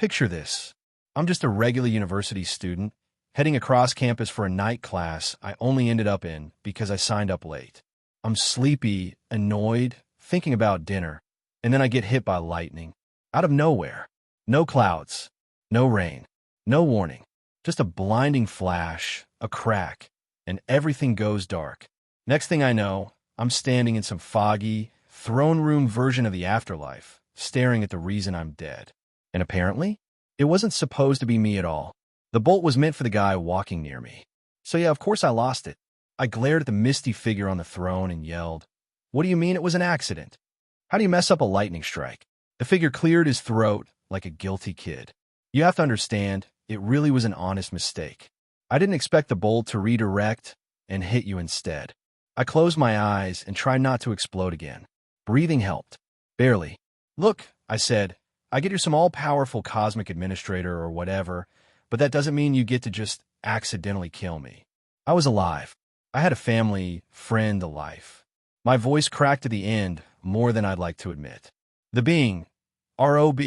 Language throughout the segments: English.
Picture this. I'm just a regular university student, heading across campus for a night class I only ended up in because I signed up late. I'm sleepy, annoyed, thinking about dinner, and then I get hit by lightning. Out of nowhere. No clouds, no rain, no warning. Just a blinding flash, a crack, and everything goes dark. Next thing I know, I'm standing in some foggy, throne room version of the afterlife, staring at the reason I'm dead. And apparently, it wasn't supposed to be me at all. The bolt was meant for the guy walking near me. So yeah, of course I lost it. I glared at the misty figure on the throne and yelled, "What do you mean it was an accident? How do you mess up a lightning strike?" The figure cleared his throat like a guilty kid. You have to understand, it really was an honest mistake. I didn't expect the bolt to redirect and hit you instead. I closed my eyes and tried not to explode again. Breathing helped. Barely. "Look," I said, "I get you're some all-powerful cosmic administrator or whatever, but that doesn't mean you get to just accidentally kill me." I was alive. I had a family, friend, a life. My voice cracked at the end more than I'd like to admit. The being, ROB,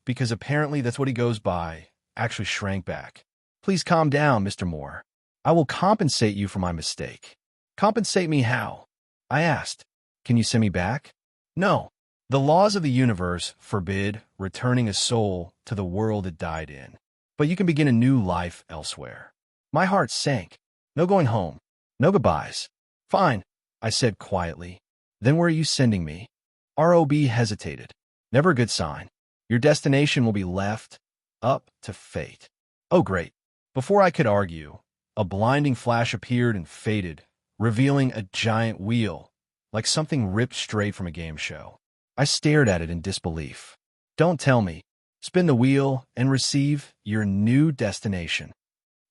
because apparently that's what he goes by, actually shrank back. "Please calm down, Mr. Moore. I will compensate you for my mistake." "Compensate me how?" I asked. "Can you send me back?" "No. The laws of the universe forbid returning a soul to the world it died in. But you can begin a new life elsewhere." My heart sank. No going home. No goodbyes. "Fine," I said quietly. "Then where are you sending me?" ROB hesitated. "Never a good sign. Your destination will be left up to fate." Oh, great. Before I could argue, a blinding flash appeared and faded, revealing a giant wheel, like something ripped straight from a game show. I stared at it in disbelief. "Don't tell me. Spin the wheel and receive your new destination."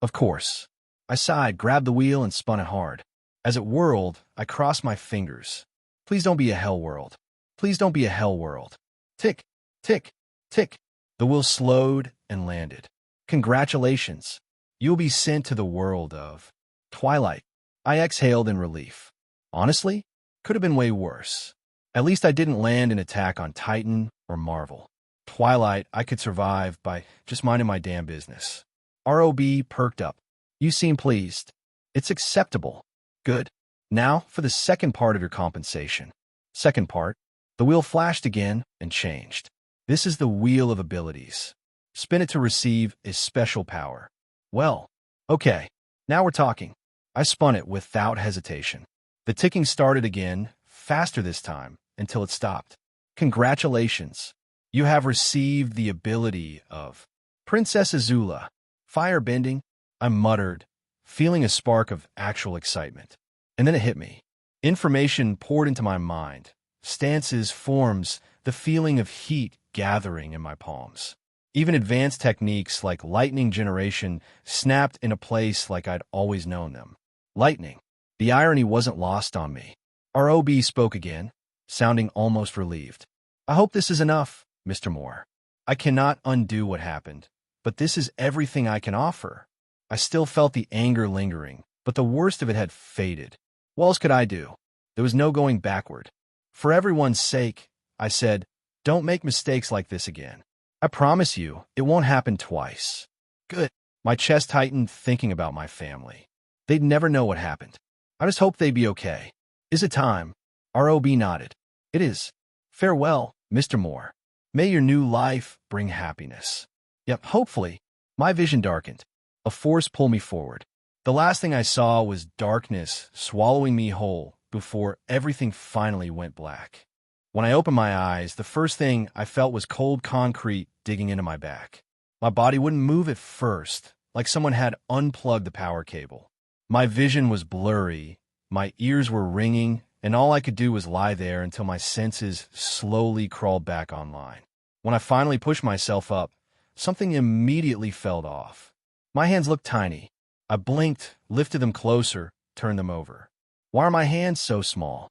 Of course. I sighed, grabbed the wheel, and spun it hard. As it whirled, I crossed my fingers. Please don't be a hell world. Please don't be a hell world. Tick, tick, tick. The wheel slowed and landed. "Congratulations. You'll be sent to the world of Twilight." I exhaled in relief. Honestly, could have been way worse. At least I didn't land an attack on Titan or Marvel. Twilight, I could survive by just minding my damn business. ROB perked up. "You seem pleased. It's acceptable." "Good. Now for the second part of your compensation." Second part. The wheel flashed again and changed. "This is the wheel of abilities. Spin it to receive a special power." "Well, okay. Now we're talking." I spun it without hesitation. The ticking started again, faster this time, until it stopped. "Congratulations. You have received the ability of Princess Azula. Firebending," I muttered, feeling a spark of actual excitement. And then it hit me. Information poured into my mind. Stances, forms, the feeling of heat gathering in my palms. Even advanced techniques like lightning generation snapped in a place like I'd always known them. Lightning. The irony wasn't lost on me. ROB spoke again, sounding almost relieved. "I hope this is enough, Mr. Moore. I cannot undo what happened, but this is everything I can offer." I still felt the anger lingering, but the worst of it had faded. What else could I do? There was no going backward. "For everyone's sake," I said, "don't make mistakes like this again. I promise you, it won't happen twice." "Good." My chest tightened thinking about my family. They'd never know what happened. I just hoped they'd be okay. "Is it time?" ROB nodded. "It is. Farewell, Mr. Moore. May your new life bring happiness." Yep, hopefully. My vision darkened. A force pulled me forward. The last thing I saw was darkness swallowing me whole before everything finally went black. When I opened my eyes, the first thing I felt was cold concrete digging into my back. My body wouldn't move at first, like someone had unplugged the power cable. My vision was blurry, my ears were ringing, and all I could do was lie there until my senses slowly crawled back online. When I finally pushed myself up, something immediately fell off. My hands looked tiny. I blinked, lifted them closer, turned them over. Why are my hands so small?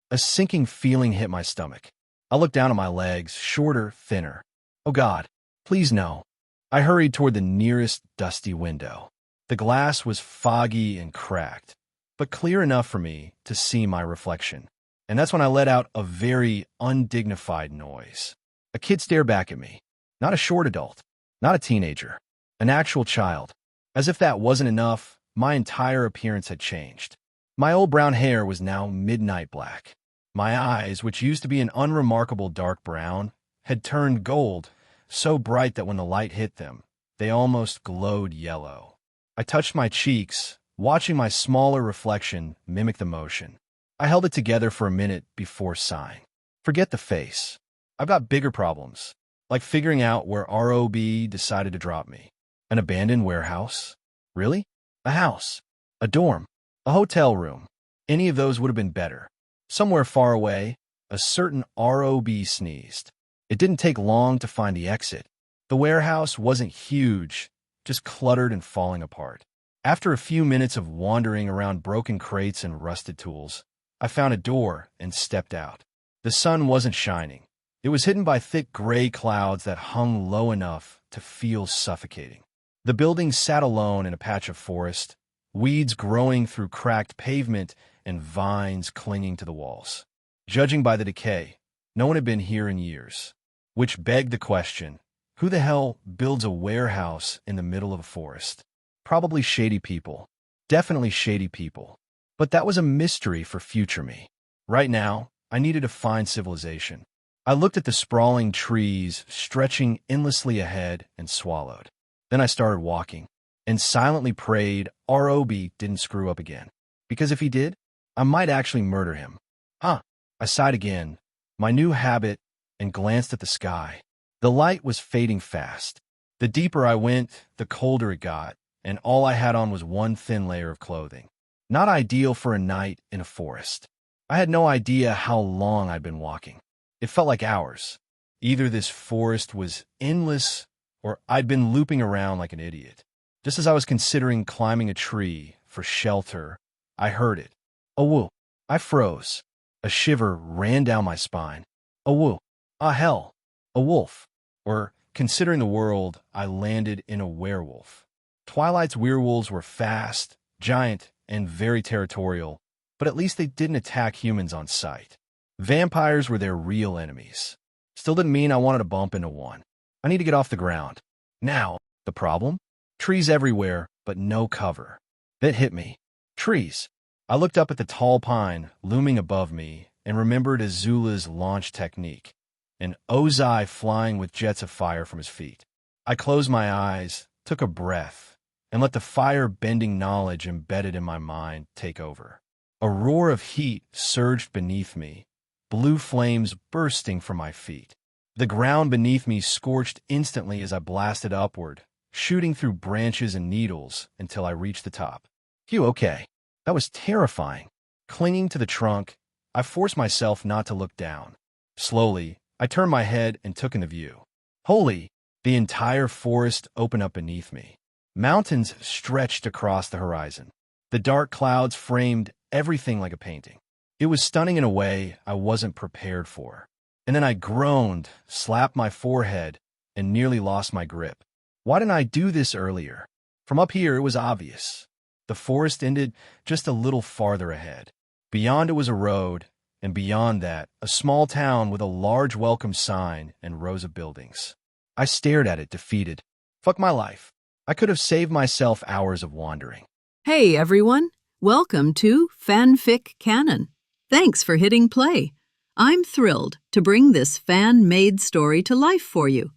A sinking feeling hit my stomach. I looked down at my legs, shorter, thinner. Oh God, please no. I hurried toward the nearest dusty window. The glass was foggy and cracked, but clear enough for me to see my reflection. And that's when I let out a very undignified noise. A kid stared back at me. Not a short adult. Not a teenager. An actual child. As if that wasn't enough, my entire appearance had changed. My old brown hair was now midnight black. My eyes, which used to be an unremarkable dark brown, had turned gold, so bright that when the light hit them, they almost glowed yellow. I touched my cheeks, watching my smaller reflection mimic the motion. I held it together for a minute before sighing. Forget the face. I've got bigger problems, like figuring out where ROB decided to drop me. An abandoned warehouse? Really? A house? A dorm? A hotel room? Any of those would have been better. Somewhere far away, a certain ROB sneezed. It didn't take long to find the exit. The warehouse wasn't huge, just cluttered and falling apart. After a few minutes of wandering around broken crates and rusted tools, I found a door and stepped out. The sun wasn't shining. It was hidden by thick gray clouds that hung low enough to feel suffocating. The building sat alone in a patch of forest, weeds growing through cracked pavement and vines clinging to the walls. Judging by the decay, no one had been here in years, which begged the question, who the hell builds a warehouse in the middle of a forest? Probably shady people. Definitely shady people. But that was a mystery for future me. Right now, I needed to find civilization. I looked at the sprawling trees stretching endlessly ahead and swallowed. Then I started walking and silently prayed ROB didn't screw up again. Because if he did, I might actually murder him. I sighed again, my new habit, and glanced at the sky. The light was fading fast. The deeper I went, the colder it got, and all I had on was one thin layer of clothing. Not ideal for a night in a forest. I had no idea how long I'd been walking. It felt like hours. Either this forest was endless, or I'd been looping around like an idiot. Just as I was considering climbing a tree for shelter, I heard it. A whoop. I froze. A shiver ran down my spine. A whoop. Ah, hell. A wolf. Or, considering the world, I landed in a werewolf. Twilight's werewolves were fast, giant, and very territorial, but at least they didn't attack humans on sight. Vampires were their real enemies. Still didn't mean I wanted to bump into one. I need to get off the ground. Now, the problem? Trees everywhere, but no cover. That hit me. Trees. I looked up at the tall pine looming above me and remembered Azula's launch technique, an Ozai flying with jets of fire from his feet. I closed my eyes, took a breath, and let the fire-bending knowledge embedded in my mind take over. A roar of heat surged beneath me, blue flames bursting from my feet. The ground beneath me scorched instantly as I blasted upward, shooting through branches and needles until I reached the top. Phew, okay. That was terrifying. Clinging to the trunk, I forced myself not to look down. Slowly, I turned my head and took in the view. Holy! The entire forest opened up beneath me. Mountains stretched across the horizon. The dark clouds framed everything like a painting. It was stunning in a way I wasn't prepared for. And then I groaned, slapped my forehead, and nearly lost my grip. Why didn't I do this earlier? From up here, it was obvious. The forest ended just a little farther ahead. Beyond it was a road, and beyond that, a small town with a large welcome sign and rows of buildings. I stared at it, defeated. Fuck my life. I could have saved myself hours of wandering. Hey everyone, welcome to FanFic Canon. Thanks for hitting play. I'm thrilled to bring this fan-made story to life for you.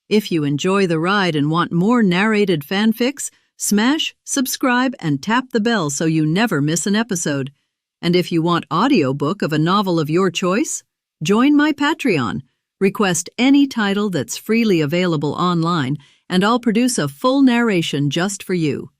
If you enjoy the ride and want more narrated fanfics, smash, subscribe, and tap the bell so you never miss an episode. And if you want audiobook of a novel of your choice, join my Patreon. Request any title that's freely available online, and I'll produce a full narration just for you.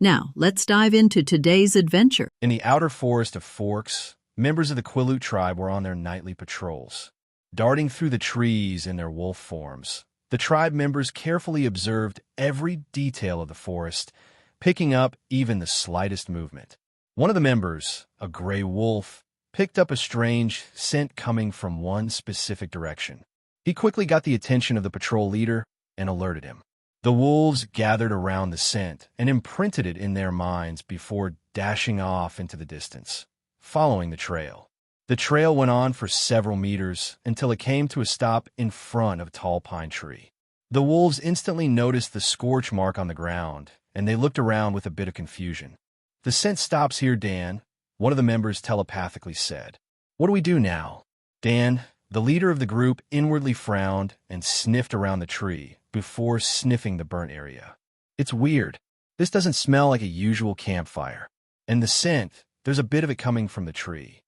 Now, let's dive into today's adventure. In the outer forest of Forks, members of the Quileute tribe were on their nightly patrols. Darting through the trees in their wolf forms, the tribe members carefully observed every detail of the forest, picking up even the slightest movement. One of the members, a gray wolf, picked up a strange scent coming from one specific direction. He quickly got the attention of the patrol leader and alerted him. The wolves gathered around the scent and imprinted it in their minds before dashing off into the distance, following the trail. The trail went on for several meters until it came to a stop in front of a tall pine tree. The wolves instantly noticed the scorch mark on the ground, and they looked around with a bit of confusion. "The scent stops here, Dan," one of the members telepathically said. "What do we do now?" Dan, the leader of the group, inwardly frowned and sniffed around the tree before sniffing the burnt area. "It's weird. This doesn't smell like a usual campfire. And the scent, there's a bit of it coming from the tree."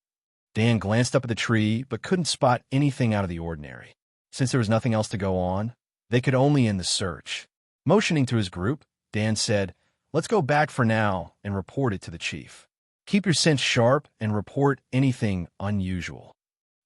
Dan glanced up at the tree but couldn't spot anything out of the ordinary. Since there was nothing else to go on, they could only end the search. Motioning to his group, Dan said, "Let's go back for now and report it to the chief. Keep your sense sharp and report anything unusual."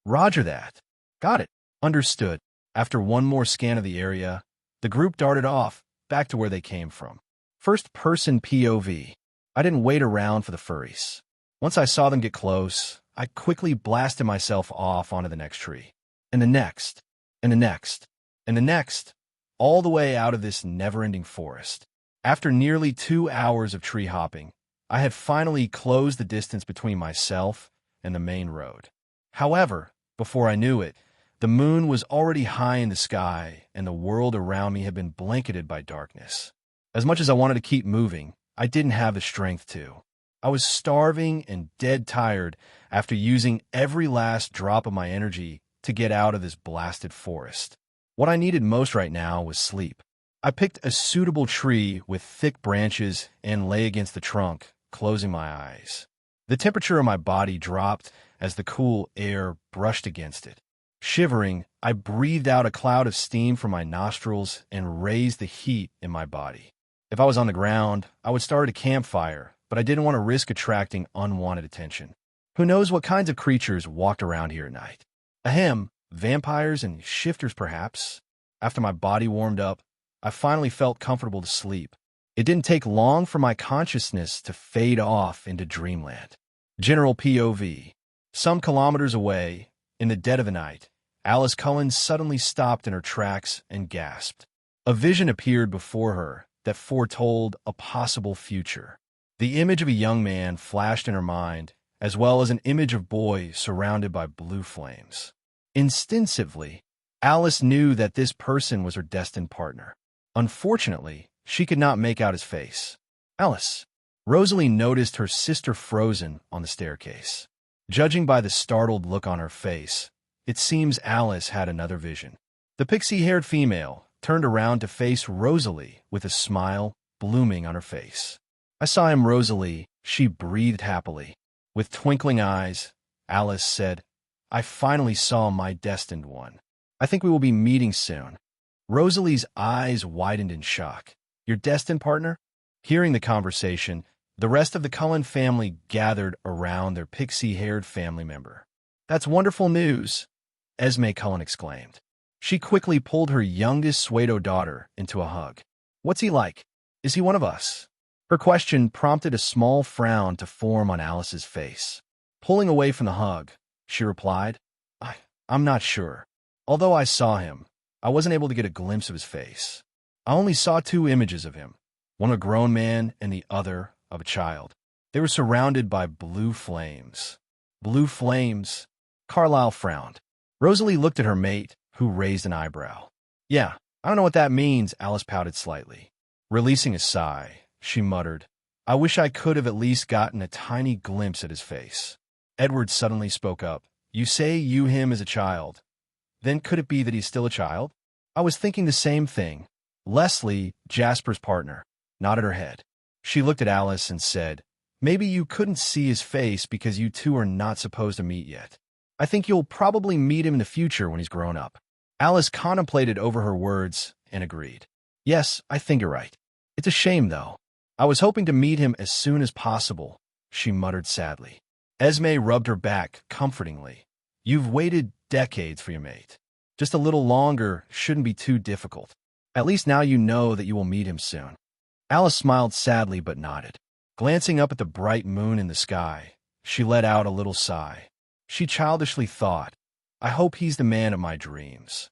"Roger that." "Got it." "Understood." After one more scan of the area, the group darted off, back to where they came from. First-person POV. I didn't wait around for the furries. Once I saw them get close, I quickly blasted myself off onto the next tree. And the next, and the next, and the next, all the way out of this never-ending forest. After nearly 2 hours of tree hopping, I had finally closed the distance between myself and the main road. However, before I knew it, the moon was already high in the sky, and the world around me had been blanketed by darkness. As much as I wanted to keep moving, I didn't have the strength to. I was starving and dead tired after using every last drop of my energy to get out of this blasted forest. What I needed most right now was sleep. I picked a suitable tree with thick branches and lay against the trunk, closing my eyes. The temperature of my body dropped as the cool air brushed against it. Shivering, I breathed out a cloud of steam from my nostrils and raised the heat in my body. If I was on the ground, I would start a campfire, but I didn't want to risk attracting unwanted attention. Who knows what kinds of creatures walked around here at night? Ahem, vampires and shifters perhaps. After my body warmed up, I finally felt comfortable to sleep. It didn't take long for my consciousness to fade off into dreamland. General POV. Some kilometers away, in the dead of the night, Alice Cullen suddenly stopped in her tracks and gasped. A vision appeared before her that foretold a possible future. The image of a young man flashed in her mind, as well as an image of boy surrounded by blue flames. Instinctively, Alice knew that this person was her destined partner. Unfortunately, she could not make out his face. "Alice." Rosalie noticed her sister frozen on the staircase. Judging by the startled look on her face, it seems Alice had another vision. The pixie-haired female turned around to face Rosalie with a smile blooming on her face. "I saw him, Rosalie," she breathed happily. With twinkling eyes, Alice said, "I finally saw my destined one. I think we will be meeting soon." Rosalie's eyes widened in shock. "Your destined partner?" Hearing the conversation, the rest of the Cullen family gathered around their pixie-haired family member. "That's wonderful news," Esme Cullen exclaimed. She quickly pulled her youngest pseudo daughter into a hug. "What's he like? Is he one of us?" Her question prompted a small frown to form on Alice's face. Pulling away from the hug, she replied, I'm not sure. Although I saw him, I wasn't able to get a glimpse of his face. I only saw 2 images of him, one of a grown man and the other of a child. They were surrounded by blue flames." "Blue flames?" Carlyle frowned. Rosalie looked at her mate, who raised an eyebrow. "Yeah, I don't know what that means," Alice pouted slightly. Releasing a sigh, she muttered, "I wish I could have at least gotten a tiny glimpse at his face." Edward suddenly spoke up. "You say you him as a child. Then could it be that he's still a child?" "I was thinking the same thing." Leslie, Jasper's partner, nodded her head. She looked at Alice and said, "Maybe you couldn't see his face because you two are not supposed to meet yet. I think you'll probably meet him in the future when he's grown up." Alice contemplated over her words and agreed. "Yes, I think you're right. It's a shame, though. I was hoping to meet him as soon as possible," she muttered sadly. Esme rubbed her back comfortingly. "You've waited decades for your mate. Just a little longer shouldn't be too difficult. At least now you know that you will meet him soon." Alice smiled sadly but nodded. Glancing up at the bright moon in the sky, she let out a little sigh. She childishly thought, "I hope he's the man of my dreams."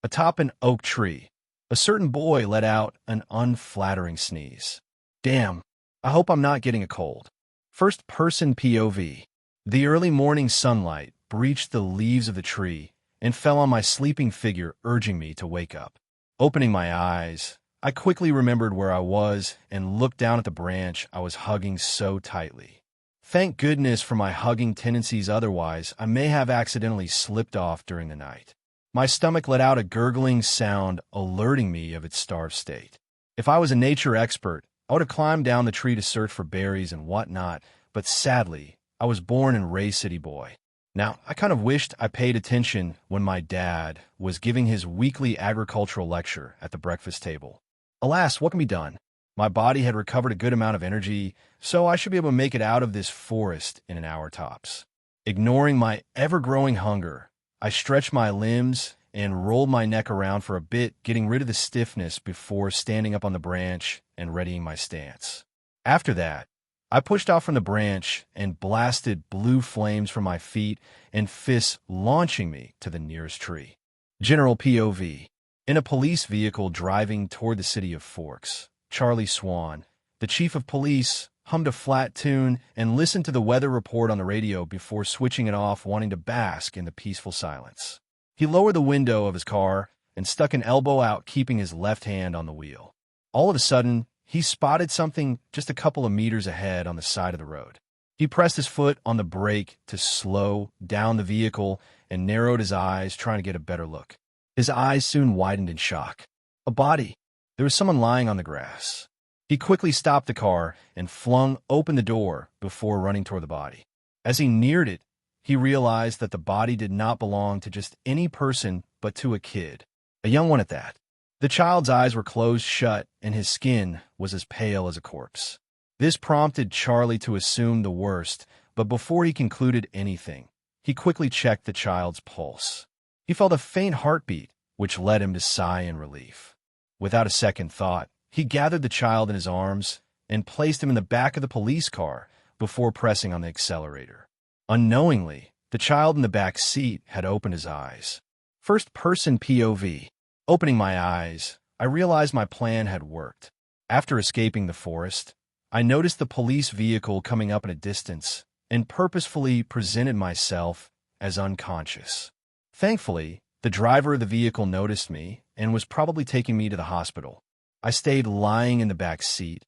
Atop an oak tree, a certain boy let out an unflattering sneeze. "Damn, I hope I'm not getting a cold." First-person POV. The early morning sunlight breached the leaves of the tree and fell on my sleeping figure, urging me to wake up. Opening my eyes, I quickly remembered where I was and looked down at the branch I was hugging so tightly. Thank goodness for my hugging tendencies, otherwise I may have accidentally slipped off during the night. My stomach let out a gurgling sound, alerting me of its starved state. If I was a nature expert, I would have climbed down the tree to search for berries and whatnot, but sadly, I was born and raised city boy. Now, I kind of wished I paid attention when my dad was giving his weekly agricultural lecture at the breakfast table. Alas, what can be done? My body had recovered a good amount of energy, so I should be able to make it out of this forest in an hour tops. Ignoring my ever-growing hunger, I stretched my limbs and rolled my neck around for a bit, getting rid of the stiffness before standing up on the branch and readying my stance. After that, I pushed off from the branch and blasted blue flames from my feet and fists, launching me to the nearest tree. General POV. In a police vehicle driving toward the city of Forks, Charlie Swan, the chief of police, hummed a flat tune and listened to the weather report on the radio before switching it off, wanting to bask in the peaceful silence. He lowered the window of his car and stuck an elbow out, keeping his left hand on the wheel. All of a sudden, he spotted something just a couple of meters ahead on the side of the road. He pressed his foot on the brake to slow down the vehicle and narrowed his eyes, trying to get a better look. His eyes soon widened in shock. A body. There was someone lying on the grass. He quickly stopped the car and flung open the door before running toward the body. As he neared it, he realized that the body did not belong to just any person, but to a kid. A young one at that. The child's eyes were closed shut, and his skin was as pale as a corpse. This prompted Charlie to assume the worst, but before he concluded anything, he quickly checked the child's pulse. He felt a faint heartbeat, which led him to sigh in relief. Without a second thought, he gathered the child in his arms and placed him in the back of the police car before pressing on the accelerator. Unknowingly, the child in the back seat had opened his eyes. First-person POV. Opening my eyes, I realized my plan had worked. After escaping the forest, I noticed the police vehicle coming up in a distance and purposefully presented myself as unconscious. Thankfully, the driver of the vehicle noticed me and was probably taking me to the hospital. I stayed lying in the back seat,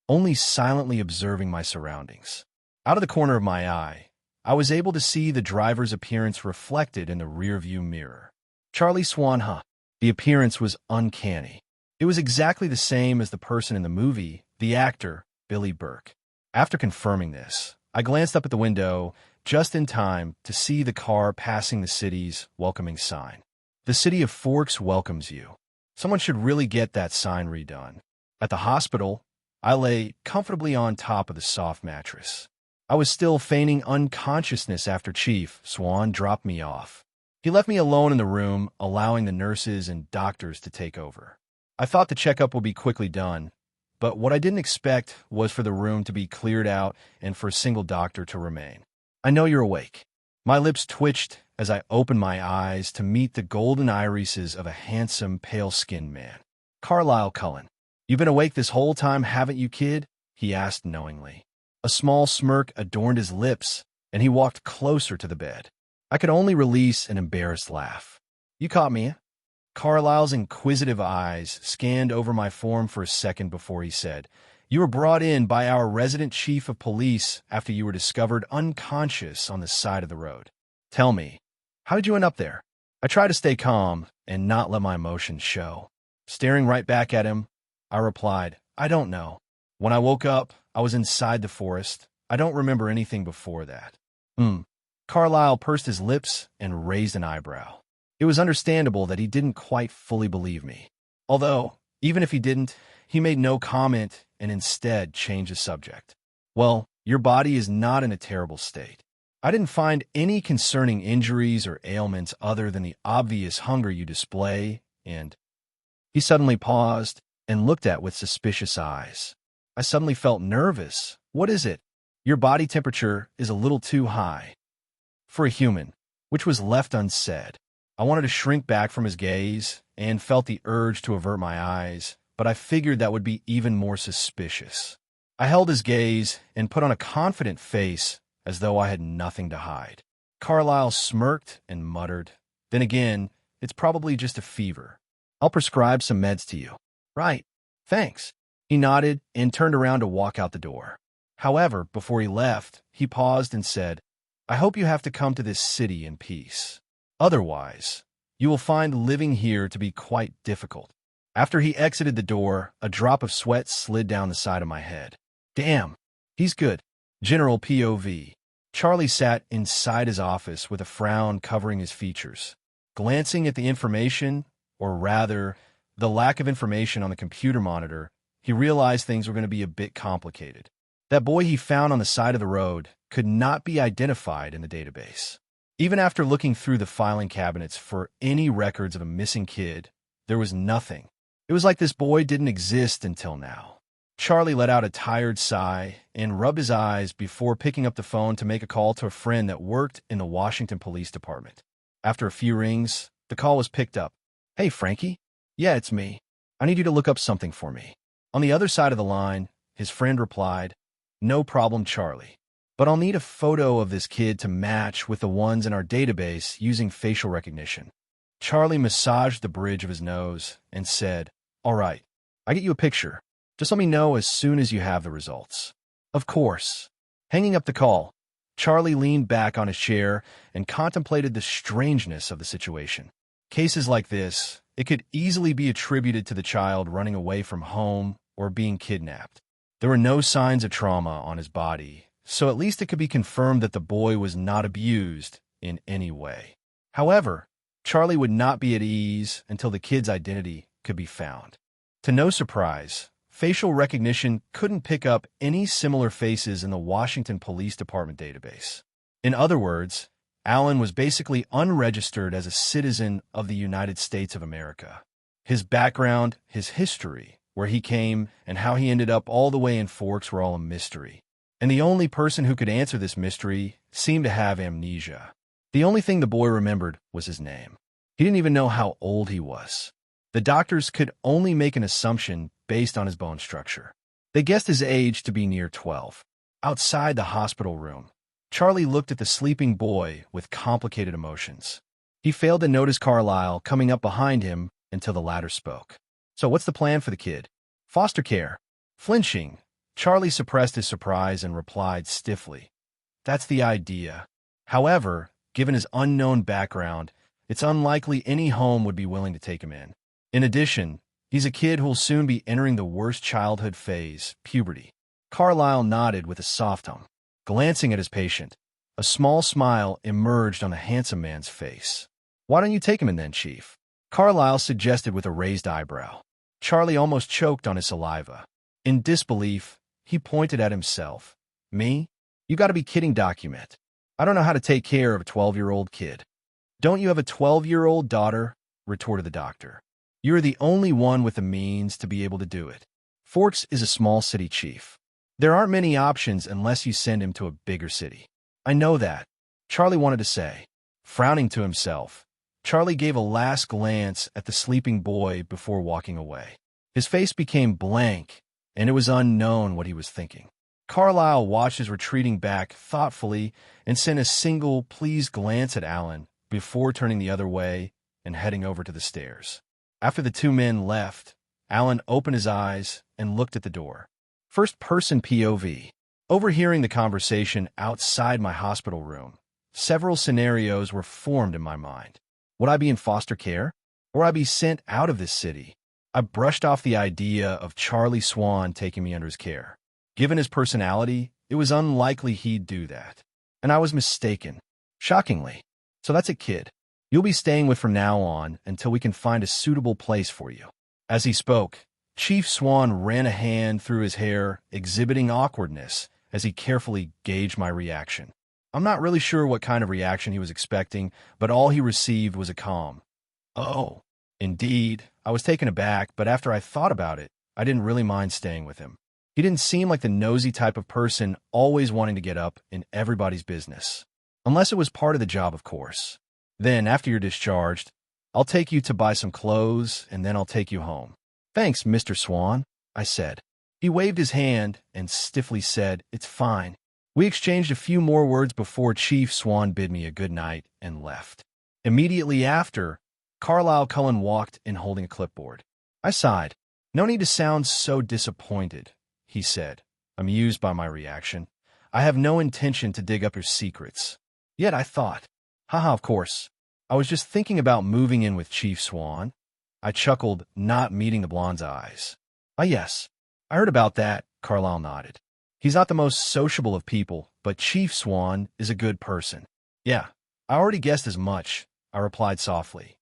only silently observing my surroundings. Out of the corner of my eye, I was able to see the driver's appearance reflected in the rearview mirror. Charlie Swan, huh? The appearance was uncanny. It was exactly the same as the person in the movie, the actor, Billy Burke. After confirming this, I glanced up at the window just in time to see the car passing the city's welcoming sign. The city of Forks welcomes you. Someone should really get that sign redone. At the hospital, I lay comfortably on top of the soft mattress. I was still feigning unconsciousness after Chief Swan dropped me off. He left me alone in the room, allowing the nurses and doctors to take over. I thought the checkup would be quickly done, but what I didn't expect was for the room to be cleared out and for a single doctor to remain. I know you're awake. My lips twitched as I opened my eyes to meet the golden irises of a handsome, pale-skinned man. Carlisle Cullen. You've been awake this whole time, haven't you, kid? He asked knowingly. A small smirk adorned his lips, and he walked closer to the bed. I could only release an embarrassed laugh. You caught me. Carlisle's inquisitive eyes scanned over my form for a second before he said, You were brought in by our resident chief of police after you were discovered unconscious on the side of the road. Tell me, how did you end up there? I tried to stay calm and not let my emotions show. Staring right back at him, I replied, I don't know. When I woke up, I was inside the forest. I don't remember anything before that. Carlisle pursed his lips and raised an eyebrow. It was understandable that he didn't quite fully believe me. Although, even if he didn't, he made no comment and instead changed the subject. Well, your body is not in a terrible state. I didn't find any concerning injuries or ailments other than the obvious hunger you display, and he suddenly paused and looked at with suspicious eyes. I suddenly felt nervous. What is it? Your body temperature is a little too high for a human, which was left unsaid. I wanted to shrink back from his gaze and felt the urge to avert my eyes, but I figured that would be even more suspicious. I held his gaze and put on a confident face as though I had nothing to hide. Carlisle smirked and muttered, Then again, it's probably just a fever. I'll prescribe some meds to you. Right. Thanks. He nodded and turned around to walk out the door. However, before he left, he paused and said, I hope you have to come to this city in peace. Otherwise, you will find living here to be quite difficult. After he exited the door, a drop of sweat slid down the side of my head. Damn, he's good. General POV. Charlie sat inside his office with a frown covering his features. Glancing at the information, or rather, the lack of information on the computer monitor, he realized things were going to be a bit complicated. That boy he found on the side of the road could not be identified in the database. Even after looking through the filing cabinets for any records of a missing kid, there was nothing. It was like this boy didn't exist until now. Charlie let out a tired sigh and rubbed his eyes before picking up the phone to make a call to a friend that worked in the Washington Police Department. After a few rings, the call was picked up. Hey, Frankie? Yeah, it's me. I need you to look up something for me. On the other side of the line, his friend replied, No problem, Charlie. But I'll need a photo of this kid to match with the ones in our database using facial recognition. Charlie massaged the bridge of his nose and said, All right, I get you a picture. Just let me know as soon as you have the results. Of course. Hanging up the call, Charlie leaned back on his chair and contemplated the strangeness of the situation. Cases like this, it could easily be attributed to the child running away from home or being kidnapped. There were no signs of trauma on his body, so at least it could be confirmed that the boy was not abused in any way. However, Charlie would not be at ease until the kid's identity could be found. To no surprise, facial recognition couldn't pick up any similar faces in the Washington Police Department database. In other words, Alan was basically unregistered as a citizen of the United States of America. His background, his history, where he came, and how he ended up all the way in Forks were all a mystery. And the only person who could answer this mystery seemed to have amnesia. The only thing the boy remembered was his name. He didn't even know how old he was. The doctors could only make an assumption based on his bone structure. They guessed his age to be near 12. Outside the hospital room, Charlie looked at the sleeping boy with complicated emotions. He failed to notice Carlisle coming up behind him until the latter spoke. So what's the plan for the kid? Foster care. Flinching, Charlie suppressed his surprise and replied stiffly, That's the idea. However, given his unknown background, it's unlikely any home would be willing to take him in. In addition, he's a kid who'll soon be entering the worst childhood phase, puberty. Carlisle nodded with a soft hum. Glancing at his patient, a small smile emerged on the handsome man's face. Why don't you take him in then, Chief? Carlisle suggested with a raised eyebrow. Charlie almost choked on his saliva. In disbelief, he pointed at himself. Me? You gotta be kidding, document. I don't know how to take care of a 12-year-old kid. Don't you have a 12-year-old daughter? Retorted the doctor. You're the only one with the means to be able to do it. Forks is a small city, Chief. There aren't many options unless you send him to a bigger city. I know that, Charlie wanted to say. Frowning to himself, Charlie gave a last glance at the sleeping boy before walking away. His face became blank, and it was unknown what he was thinking. Carlisle watched his retreating back thoughtfully and sent a single pleased glance at Alan before turning the other way and heading over to the stairs. After the two men left, Alan opened his eyes and looked at the door. First-person POV. Overhearing the conversation outside my hospital room, several scenarios were formed in my mind. Would I be in foster care? Or would I be sent out of this city? I brushed off the idea of Charlie Swan taking me under his care. Given his personality, it was unlikely he'd do that. And I was mistaken. Shockingly. So that's it, kid. You'll be staying with from now on until we can find a suitable place for you. As he spoke, Chief Swan ran a hand through his hair, exhibiting awkwardness as he carefully gauged my reaction. I'm not really sure what kind of reaction he was expecting, but all he received was a calm. Oh, indeed. I was taken aback, but after I thought about it, I didn't really mind staying with him. He didn't seem like the nosy type of person always wanting to get up in everybody's business. Unless it was part of the job, of course. Then, after you're discharged, I'll take you to buy some clothes, and then I'll take you home. Thanks, Mr. Swan, I said. He waved his hand and stiffly said, It's fine. We exchanged a few more words before Chief Swan bid me a good night and left. Immediately after, Carlisle Cullen walked in holding a clipboard. I sighed. No need to sound so disappointed, he said, amused by my reaction. I have no intention to dig up your secrets. Yet I thought, haha, of course. I was just thinking about moving in with Chief Swan. I chuckled, not meeting the blonde's eyes. Ah, yes. I heard about that, Carlisle nodded. He's not the most sociable of people, but Chief Swan is a good person. Yeah, I already guessed as much, I replied softly.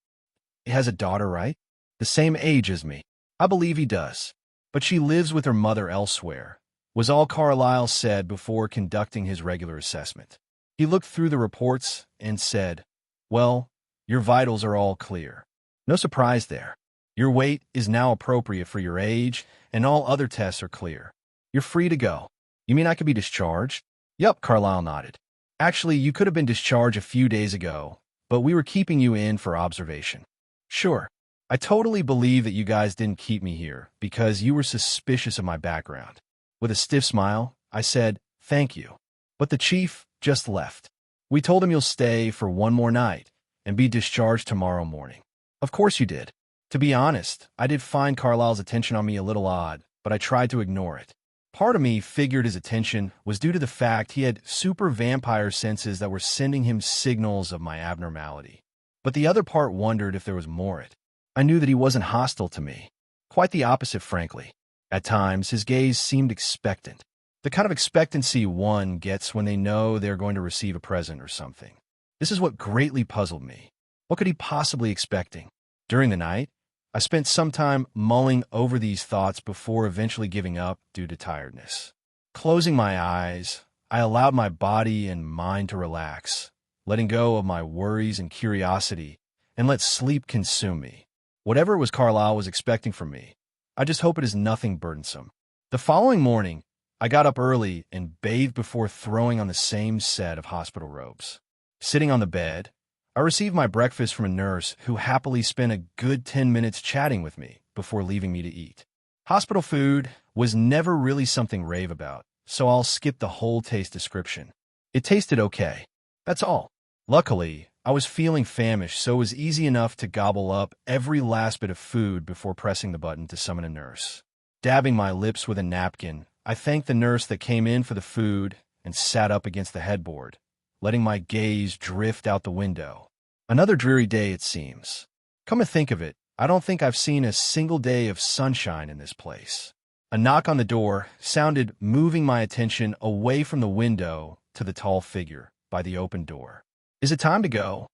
He has a daughter, right? The same age as me. I believe he does. But she lives with her mother elsewhere, was all Carlisle said before conducting his regular assessment. He looked through the reports and said, well, your vitals are all clear. No surprise there. Your weight is now appropriate for your age, and all other tests are clear. You're free to go. You mean I could be discharged? Yup, Carlisle nodded. Actually, you could have been discharged a few days ago, but we were keeping you in for observation. Sure. I totally believe that you guys didn't keep me here because you were suspicious of my background. With a stiff smile, I said, thank you. But the chief just left. We told him you'll stay for one more night and be discharged tomorrow morning. Of course you did. To be honest, I did find Carlisle's attention on me a little odd, but I tried to ignore it. Part of me figured his attention was due to the fact he had super vampire senses that were sending him signals of my abnormality. But the other part wondered if there was more it. I knew that he wasn't hostile to me. Quite the opposite, frankly. At times, his gaze seemed expectant. The kind of expectancy one gets when they know they're going to receive a present or something. This is what greatly puzzled me. What could he possibly be expecting? During the night, I spent some time mulling over these thoughts before eventually giving up due to tiredness. Closing my eyes, I allowed my body and mind to relax, letting go of my worries and curiosity, and let sleep consume me. Whatever it was Carlisle was expecting from me, I just hope it is nothing burdensome. The following morning, I got up early and bathed before throwing on the same set of hospital robes. Sitting on the bed, I received my breakfast from a nurse who happily spent a good 10 minutes chatting with me before leaving me to eat. Hospital food was never really something rave about, so I'll skip the whole taste description. It tasted okay. That's all. Luckily, I was feeling famished, so it was easy enough to gobble up every last bit of food before pressing the button to summon a nurse. Dabbing my lips with a napkin, I thanked the nurse that came in for the food and sat up against the headboard, letting my gaze drift out the window. Another dreary day, it seems. Come to think of it, I don't think I've seen a single day of sunshine in this place. A knock on the door sounded, moving my attention away from the window to the tall figure by the open door. Is it time to go?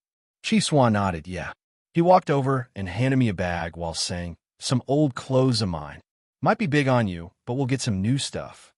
Chief Swan nodded, yeah. He walked over and handed me a bag while saying, some old clothes of mine. Might be big on you, but we'll get some new stuff.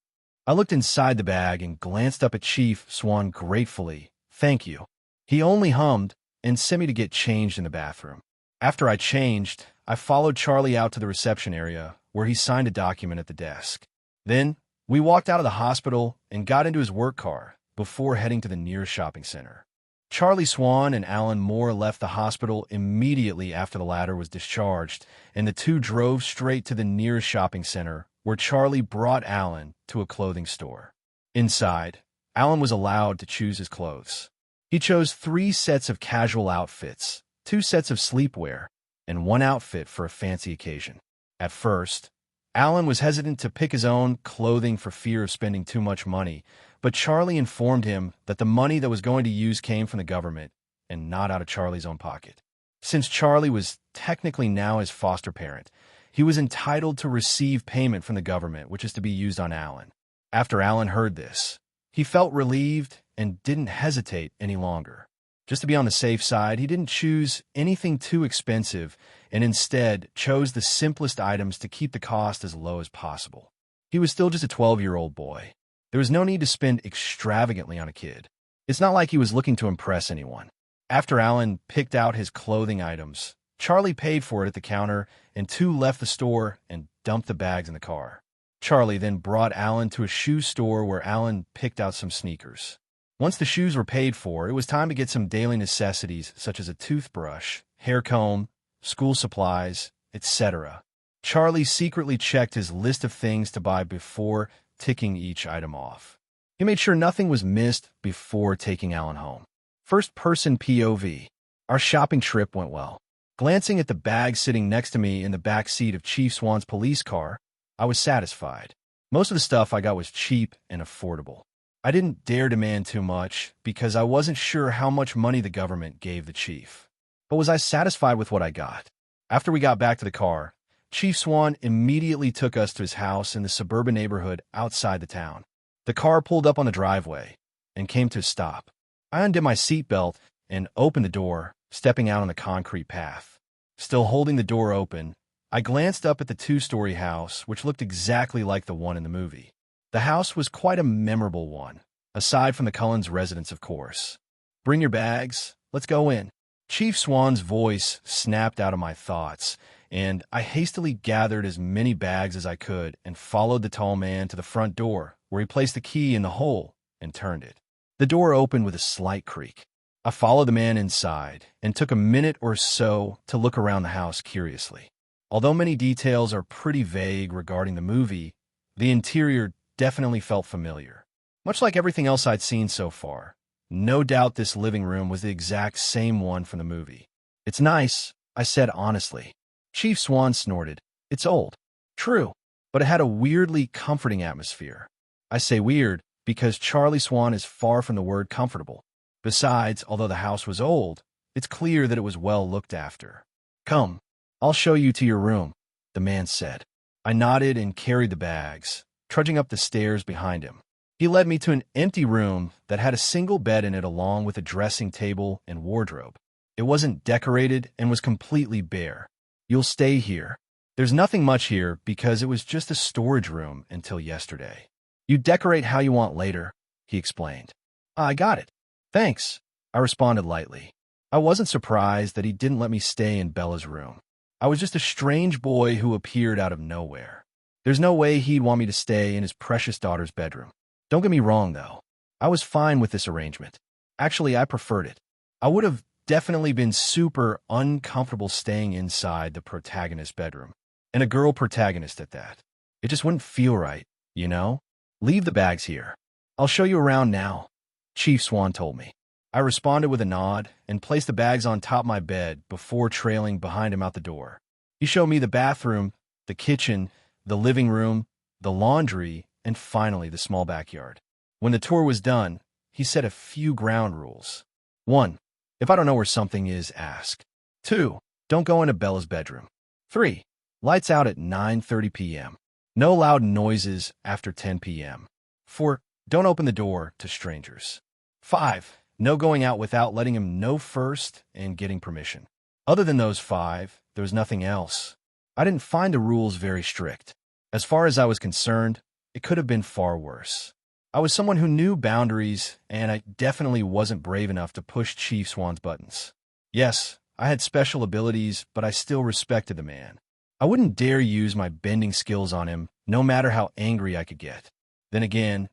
I looked inside the bag and glanced up at Chief Swan gratefully. Thank you. He only hummed and sent me to get changed in the bathroom. After I changed, I followed Charlie out to the reception area where he signed a document at the desk. Then, we walked out of the hospital and got into his work car before heading to the nearest shopping center. Charlie Swan and Alan Moore left the hospital immediately after the latter was discharged, and the two drove straight to the nearest shopping center, where Charlie brought Alan to a clothing store. Inside, Alan was allowed to choose his clothes. He chose 3 sets of casual outfits, 2 sets of sleepwear, and 1 outfit for a fancy occasion. At first, Alan was hesitant to pick his own clothing for fear of spending too much money, but Charlie informed him that the money that was going to use came from the government and not out of Charlie's own pocket. Since Charlie was technically now his foster parent, he was entitled to receive payment from the government, which is to be used on Alan. After Alan heard this, he felt relieved and didn't hesitate any longer. Just to be on the safe side, he didn't choose anything too expensive and instead chose the simplest items to keep the cost as low as possible. He was still just a 12-year-old boy. There was no need to spend extravagantly on a kid. It's not like he was looking to impress anyone. After Alan picked out his clothing items, Charlie paid for it at the counter, and 2 left the store and dumped the bags in the car. Charlie then brought Alan to a shoe store where Alan picked out some sneakers. Once the shoes were paid for, it was time to get some daily necessities such as a toothbrush, hair comb, school supplies, etc. Charlie secretly checked his list of things to buy before ticking each item off. He made sure nothing was missed before taking Alan home. First-person POV. Our shopping trip went well. Glancing at the bag sitting next to me in the back seat of Chief Swan's police car, I was satisfied. Most of the stuff I got was cheap and affordable. I didn't dare demand too much because I wasn't sure how much money the government gave the chief. But was I satisfied with what I got? After we got back to the car, Chief Swan immediately took us to his house in the suburban neighborhood outside the town. The car pulled up on the driveway and came to a stop. I undid my seatbelt and opened the door, stepping out on the concrete path. Still holding the door open, I glanced up at the two-story house, which looked exactly like the one in the movie. The house was quite a memorable one, aside from the Cullens' residence, of course. "Bring your bags. Let's go in." Chief Swan's voice snapped out of my thoughts, and I hastily gathered as many bags as I could and followed the tall man to the front door, where he placed the key in the hole and turned it. The door opened with a slight creak. I followed the man inside and took a minute or so to look around the house curiously. Although many details are pretty vague regarding the movie, the interior definitely felt familiar. Much like everything else I'd seen so far, no doubt this living room was the exact same one from the movie. "It's nice," I said honestly. Chief Swan snorted. "It's old." "True, but it had a weirdly comforting atmosphere." I say weird because Charlie Swan is far from the word comfortable. Besides, although the house was old, it's clear that it was well looked after. "Come, I'll show you to your room," the man said. I nodded and carried the bags, trudging up the stairs behind him. He led me to an empty room that had a single bed in it along with a dressing table and wardrobe. It wasn't decorated and was completely bare. "You'll stay here. There's nothing much here because it was just a storage room until yesterday. You decorate how you want later," he explained. "I got it. Thanks," I responded lightly. I wasn't surprised that he didn't let me stay in Bella's room. I was just a strange boy who appeared out of nowhere. There's no way he'd want me to stay in his precious daughter's bedroom. Don't get me wrong, though. I was fine with this arrangement. Actually, I preferred it. I would have definitely been super uncomfortable staying inside the protagonist's bedroom. And a girl protagonist at that. It just wouldn't feel right, you know? "Leave the bags here. I'll show you around now," Chief Swan told me. I responded with a nod and placed the bags on top of my bed before trailing behind him out the door. He showed me the bathroom, the kitchen, the living room, the laundry, and finally the small backyard. When the tour was done, he set a few ground rules. 1. If I don't know where something is, ask. 2. Don't go into Bella's bedroom. 3. Lights out at 9:30 p.m. No loud noises after 10 p.m. 4. Don't open the door to strangers. 5. No going out without letting him know first and getting permission. Other than those 5, there was nothing else. I didn't find the rules very strict. As far as I was concerned, it could have been far worse. I was someone who knew boundaries, and I definitely wasn't brave enough to push Chief Swan's buttons. Yes, I had special abilities, but I still respected the man. I wouldn't dare use my bending skills on him, no matter how angry I could get. Then again,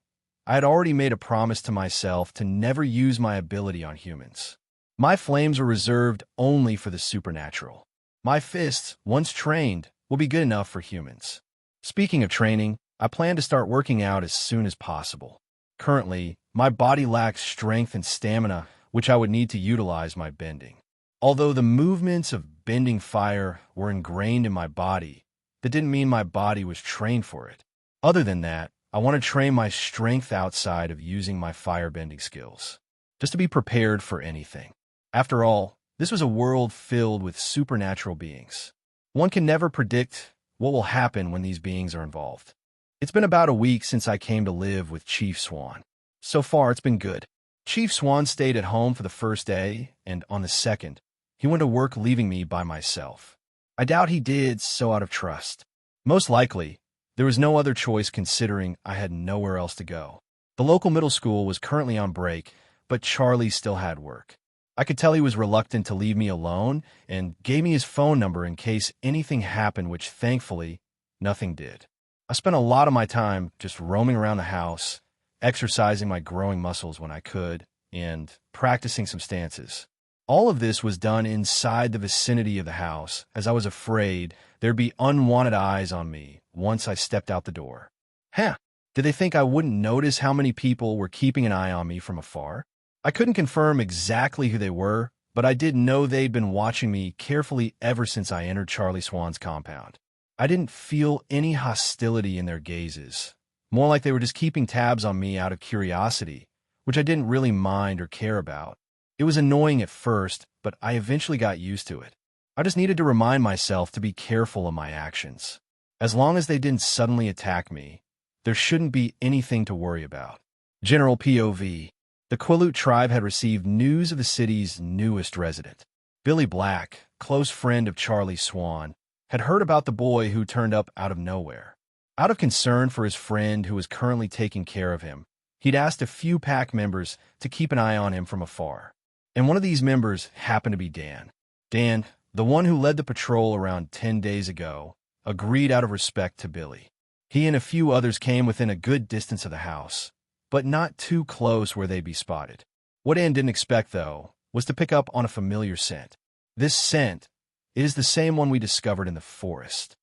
I had already made a promise to myself to never use my ability on humans. My flames were reserved only for the supernatural. My fists, once trained, will be good enough for humans. Speaking of training, I plan to start working out as soon as possible. Currently, my body lacks strength and stamina, which I would need to utilize my bending. Although the movements of bending fire were ingrained in my body, that didn't mean my body was trained for it. Other than that, I want to train my strength outside of using my firebending skills, just to be prepared for anything. After all, this was a world filled with supernatural beings. One can never predict what will happen when these beings are involved. It's been about a week since I came to live with Chief Swan. So far, it's been good. Chief Swan stayed at home for the first day, and on the second, he went to work leaving me by myself. I doubt he did so out of trust. Most likely, there was no other choice considering I had nowhere else to go. The local middle school was currently on break, but Charlie still had work. I could tell he was reluctant to leave me alone and gave me his phone number in case anything happened, which thankfully, nothing did. I spent a lot of my time just roaming around the house, exercising my growing muscles when I could, and practicing some stances. All of this was done inside the vicinity of the house, as I was afraid there'd be unwanted eyes on me once I stepped out the door. Did they think I wouldn't notice how many people were keeping an eye on me from afar? I couldn't confirm exactly who they were, but I did know they'd been watching me carefully ever since I entered Charlie Swan's compound. I didn't feel any hostility in their gazes, more like they were just keeping tabs on me out of curiosity, which I didn't really mind or care about. It was annoying at first, but I eventually got used to it. I just needed to remind myself to be careful of my actions. As long as they didn't suddenly attack me, there shouldn't be anything to worry about. General POV. The Quileute tribe had received news of the city's newest resident. Billy Black, close friend of Charlie Swan, had heard about the boy who turned up out of nowhere. Out of concern for his friend who was currently taking care of him, he'd asked a few pack members to keep an eye on him from afar. And one of these members happened to be Dan. Dan, the one who led the patrol around 10 days ago, agreed out of respect to Billy. He and a few others came within a good distance of the house, but not too close where they'd be spotted. What Dan didn't expect, though, was to pick up on a familiar scent. This scent is the same one we discovered in the forest.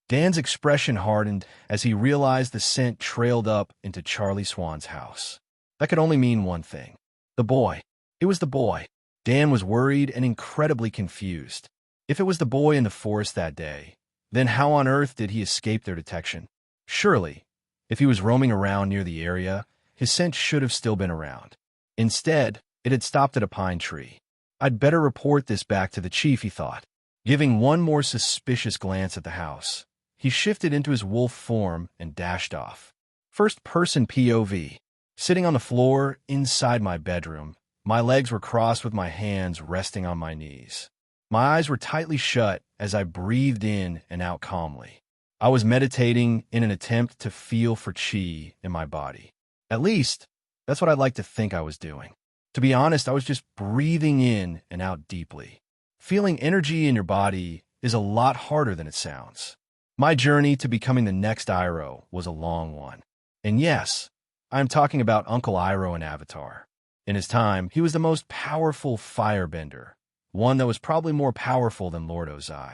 Dan's expression hardened as he realized the scent trailed up into Charlie Swan's house. That could only mean one thing. The boy. It was the boy. Dan was worried and incredibly confused. If it was the boy in the forest that day, then how on earth did he escape their detection? Surely, if he was roaming around near the area, his scent should have still been around. Instead, it had stopped at a pine tree. I'd better report this back to the chief, he thought. Giving one more suspicious glance at the house, he shifted into his wolf form and dashed off. First-person POV. Sitting on the floor inside my bedroom, my legs were crossed with my hands resting on my knees. My eyes were tightly shut as I breathed in and out calmly. I was meditating in an attempt to feel for chi in my body. At least, that's what I'd like to think I was doing. To be honest, I was just breathing in and out deeply. Feeling energy in your body is a lot harder than it sounds. My journey to becoming the next Iroh was a long one. And yes, I'm talking about Uncle Iroh in Avatar. In his time, he was the most powerful firebender, one that was probably more powerful than Lord Ozai.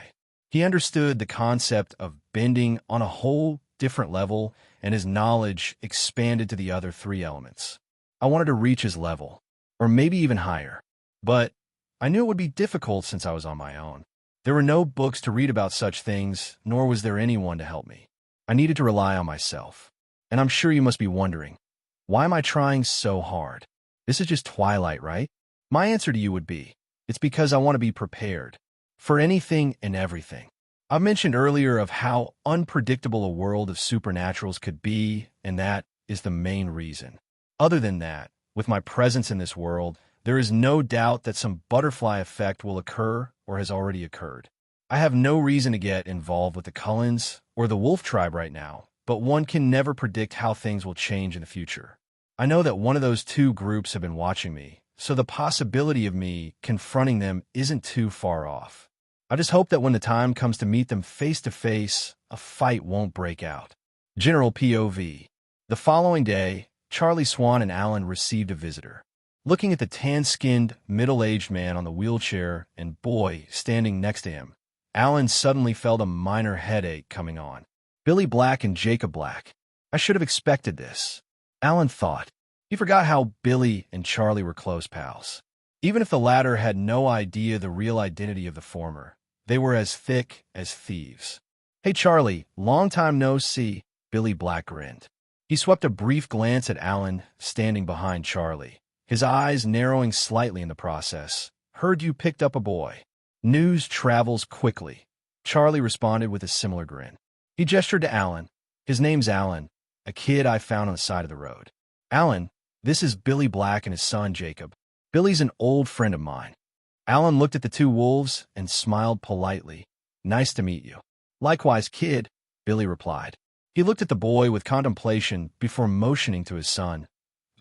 He understood the concept of bending on a whole different level, and his knowledge expanded to the other three elements. I wanted to reach his level, or maybe even higher, but I knew it would be difficult since I was on my own. There were no books to read about such things, nor was there anyone to help me. I needed to rely on myself. And I'm sure you must be wondering, why am I trying so hard? This is just Twilight, right? My answer to you would be, it's because I want to be prepared for anything and everything. I mentioned earlier of how unpredictable a world of supernaturals could be, and that is the main reason. Other than that, with my presence in this world, there is no doubt that some butterfly effect will occur or has already occurred. I have no reason to get involved with the Cullens or the Wolf Tribe right now, but one can never predict how things will change in the future. I know that one of those two groups have been watching me, so the possibility of me confronting them isn't too far off. I just hope that when the time comes to meet them face to face, a fight won't break out. General POV. The following day, Charlie Swan and Alan received a visitor. Looking at the tan-skinned, middle-aged man on the wheelchair and boy standing next to him, Alan suddenly felt a minor headache coming on. Billy Black and Jacob Black. I should have expected this, Alan thought. He forgot how Billy and Charlie were close pals. Even if the latter had no idea the real identity of the former, they were as thick as thieves. Hey Charlie, long time no see, Billy Black grinned. He swept a brief glance at Alan, standing behind Charlie, his eyes narrowing slightly in the process. Heard you picked up a boy. News travels quickly. Charlie responded with a similar grin. He gestured to Alan. His name's Alan, a kid I found on the side of the road. Alan, this is Billy Black and his son Jacob. Billy's an old friend of mine. Alan looked at the two wolves and smiled politely. Nice to meet you. Likewise, kid, Billy replied. He looked at the boy with contemplation before motioning to his son.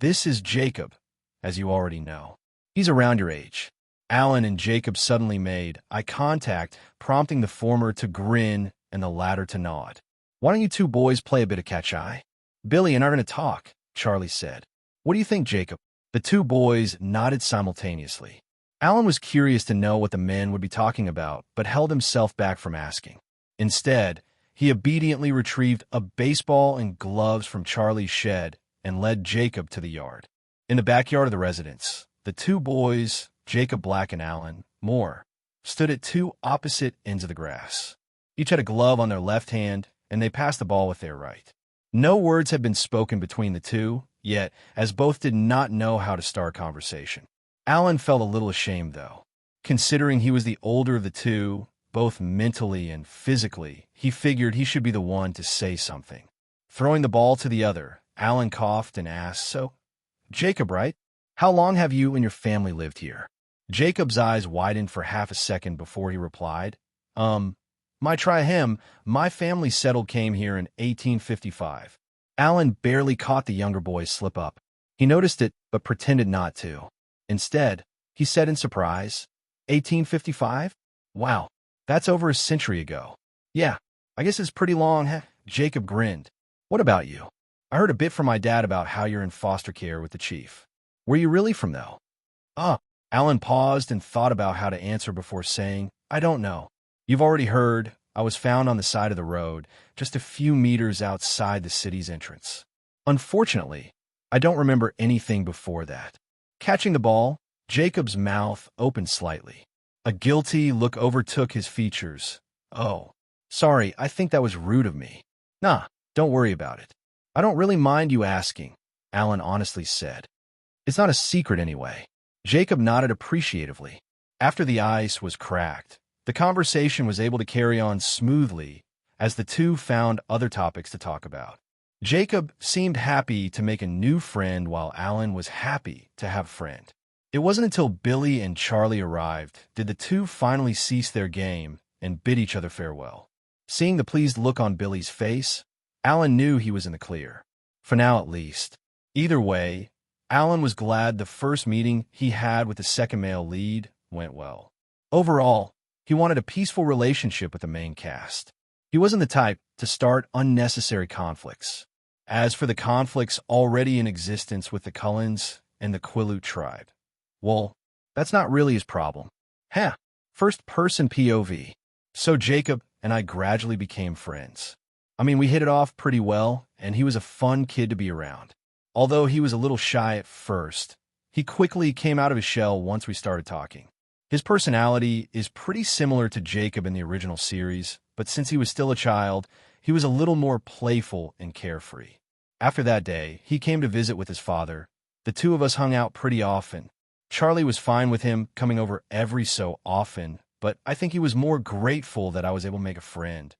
This is Jacob, as you already know. He's around your age. Alan and Jacob suddenly made eye contact, prompting the former to grin and the latter to nod. Why don't you two boys play a bit of catch-eye? Billy and I are going to talk, Charlie said. What do you think, Jacob? The two boys nodded simultaneously. Alan was curious to know what the men would be talking about, but held himself back from asking. Instead, he obediently retrieved a baseball and gloves from Charlie's shed and led Jacob to the yard. In the backyard of the residence, the two boys Jacob Black and Alan Moore, stood at two opposite ends of the grass. Each had a glove on their left hand, and they passed the ball with their right. No words had been spoken between the two, yet, as both did not know how to start conversation. Alan felt a little ashamed, though. Considering he was the older of the two, both mentally and physically, he figured he should be the one to say something. Throwing the ball to the other, Alan coughed and asked, "So, Jacob, right? How long have you and your family lived here?" Jacob's eyes widened for half a second before he replied, my family came here in 1855. Alan barely caught the younger boy's slip up. He noticed it, but pretended not to. Instead, he said in surprise, 1855? Wow, that's over a century ago. Yeah, I guess it's pretty long, huh? Jacob grinned. What about you? I heard a bit from my dad about how you're in foster care with the chief. Where you really from, though? Alan paused and thought about how to answer before saying, I don't know. You've already heard. I was found on the side of the road, just a few meters outside the city's entrance. Unfortunately, I don't remember anything before that. Catching the ball, Jacob's mouth opened slightly. A guilty look overtook his features. Oh, sorry, I think that was rude of me. Nah, don't worry about it. I don't really mind you asking, Alan honestly said. It's not a secret anyway. Jacob nodded appreciatively. After the ice was cracked, the conversation was able to carry on smoothly as the two found other topics to talk about. Jacob seemed happy to make a new friend while Alan was happy to have a friend. It wasn't until Billy and Charlie arrived did the two finally cease their game and bid each other farewell. Seeing the pleased look on Billy's face, Alan knew he was in the clear. For now at least. Either way, Alan was glad the first meeting he had with the second male lead went well. Overall, he wanted a peaceful relationship with the main cast. He wasn't the type to start unnecessary conflicts. As for the conflicts already in existence with the Cullens and the Quileute tribe, well, that's not really his problem. First-person POV. So Jacob and I gradually became friends. I mean, we hit it off pretty well, and he was a fun kid to be around. Although he was a little shy at first, he quickly came out of his shell once we started talking. His personality is pretty similar to Jacob in the original series, but since he was still a child, he was a little more playful and carefree. After that day, he came to visit with his father. The two of us hung out pretty often. Charlie was fine with him coming over every so often, but I think he was more grateful that I was able to make a friend.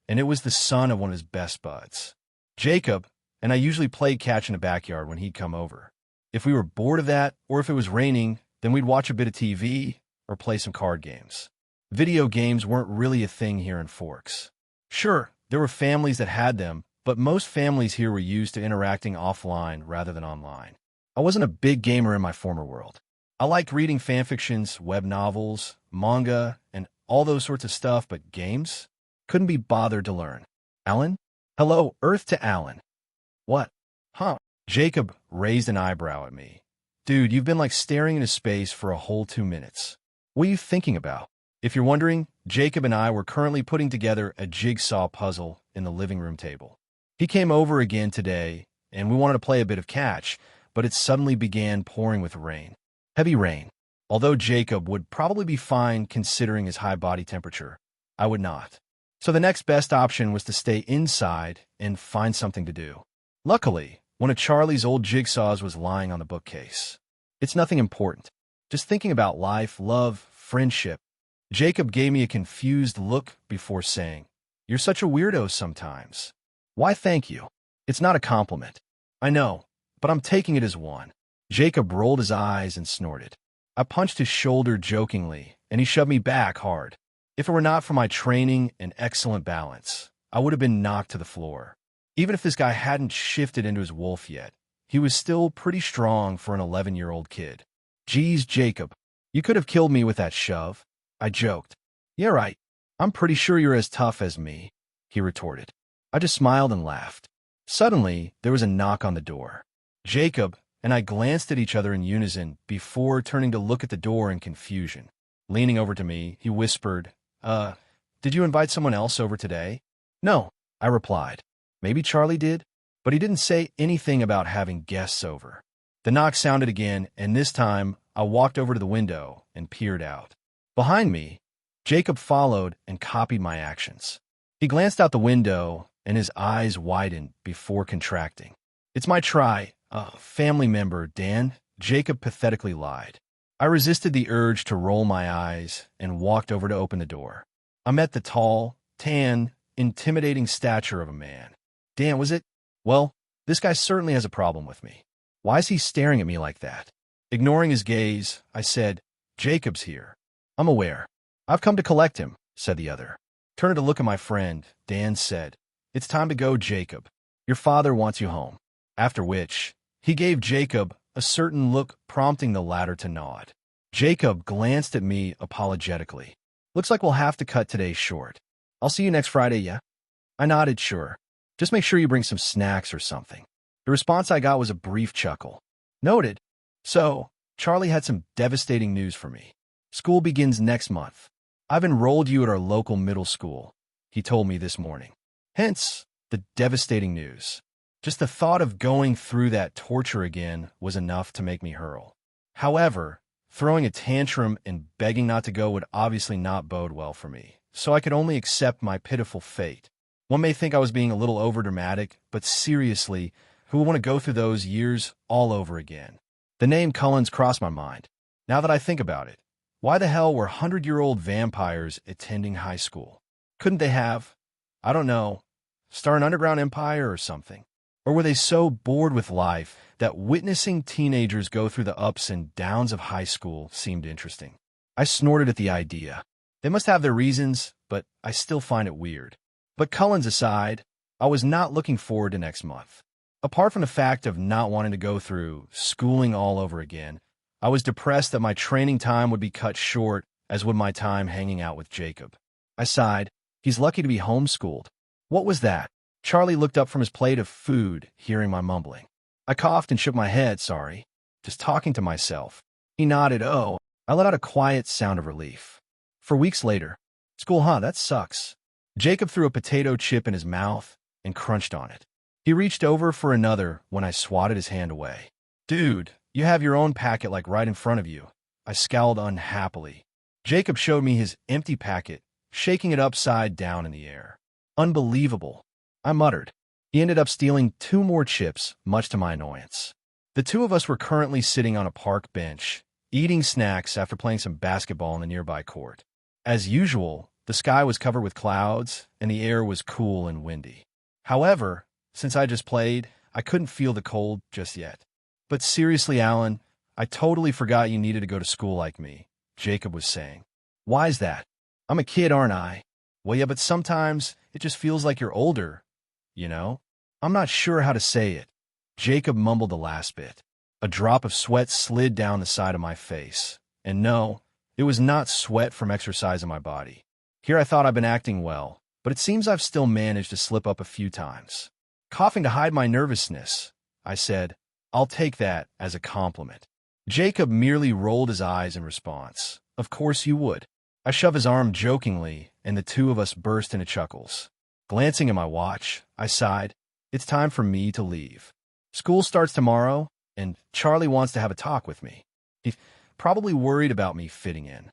And it was the son of one of his best buds. Jacob and I usually played catch in the backyard when he'd come over. If we were bored of that, or if it was raining, then we'd watch a bit of TV or play some card games. Video games weren't really a thing here in Forks. Sure, there were families that had them, but most families here were used to interacting offline rather than online. I wasn't a big gamer in my former world. I liked reading fanfictions, web novels, manga, and all those sorts of stuff, but games? Couldn't be bothered to learn. Alan? Hello, Earth to Alan. What? Huh? Jacob raised an eyebrow at me. Dude, you've been like staring into space for a whole 2 minutes. What are you thinking about? If you're wondering, Jacob and I were currently putting together a jigsaw puzzle in the living room table. He came over again today, and we wanted to play a bit of catch, but it suddenly began pouring with rain. Heavy rain. Although Jacob would probably be fine considering his high body temperature, I would not. So the next best option was to stay inside and find something to do. Luckily, one of Charlie's old jigsaws was lying on the bookcase. It's nothing important. Just thinking about life, love, friendship. Jacob gave me a confused look before saying, You're such a weirdo sometimes. Why, thank you. It's not a compliment. I know, but I'm taking it as one. Jacob rolled his eyes and snorted. I punched his shoulder jokingly, and he shoved me back hard. If it were not for my training and excellent balance, I would have been knocked to the floor. Even if this guy hadn't shifted into his wolf yet, he was still pretty strong for an 11-year-old kid. Geez, Jacob, you could have killed me with that shove. I joked. Yeah, right. I'm pretty sure you're as tough as me, he retorted. I just smiled and laughed. Suddenly, there was a knock on the door. Jacob and I glanced at each other in unison before turning to look at the door in confusion. Leaning over to me, he whispered, did you invite someone else over today? No, I replied. Maybe Charlie did, but he didn't say anything about having guests over. The knock sounded again, and this time, I walked over to the window and peered out. Behind me, Jacob followed and copied my actions. He glanced out the window, and his eyes widened before contracting. "It's my family member, Dan," Jacob pathetically lied. I resisted the urge to roll my eyes and walked over to open the door. I met the tall, tan, intimidating stature of a man. "Dan, was it? Well, this guy certainly has a problem with me. Why is he staring at me like that?" Ignoring his gaze, I said, "Jacob's here." "I'm aware. I've come to collect him," said the other. Turning to look at my friend, Dan said, "It's time to go, Jacob. Your father wants you home." After which, he gave Jacob a certain look, prompting the latter to nod. Jacob glanced at me apologetically. "Looks like we'll have to cut today short. I'll see you next Friday, yeah?" I nodded, "Sure. Just make sure you bring some snacks or something." The response I got was a brief chuckle. "Noted." So, Charlie had some devastating news for me. "School begins next month. I've enrolled you at our local middle school," he told me this morning. Hence, the devastating news. Just the thought of going through that torture again was enough to make me hurl. However, throwing a tantrum and begging not to go would obviously not bode well for me, so I could only accept my pitiful fate. One may think I was being a little overdramatic, but seriously, who would want to go through those years all over again? The name Cullens crossed my mind. Now that I think about it, why the hell were 100-year-old vampires attending high school? Couldn't they have, I don't know, start an underground empire or something? Or were they so bored with life that witnessing teenagers go through the ups and downs of high school seemed interesting? I snorted at the idea. They must have their reasons, but I still find it weird. But Cullens aside, I was not looking forward to next month. Apart from the fact of not wanting to go through schooling all over again, I was depressed that my training time would be cut short, as would my time hanging out with Jacob. I sighed. He's lucky to be homeschooled. What was that? Charlie looked up from his plate of food, hearing my mumbling. I coughed and shook my head, sorry. Just talking to myself. He nodded, oh. I let out a quiet sound of relief. For weeks later. School, huh? That sucks. Jacob threw a potato chip in his mouth and crunched on it. He reached over for another when I swatted his hand away. Dude, you have your own packet like right in front of you. I scowled unhappily. Jacob showed me his empty packet, shaking it upside down in the air. Unbelievable, I muttered. He ended up stealing 2 more chips, much to my annoyance. The 2 of us were currently sitting on a park bench, eating snacks after playing some basketball in the nearby court. As usual, the sky was covered with clouds, and the air was cool and windy. However, since I just played, I couldn't feel the cold just yet. But seriously, Alan, I totally forgot you needed to go to school like me, Jacob was saying. Why's that? I'm a kid, aren't I? Well, yeah, but sometimes it just feels like you're older, you know? I'm not sure how to say it. Jacob mumbled the last bit. A drop of sweat slid down the side of my face. And no, it was not sweat from exercise in my body. Here I thought I'd been acting well, but it seems I've still managed to slip up a few times. Coughing to hide my nervousness, I said, I'll take that as a compliment. Jacob merely rolled his eyes in response. Of course you would. I shoved his arm jokingly, and the 2 of us burst into chuckles. Glancing at my watch, I sighed. It's time for me to leave. School starts tomorrow, and Charlie wants to have a talk with me. He's probably worried about me fitting in.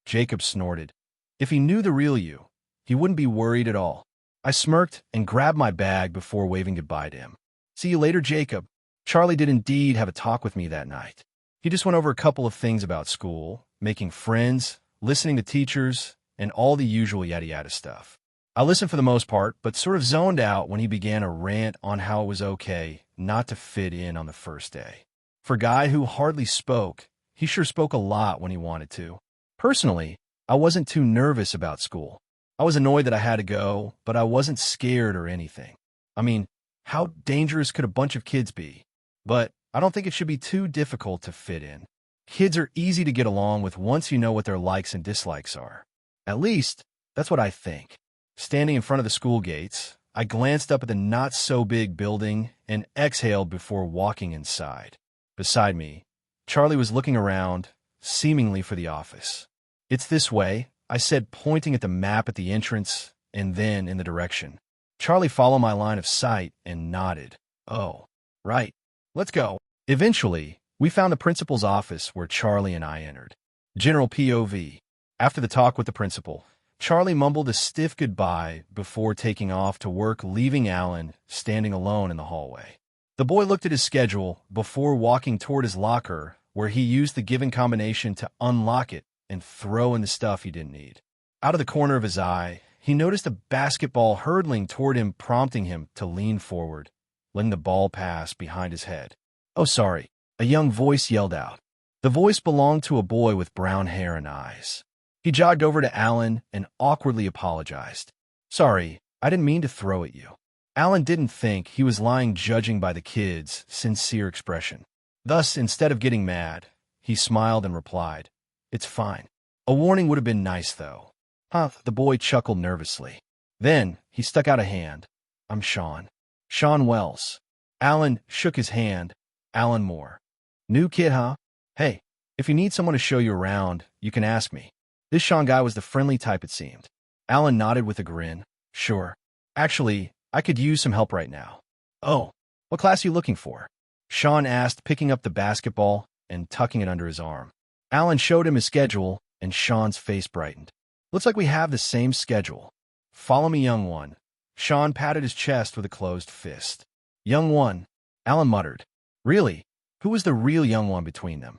Jacob snorted. If he knew the real you, he wouldn't be worried at all. I smirked and grabbed my bag before waving goodbye to him. See you later, Jacob. Charlie did indeed have a talk with me that night. He just went over a couple of things about school, making friends, listening to teachers, and all the usual yada-yada stuff. I listened for the most part, but sort of zoned out when he began a rant on how it was okay not to fit in on the first day. For a guy who hardly spoke, he sure spoke a lot when he wanted to. Personally, I wasn't too nervous about school. I was annoyed that I had to go, but I wasn't scared or anything. I mean, how dangerous could a bunch of kids be? But I don't think it should be too difficult to fit in. Kids are easy to get along with once you know what their likes and dislikes are. At least, that's what I think. Standing in front of the school gates, I glanced up at the not-so-big building and exhaled before walking inside. Beside me, Charlie was looking around, seemingly for the office. It's this way, I said, pointing at the map at the entrance and then in the direction. Charlie followed my line of sight and nodded. Oh, right. Let's go. Eventually, We found the principal's office where Charlie and I entered. General POV. After the talk with the principal, Charlie mumbled a stiff goodbye before taking off to work, leaving Alan standing alone in the hallway. The boy looked at his schedule before walking toward his locker, where he used the given combination to unlock it and throw in the stuff he didn't need. Out of the corner of his eye, he noticed a basketball hurtling toward him, prompting him to lean forward, letting the ball pass behind his head. "Oh, sorry," a young voice yelled out. The voice belonged to a boy with brown hair and eyes. He jogged over to Alan and awkwardly apologized. "Sorry, I didn't mean to throw at you." Alan didn't think he was lying, judging by the kid's sincere expression. Thus, instead of getting mad, he smiled and replied, "It's fine. A warning would have been nice, though." "Huh," the boy chuckled nervously. Then he stuck out a hand. "I'm Sean. Sean Wells." Alan shook his hand. "Alan Moore. New kid, huh? Hey, if you need someone to show you around, you can ask me." This Sean guy was the friendly type, it seemed. Alan nodded with a grin. "Sure. Actually, I could use some help right now." "Oh, what class are you looking for?" Sean asked, picking up the basketball and tucking it under his arm. Alan showed him his schedule, and Sean's face brightened. "Looks like we have the same schedule. Follow me, young one." Sean patted his chest with a closed fist. "Young one," Alan muttered. Really? Who was the real young one between them?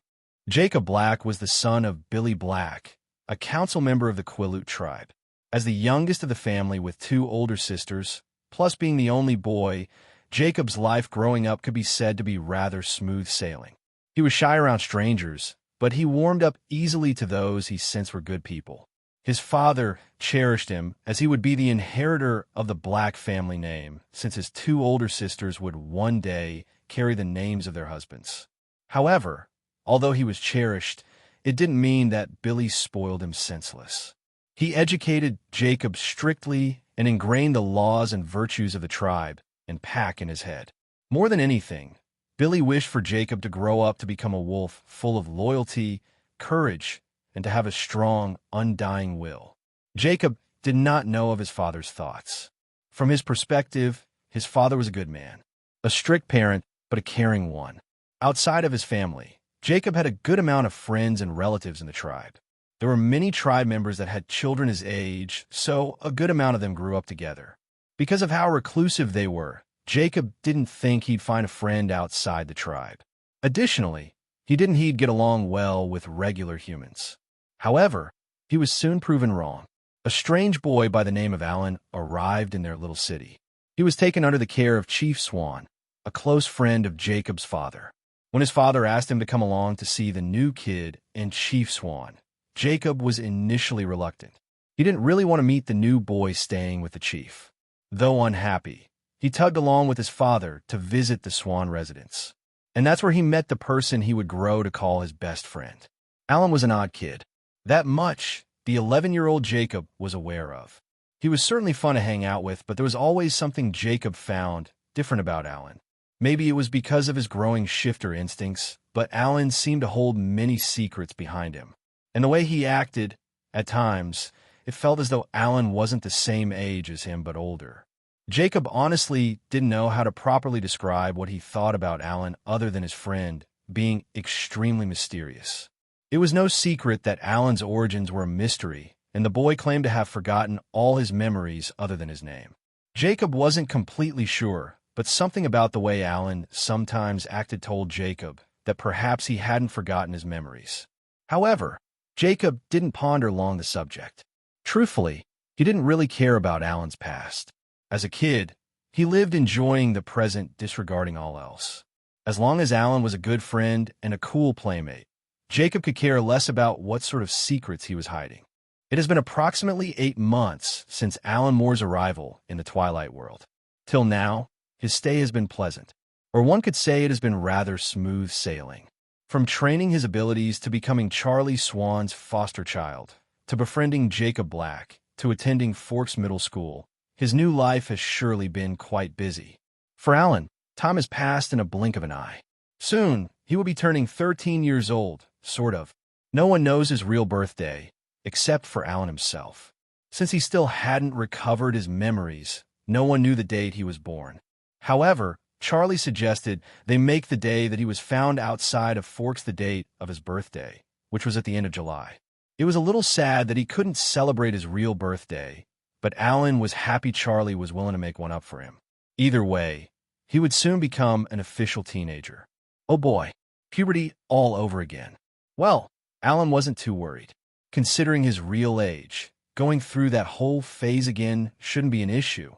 Jacob Black was the son of Billy Black, a council member of the Quileute tribe. As the youngest of the family with two older sisters, plus being the only boy, Jacob's life growing up could be said to be rather smooth sailing. He was shy around strangers, but he warmed up easily to those he sensed were good people. His father cherished him, as he would be the inheritor of the Black family name, since his two older sisters would one day carry the names of their husbands. However, although he was cherished, it didn't mean that Billy spoiled him senseless. He educated Jacob strictly and ingrained the laws and virtues of the tribe and pack in his head. More than anything, Billy wished for Jacob to grow up to become a wolf full of loyalty, courage, and to have a strong, undying will. Jacob did not know of his father's thoughts. From his perspective, his father was a good man, a strict parent, but a caring one. Outside of his family, Jacob had a good amount of friends and relatives in the tribe. There were many tribe members that had children his age, so a good amount of them grew up together. Because of how reclusive they were, Jacob didn't think he'd find a friend outside the tribe. Additionally, he didn't he'd get along well with regular humans. However, he was soon proven wrong. A strange boy by the name of Alan arrived in their little city. He was taken under the care of Chief Swan, a close friend of Jacob's father. When his father asked him to come along to see the new kid and Chief Swan, Jacob was initially reluctant. He didn't really want to meet the new boy staying with the chief. Though unhappy, he tugged along with his father to visit the Swan residence. And that's where he met the person he would grow to call his best friend. Alan was an odd kid. That much the 11-year-old Jacob was aware of. He was certainly fun to hang out with, but there was always something Jacob found different about Alan. Maybe it was because of his growing shifter instincts, but Alan seemed to hold many secrets behind him. And the way he acted, at times, it felt as though Alan wasn't the same age as him but older. Jacob honestly didn't know how to properly describe what he thought about Alan other than his friend being extremely mysterious. It was no secret that Alan's origins were a mystery, and the boy claimed to have forgotten all his memories other than his name. Jacob wasn't completely sure, but something about the way Alan sometimes acted told Jacob that perhaps he hadn't forgotten his memories. However, Jacob didn't ponder long the subject. Truthfully, he didn't really care about Alan's past. As a kid, he lived enjoying the present, disregarding all else. As long as Alan was a good friend and a cool playmate, Jacob could care less about what sort of secrets he was hiding. It has been approximately 8 months since Alan Moore's arrival in the Twilight world. Till now, his stay has been pleasant, or one could say it has been rather smooth sailing. From training his abilities to becoming Charlie Swan's foster child, to befriending Jacob Black, to attending Forks Middle School, his new life has surely been quite busy. For Alan, time has passed in a blink of an eye. Soon, he will be turning 13 years old, sort of. No one knows his real birthday, except for Alan himself. Since he still hadn't recovered his memories, no one knew the date he was born. However, Charlie suggested they make the day that he was found outside of Forks the date of his birthday, which was at the end of July. It was a little sad that he couldn't celebrate his real birthday, but Alan was happy Charlie was willing to make one up for him. Either way, he would soon become an official teenager. Oh boy, puberty all over again. Well, Alan wasn't too worried. Considering his real age, going through that whole phase again shouldn't be an issue,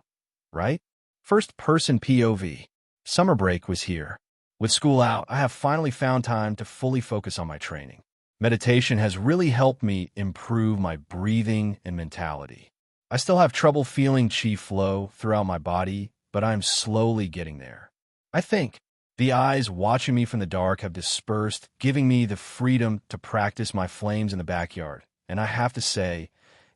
right? First-person POV. Summer break was here. With school out, I have finally found time to fully focus on my training. Meditation has really helped me improve my breathing and mentality. I still have trouble feeling chi flow throughout my body, but I'm slowly getting there. I think the eyes watching me from the dark have dispersed, giving me the freedom to practice my flames in the backyard. And I have to say,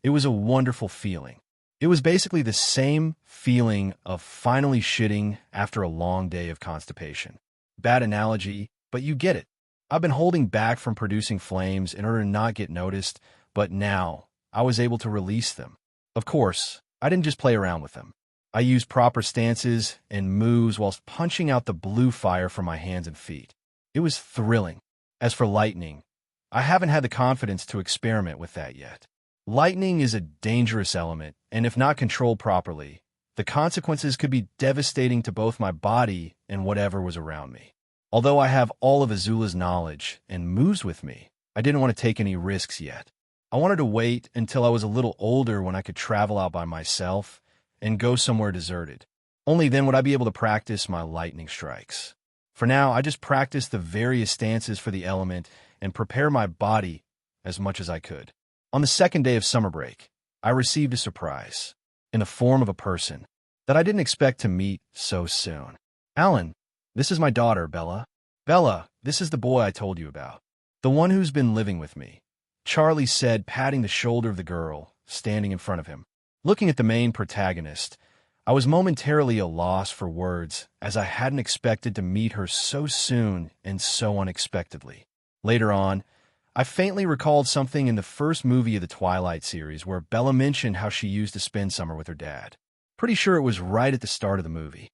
it was a wonderful feeling. It was basically the same feeling of finally shitting after a long day of constipation. Bad analogy, but you get it. I've been holding back from producing flames in order to not get noticed, but now I was able to release them. Of course, I didn't just play around with them. I used proper stances and moves whilst punching out the blue fire from my hands and feet. It was thrilling. As for lightning, I haven't had the confidence to experiment with that yet. Lightning is a dangerous element, and if not controlled properly, the consequences could be devastating to both my body and whatever was around me. Although I have all of Azula's knowledge and moves with me, I didn't want to take any risks yet. I wanted to wait until I was a little older when I could travel out by myself and go somewhere deserted. Only then would I be able to practice my lightning strikes. For now, I just practiced the various stances for the element and prepare my body as much as I could. On the second day of summer break, I received a surprise in the form of a person that I didn't expect to meet so soon. Alan, this is my daughter, Bella. Bella, this is the boy I told you about. The one who's been living with me, Charlie said, patting the shoulder of the girl standing in front of him. Looking at the main protagonist, I was momentarily at a loss for words, as I hadn't expected to meet her so soon and so unexpectedly. Later on, I faintly recalled something in the first movie of the Twilight series where Bella mentioned how she used to spend summer with her dad. Pretty sure it was right at the start of the movie.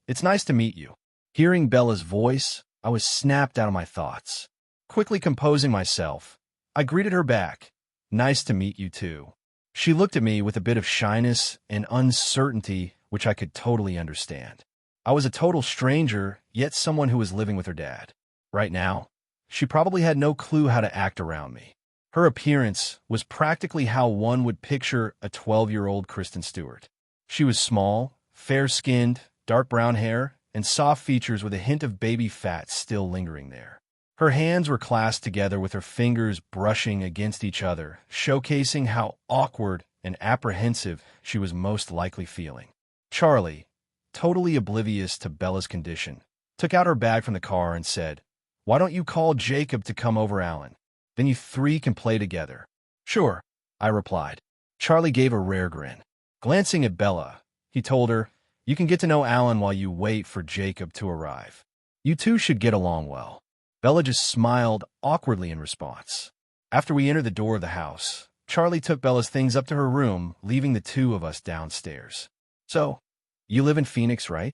It's nice to meet you. Hearing Bella's voice, I was snapped out of my thoughts. Quickly composing myself, I greeted her back. Nice to meet you too. She looked at me with a bit of shyness and uncertainty, which I could totally understand. I was a total stranger, yet someone who was living with her dad. Right now, she probably had no clue how to act around me. Her appearance was practically how one would picture a 12-year-old Kristen Stewart. She was small, fair-skinned, dark brown hair, and soft features with a hint of baby fat still lingering there. Her hands were clasped together with her fingers brushing against each other, showcasing how awkward and apprehensive she was most likely feeling. Charlie, totally oblivious to Bella's condition, took out her bag from the car and said, "Why don't you call Jacob to come over, Alan? Then you three can play together." "Sure," I replied. Charlie gave a rare grin. Glancing at Bella, he told her, "You can get to know Alan while you wait for Jacob to arrive. You two should get along well." Bella just smiled awkwardly in response. After we entered the door of the house, Charlie took Bella's things up to her room, leaving the two of us downstairs. "So, you live in Phoenix, right?"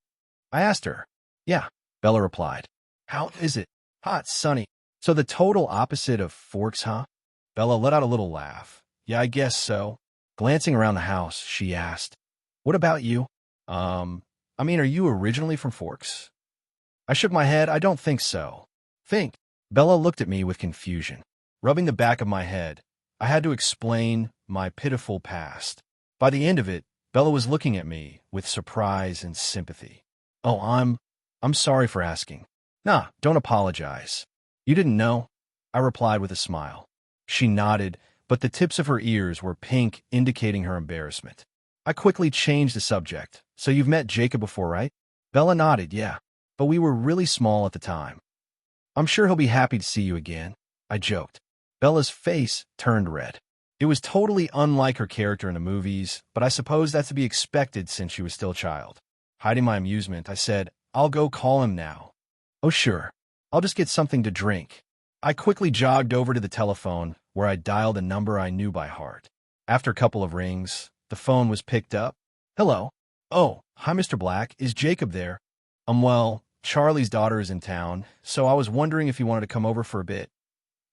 I asked her. "Yeah," Bella replied. "How is it?" "Hot, sunny. So the total opposite of Forks, huh?" Bella let out a little laugh. "Yeah, I guess so." Glancing around the house, she asked, "What about you?" Are you originally from Forks?" I shook my head. "I don't think so." "Think." Bella looked at me with confusion. Rubbing the back of my head, I had to explain my pitiful past. By the end of it, Bella was looking at me with surprise and sympathy. "Oh, I'm sorry for asking." "Nah, don't apologize." "You didn't know?" I replied with a smile. She nodded, but the tips of her ears were pink, indicating her embarrassment. I quickly changed the subject. "So you've met Jacob before, right?" Bella nodded, "Yeah, but we were really small at the time." "I'm sure he'll be happy to see you again," I joked. Bella's face turned red. It was totally unlike her character in the movies, but I suppose that's to be expected since she was still a child. Hiding my amusement, I said, "I'll go call him now." "Oh, sure. I'll just get something to drink." I quickly jogged over to the telephone, where I dialed a number I knew by heart. After a couple of rings, the phone was picked up. "Hello. "Oh, hi, Mr. Black. Is Jacob there?" Well, Charlie's daughter is in town, so I was wondering if you wanted to come over for a bit."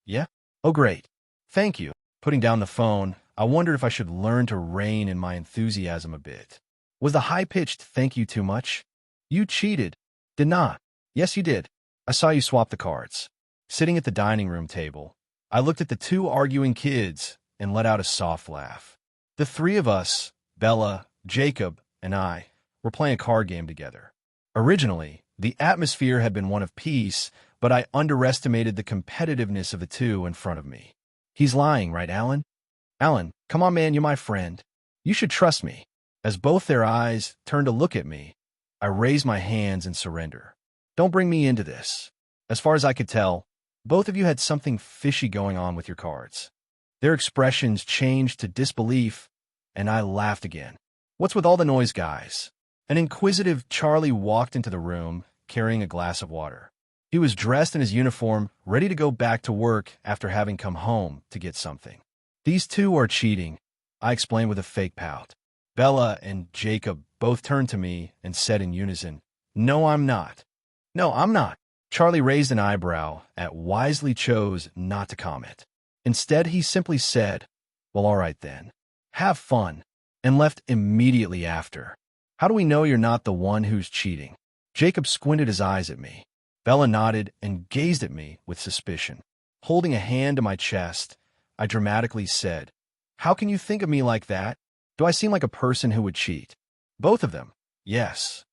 "Yeah? Oh, great. Thank you." Putting down the phone, I wondered if I should learn to rein in my enthusiasm a bit. Was the high-pitched "thank you" too much? "You cheated." "Did not." "Yes, you did. I saw you swap the cards." Sitting at the dining room table, I looked at the two arguing kids and let out a soft laugh. The three of us, Bella, Jacob, and I, were playing a card game together. Originally, the atmosphere had been one of peace, but I underestimated the competitiveness of the two in front of me. "He's lying, right, Alan?" "Alan, come on, man, you're my friend. You should trust me." As both their eyes turned to look at me, I raised my hands in surrender. "Don't bring me into this." As far as I could tell, both of you had something fishy going on with your cards. Their expressions changed to disbelief, and I laughed again. "What's with all the noise, guys?" An inquisitive Charlie walked into the room, carrying a glass of water. He was dressed in his uniform, ready to go back to work after having come home to get something. "These two are cheating," I explained with a fake pout. Bella and Jacob both turned to me and said in unison, "No, I'm not." "No, I'm not." Charlie raised an eyebrow, at wisely chose not to comment. Instead, he simply said, "Well, all right then. Have fun," and left immediately after. "How do we know you're not the one who's cheating?" Jacob squinted his eyes at me. Bella nodded and gazed at me with suspicion. Holding a hand to my chest, I dramatically said, "How can you think of me like that? Do I seem like a person who would cheat?" Both of them, yes.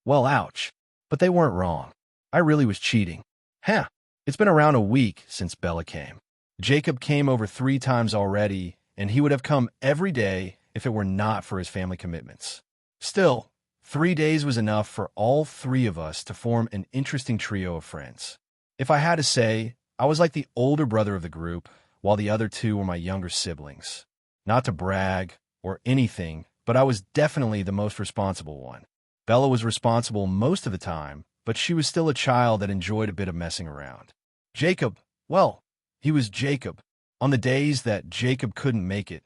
Well, ouch. But they weren't wrong. I really was cheating. Huh. It's been around a week since Bella came. Jacob came over 3 times already, and he would have come every day if it were not for his family commitments. Still, 3 days was enough for all 3 of us to form an interesting trio of friends. If I had to say, I was like the older brother of the group, while the other 2 were my younger siblings. Not to brag or anything, but I was definitely the most responsible one. Bella was responsible most of the time, but she was still a child that enjoyed a bit of messing around. Jacob, well, he was Jacob. On the days that Jacob couldn't make it,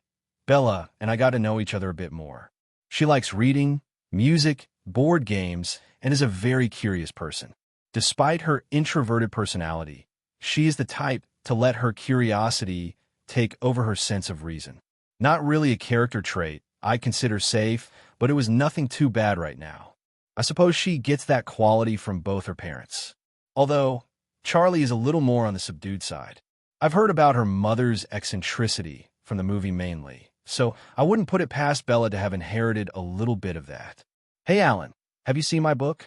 Bella and I got to know each other a bit more. She likes reading, music, board games, and is a very curious person. Despite her introverted personality, she is the type to let her curiosity take over her sense of reason. Not really a character trait I consider safe, but it was nothing too bad right now. I suppose she gets that quality from both her parents. Although, Charlie is a little more on the subdued side. I've heard about her mother's eccentricity from the movie mainly, so I wouldn't put it past Bella to have inherited a little bit of that. "Hey, Alan, have you seen my book?"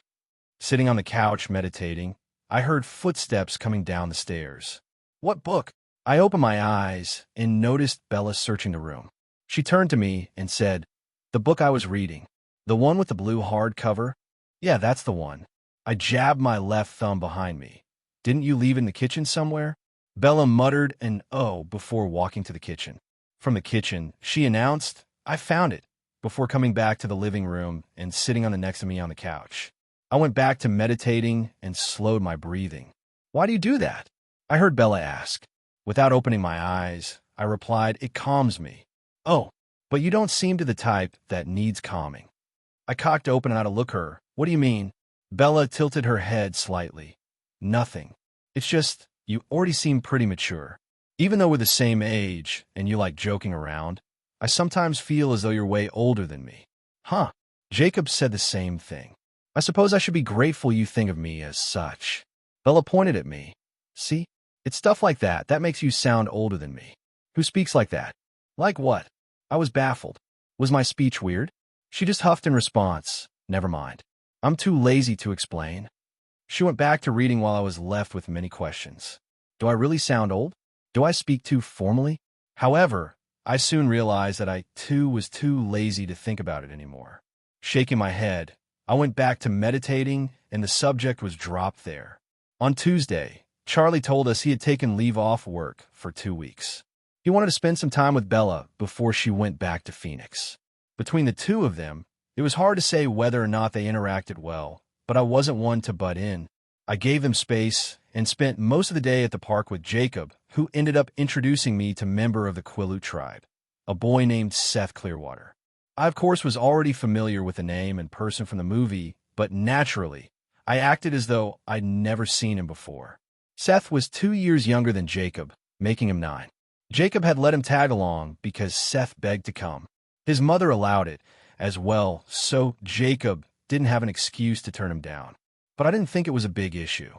Sitting on the couch meditating, I heard footsteps coming down the stairs. "What book?" I opened my eyes and noticed Bella searching the room. She turned to me and said, "The book I was reading. The one with the blue hardcover?" "Yeah, that's the one." I jabbed my left thumb behind me. "Didn't you leave it in the kitchen somewhere?" Bella muttered an "oh" before walking to the kitchen. From the kitchen, she announced, "I found it," before coming back to the living room and sitting on the next to me on the couch. I went back to meditating and slowed my breathing. "Why do you do that?" I heard Bella ask. Without opening my eyes, I replied, "It calms me." "Oh, but you don't seem to the type that needs calming." I cocked open an eye to look her. "What do you mean?" Bella tilted her head slightly. "Nothing. It's just, you already seem pretty mature. Even though we're the same age and you like joking around, I sometimes feel as though you're way older than me." "Huh." Jacob said the same thing. "I suppose I should be grateful you think of me as such." Bella pointed at me. "See? It's stuff like that that makes you sound older than me." "Who speaks like that?" "Like what?" I was baffled. Was my speech weird? She just huffed in response. "Never mind. I'm too lazy to explain." She went back to reading while I was left with many questions. Do I really sound old? Do I speak too formally? However, I soon realized that I, too, was too lazy to think about it anymore. Shaking my head, I went back to meditating, and the subject was dropped there. On Tuesday, Charlie told us he had taken leave off work for 2 weeks. He wanted to spend some time with Bella before she went back to Phoenix. Between the 2 of them, it was hard to say whether or not they interacted well, but I wasn't one to butt in. I gave them space and spent most of the day at the park with Jacob, who ended up introducing me to a member of the Quileute tribe, a boy named Seth Clearwater. I, of course, was already familiar with the name and person from the movie, but naturally, I acted as though I'd never seen him before. Seth was 2 years younger than Jacob, making him 9. Jacob had let him tag along because Seth begged to come. His mother allowed it as well, so Jacob didn't have an excuse to turn him down. But I didn't think it was a big issue.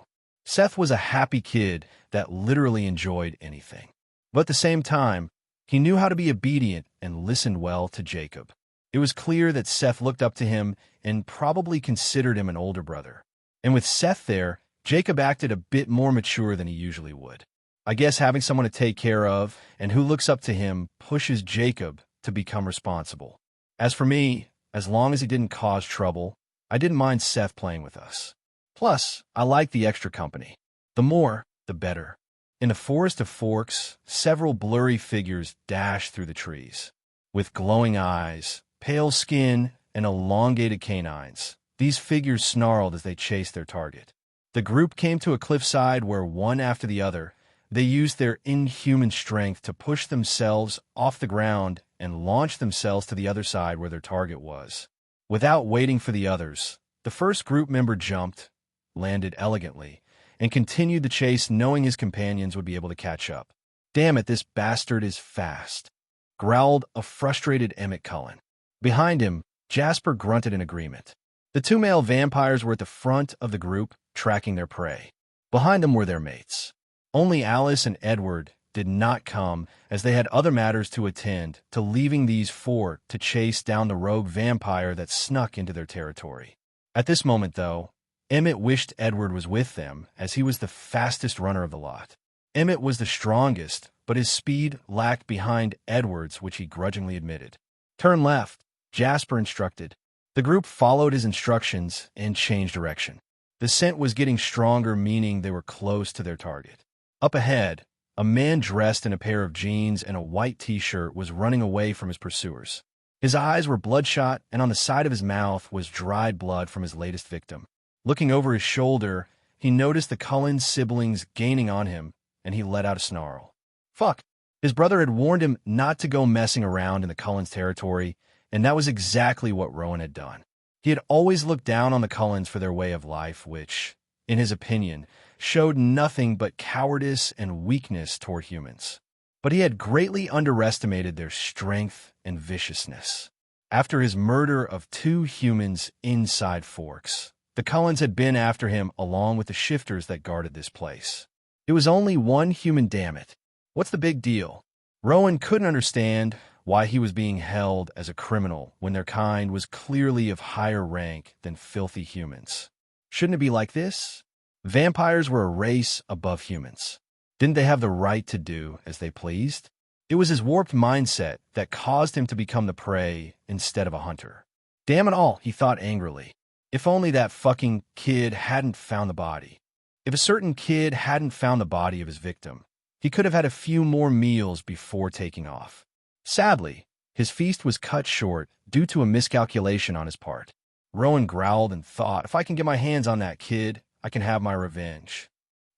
Seth was a happy kid that literally enjoyed anything. But at the same time, he knew how to be obedient and listened well to Jacob. It was clear that Seth looked up to him and probably considered him an older brother. And with Seth there, Jacob acted a bit more mature than he usually would. I guess having someone to take care of and who looks up to him pushes Jacob to become responsible. As for me, as long as he didn't cause trouble, I didn't mind Seth playing with us. Plus, I liked the extra company. The more, the better. In the forest of forks, several blurry figures dashed through the trees. With glowing eyes, pale skin, and elongated canines, these figures snarled as they chased their target. The group came to a cliffside where, one after the other, they used their inhuman strength to push themselves off the ground and launch themselves to the other side where their target was. Without waiting for the others, the first group member jumped, landed elegantly, and continued the chase knowing his companions would be able to catch up. "Damn it, this bastard is fast," growled a frustrated Emmett Cullen. Behind him, Jasper grunted in agreement. The 2 male vampires were at the front of the group, tracking their prey. Behind them were their mates. Only Alice and Edward did not come, as they had other matters to attend to, leaving these 4 to chase down the rogue vampire that snuck into their territory. At this moment, though, Emmett wished Edward was with them, as he was the fastest runner of the lot. Emmett was the strongest, but his speed lagged behind Edward's, which he grudgingly admitted. "Turn left," Jasper instructed. The group followed his instructions and changed direction. The scent was getting stronger, meaning they were close to their target. Up ahead, a man dressed in a pair of jeans and a white t-shirt was running away from his pursuers. His eyes were bloodshot, and on the side of his mouth was dried blood from his latest victim. Looking over his shoulder, he noticed the Cullen siblings gaining on him, and he let out a snarl. Fuck! His brother had warned him not to go messing around in the Cullens' territory, and that was exactly what Rowan had done. He had always looked down on the Cullens for their way of life, which, in his opinion, showed nothing but cowardice and weakness toward humans. But he had greatly underestimated their strength and viciousness. After his murder of 2 humans inside Forks, the Cullens had been after him along with the shifters that guarded this place. It was only 1 human, damn it. What's the big deal? Rowan couldn't understand why he was being held as a criminal when their kind was clearly of higher rank than filthy humans. Shouldn't it be like this? Vampires were a race above humans. Didn't they have the right to do as they pleased? It was his warped mindset that caused him to become the prey instead of a hunter. Damn it all, he thought angrily. If only that fucking kid hadn't found the body. If a certain kid hadn't found the body of his victim, he could have had a few more meals before taking off. Sadly, his feast was cut short due to a miscalculation on his part. Rowan growled and thought, if I can get my hands on that kid, I can have my revenge.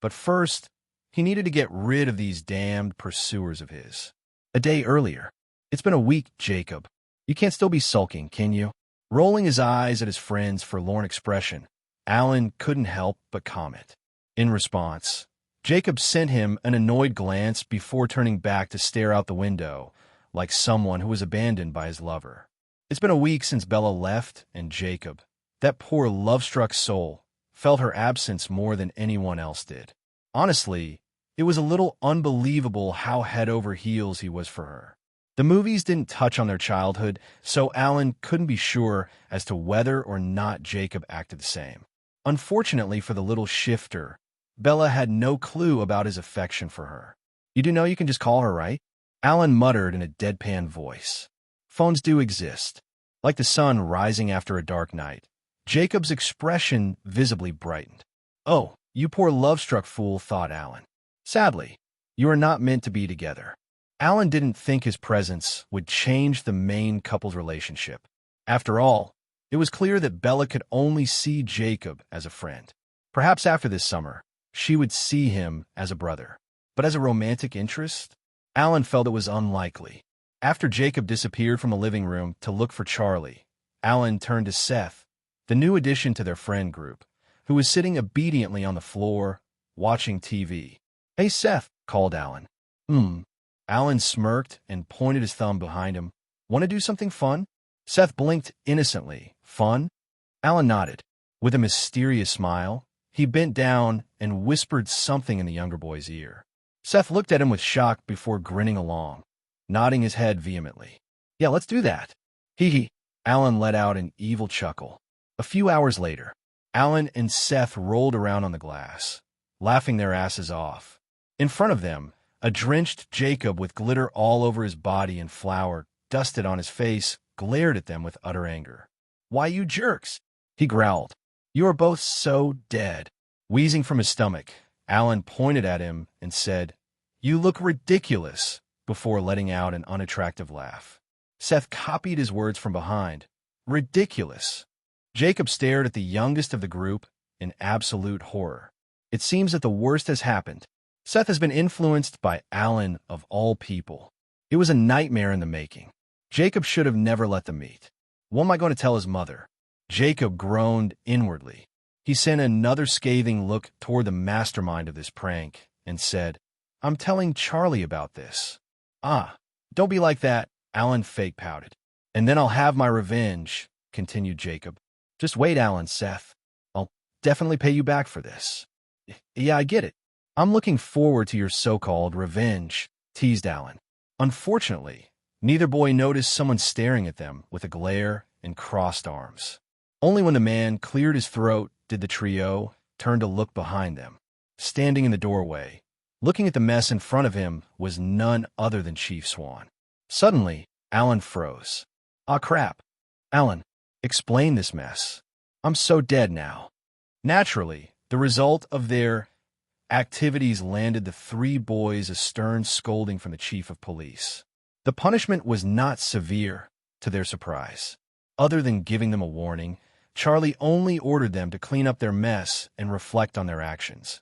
But first, he needed to get rid of these damned pursuers of his. A day earlier. It's been a week, Jacob. You can't still be sulking, can you? Rolling his eyes at his friend's forlorn expression, Alan couldn't help but comment. In response, Jacob sent him an annoyed glance before turning back to stare out the window, like someone who was abandoned by his lover. It's been a week since Bella left, and Jacob, that poor love-struck soul, felt her absence more than anyone else did. Honestly, it was a little unbelievable how head over heels he was for her. The movies didn't touch on their childhood, so Alan couldn't be sure as to whether or not Jacob acted the same. Unfortunately for the little shifter, Bella had no clue about his affection for her. You do know you can just call her, right? Alan muttered in a deadpan voice. Phones do exist. Like the sun rising after a dark night, Jacob's expression visibly brightened. Oh, you poor love-struck fool, thought Alan. Sadly, you are not meant to be together. Alan didn't think his presence would change the main couple's relationship. After all, it was clear that Bella could only see Jacob as a friend. Perhaps after this summer, she would see him as a brother. But as a romantic interest, Alan felt it was unlikely. After Jacob disappeared from the living room to look for Charlie, Alan turned to Seth, the new addition to their friend group, who was sitting obediently on the floor, watching TV. "Hey, Seth," called Alan. Alan smirked and pointed his thumb behind him. "Want to do something fun?" Seth blinked innocently. "Fun?" Alan nodded. With a mysterious smile, he bent down and whispered something in the younger boy's ear. Seth looked at him with shock before grinning along, nodding his head vehemently. "Yeah, let's do that." Hee. Alan let out an evil chuckle. A few hours later, Alan and Seth rolled around on the glass, laughing their asses off. In front of them, a drenched Jacob with glitter all over his body and flour dusted on his face glared at them with utter anger. "Why, you jerks!" he growled. "You are both so dead." Wheezing from his stomach, Alan pointed at him and said, "You look ridiculous," before letting out an unattractive laugh. Seth copied his words from behind. "Ridiculous." Jacob stared at the youngest of the group in absolute horror. It seems that the worst has happened. Seth has been influenced by Alan of all people. It was a nightmare in the making. Jacob should have never let them meet. What am I going to tell his mother? Jacob groaned inwardly. He sent another scathing look toward the mastermind of this prank and said, "I'm telling Charlie about this." "Ah, don't be like that," Alan fake pouted. "And then I'll have my revenge," continued Jacob. "Just wait, Alan, Seth. I'll definitely pay you back for this." "Yeah, I get it. I'm looking forward to your so-called revenge," teased Alan. Unfortunately, neither boy noticed someone staring at them with a glare and crossed arms. Only when the man cleared his throat did the trio turn to look behind them. Standing in the doorway, looking at the mess in front of him, was none other than Chief Swan. Suddenly, Alan froze. "Ah, crap. Alan, explain this mess. I'm so dead now." Naturally, the result of their activities landed the three boys a stern scolding from the chief of police. The punishment was not severe, to their surprise. Other than giving them a warning, Charlie only ordered them to clean up their mess and reflect on their actions,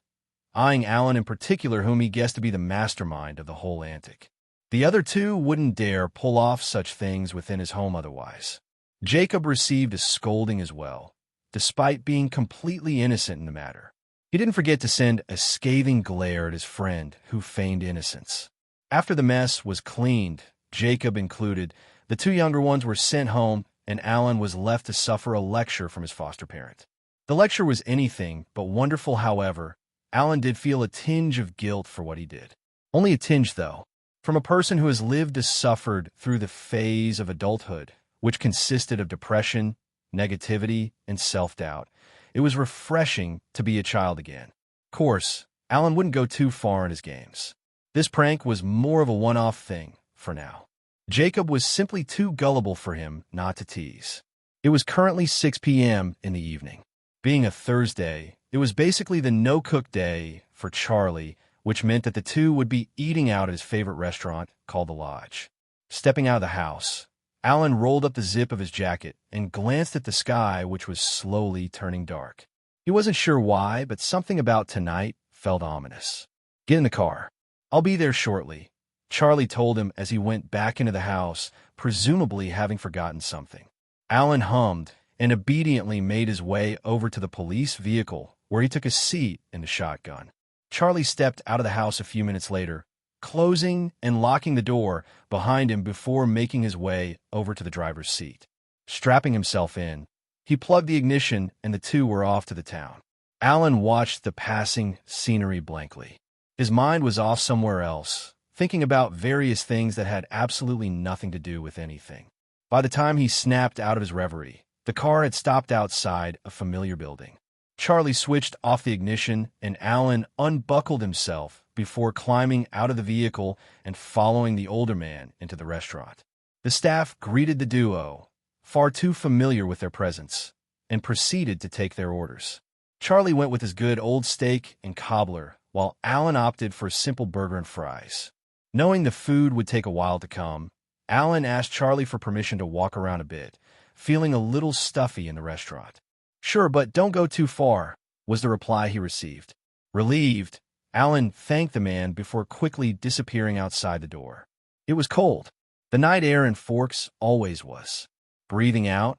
eyeing Alan in particular, whom he guessed to be the mastermind of the whole antic. The other two wouldn't dare pull off such things within his home otherwise. Jacob received a scolding as well, despite being completely innocent in the matter. He didn't forget to send a scathing glare at his friend, who feigned innocence. After the mess was cleaned, Jacob included, the two younger ones were sent home, and Alan was left to suffer a lecture from his foster parent. The lecture was anything but wonderful. However, Alan did feel a tinge of guilt for what he did. Only a tinge, though. From a person who has lived and suffered through the phase of adulthood, which consisted of depression, negativity, and self-doubt, it was refreshing to be a child again. Of course, Alan wouldn't go too far in his games. This prank was more of a one-off thing for now. Jacob was simply too gullible for him not to tease. It was currently 6 p.m. in the evening. Being a Thursday, it was basically the no-cook day for Charlie, which meant that the two would be eating out at his favorite restaurant called The Lodge. Stepping out of the house, Alan rolled up the zip of his jacket and glanced at the sky, which was slowly turning dark. He wasn't sure why, but something about tonight felt ominous. "Get in the car. I'll be there shortly," Charlie told him as he went back into the house, presumably having forgotten something. Alan hummed and obediently made his way over to the police vehicle, where he took a seat in the shotgun. Charlie stepped out of the house a few minutes later, closing and locking the door behind him before making his way over to the driver's seat. Strapping himself in, he plugged the ignition and the two were off to the town. Alan watched the passing scenery blankly. His mind was off somewhere else, thinking about various things that had absolutely nothing to do with anything. By the time he snapped out of his reverie, the car had stopped outside a familiar building. Charlie switched off the ignition and Alan unbuckled himself before climbing out of the vehicle and following the older man into the restaurant. The staff greeted the duo, far too familiar with their presence, and proceeded to take their orders. Charlie went with his good old steak and cobbler, while Alan opted for a simple burger and fries. Knowing the food would take a while to come, Alan asked Charlie for permission to walk around a bit, feeling a little stuffy in the restaurant. "Sure, but don't go too far," was the reply he received. Relieved, Alan thanked the man before quickly disappearing outside the door. It was cold, The night air in Forks always was. Breathing out,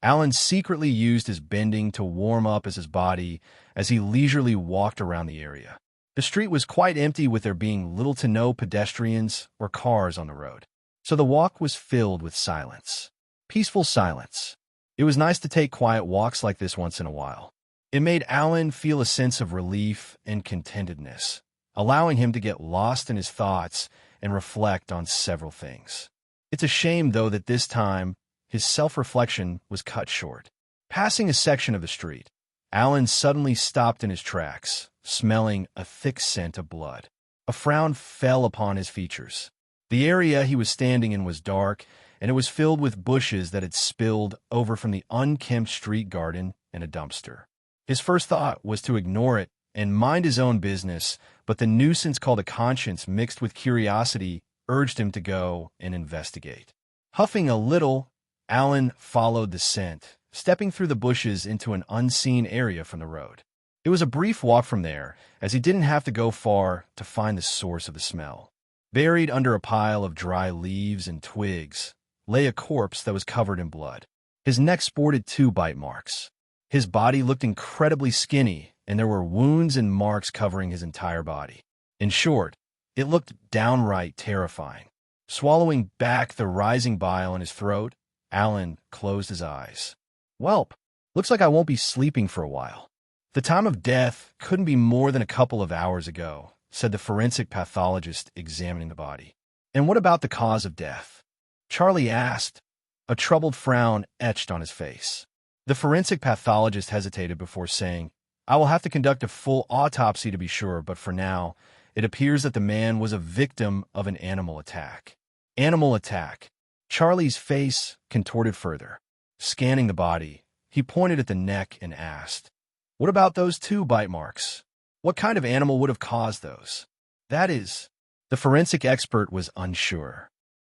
Alan secretly used his bending to warm up his body as he leisurely walked around the area. The street was quite empty, with there being little to no pedestrians or cars on the road. So the walk was filled with silence. Peaceful silence. It was nice to take quiet walks like this once in a while. It made Alan feel a sense of relief and contentedness, allowing him to get lost in his thoughts and reflect on several things. It's a shame, though, that this time his self-reflection was cut short. Passing a section of the street, Alan suddenly stopped in his tracks, smelling a thick scent of blood. A frown fell upon his features. The area he was standing in was dark, and it was filled with bushes that had spilled over from the unkempt street garden and a dumpster. His first thought was to ignore it and mind his own business, but the nuisance called a conscience mixed with curiosity urged him to go and investigate. Huffing a little, Alan followed the scent, stepping through the bushes into an unseen area from the road. It was a brief walk from there, as he didn't have to go far to find the source of the smell. Buried under a pile of dry leaves and twigs lay a corpse that was covered in blood. His neck sported 2 bite marks. His body looked incredibly skinny, and there were wounds and marks covering his entire body. In short, it looked downright terrifying. Swallowing back the rising bile in his throat, Alan closed his eyes. Welp, looks like I won't be sleeping for a while. The time of death couldn't be more than a couple of hours ago, said the forensic pathologist examining the body. And what about the cause of death? Charlie asked, a troubled frown etched on his face. The forensic pathologist hesitated before saying, I will have to conduct a full autopsy to be sure, but for now, it appears that the man was a victim of an animal attack. Animal attack. Charlie's face contorted further. Scanning the body, he pointed at the neck and asked, what about those 2 bite marks? What kind of animal would have caused those? That is, the forensic expert was unsure.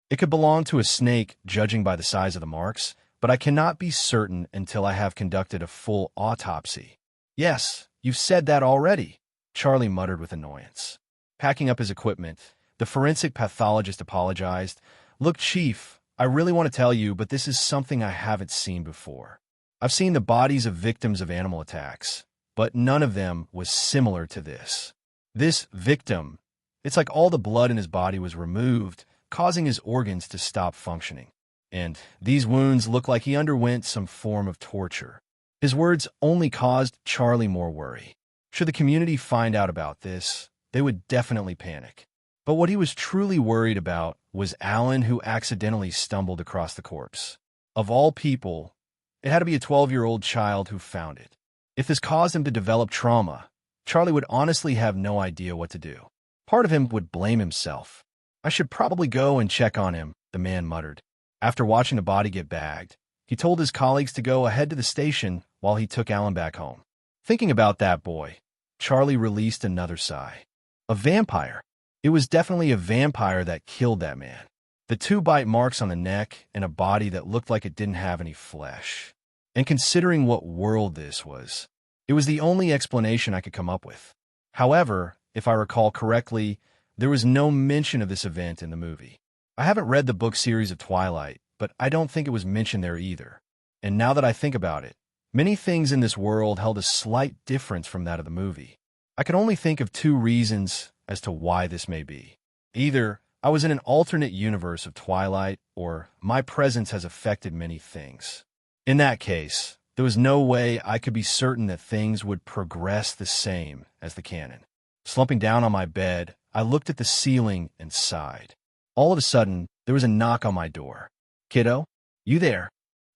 It could belong to a snake, judging by the size of the marks, but I cannot be certain until I have conducted a full autopsy. Yes, you've said that already, Charlie muttered with annoyance. Packing up his equipment, the forensic pathologist apologized. Look, Chief, I really want to tell you, but this is something I haven't seen before. I've seen the bodies of victims of animal attacks, but none of them was similar to this. This victim, it's like all the blood in his body was removed, causing his organs to stop functioning. And these wounds look like he underwent some form of torture. His words only caused Charlie more worry. Should the community find out about this, they would definitely panic. But what he was truly worried about was Alan, who accidentally stumbled across the corpse. Of all people, it had to be a 12-year-old child who found it. If this caused him to develop trauma, Charlie would honestly have no idea what to do. Part of him would blame himself. I should probably go and check on him, the man muttered. After watching the body get bagged, he told his colleagues to go ahead to the station while he took Alan back home. Thinking about that boy, Charlie released another sigh. A vampire. It was definitely a vampire that killed that man. The 2 bite marks on the neck and a body that looked like it didn't have any flesh. And considering what world this was, it was the only explanation I could come up with. However, if I recall correctly, there was no mention of this event in the movie. I haven't read the book series of Twilight, but I don't think it was mentioned there either. And now that I think about it, many things in this world held a slight difference from that of the movie. I can only think of 2 reasons as to why this may be. Either I was in an alternate universe of Twilight, or my presence has affected many things. In that case, there was no way I could be certain that things would progress the same as the canon. Slumping down on my bed, I looked at the ceiling and sighed. All of a sudden, there was a knock on my door. Kiddo? You there?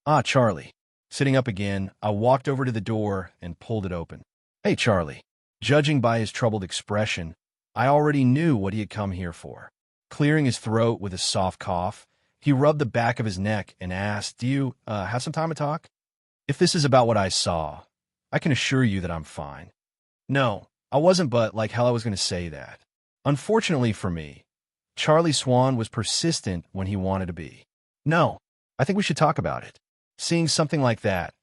Ah, Charlie. Sitting up again, I walked over to the door and pulled it open. Hey, Charlie. Judging by his troubled expression, I already knew what he had come here for. Clearing his throat with a soft cough, he rubbed the back of his neck and asked, do you have some time to talk? If this is about what I saw, I can assure you that I'm fine. No, I wasn't, but like hell I was going to say that. Unfortunately for me, Charlie Swan was persistent when he wanted to be. No, I think we should talk about it. Seeing something like that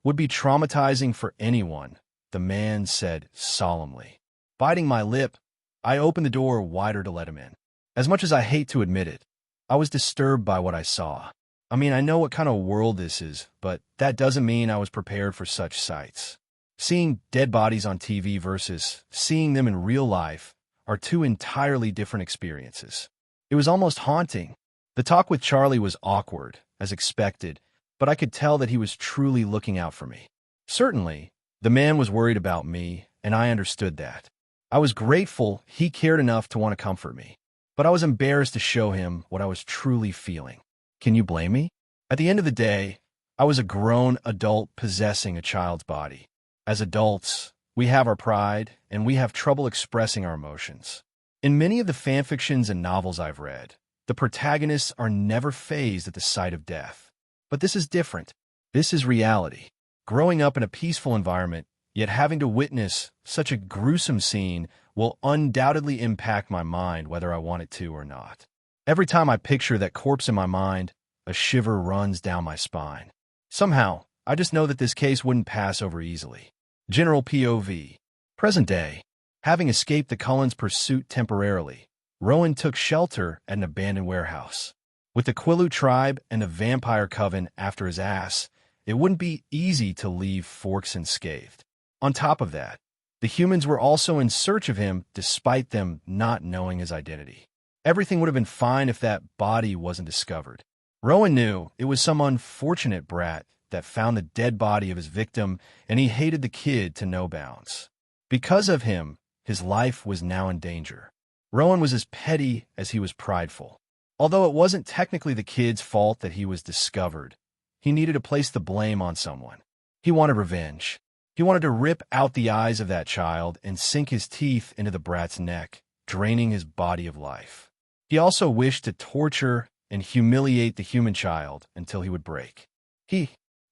would be traumatizing for anyone, the man said solemnly. Biting my lip, I opened the door wider to let him in. As much as I hate to admit it, I was disturbed by what I saw. I mean, I know what kind of world this is, but that doesn't mean I was prepared for such sights. Seeing dead bodies on TV versus seeing them in real life are two entirely different experiences. It was almost haunting. The talk with Charlie was awkward, as expected, but I could tell that he was truly looking out for me. Certainly, the man was worried about me, and I understood that. I was grateful he cared enough to want to comfort me, but I was embarrassed to show him what I was truly feeling. Can you blame me? At the end of the day, I was a grown adult possessing a child's body. As adults, we have our pride, and we have trouble expressing our emotions. In many of the fanfictions and novels I've read, the protagonists are never fazed at the sight of death. But this is different. This is reality. Growing up in a peaceful environment, yet having to witness such a gruesome scene will undoubtedly impact my mind whether I want it to or not. Every time I picture that corpse in my mind, a shiver runs down my spine. Somehow, I just know that this case wouldn't pass over easily. General POV. Present day. Having escaped the Cullens' pursuit temporarily, Rowan took shelter at an abandoned warehouse. With the Quileute tribe and the vampire coven after his ass, it wouldn't be easy to leave Forks unscathed. On top of that, the humans were also in search of him despite them not knowing his identity. Everything would have been fine if that body wasn't discovered. Rowan knew it was some unfortunate brat that found the dead body of his victim, and he hated the kid to no bounds. Because of him, his life was now in danger. Rowan was as petty as he was prideful. Although it wasn't technically the kid's fault that he was discovered, he needed to place the blame on someone. He wanted revenge. He wanted to rip out the eyes of that child and sink his teeth into the brat's neck, draining his body of life. He also wished to torture and humiliate the human child until he would break.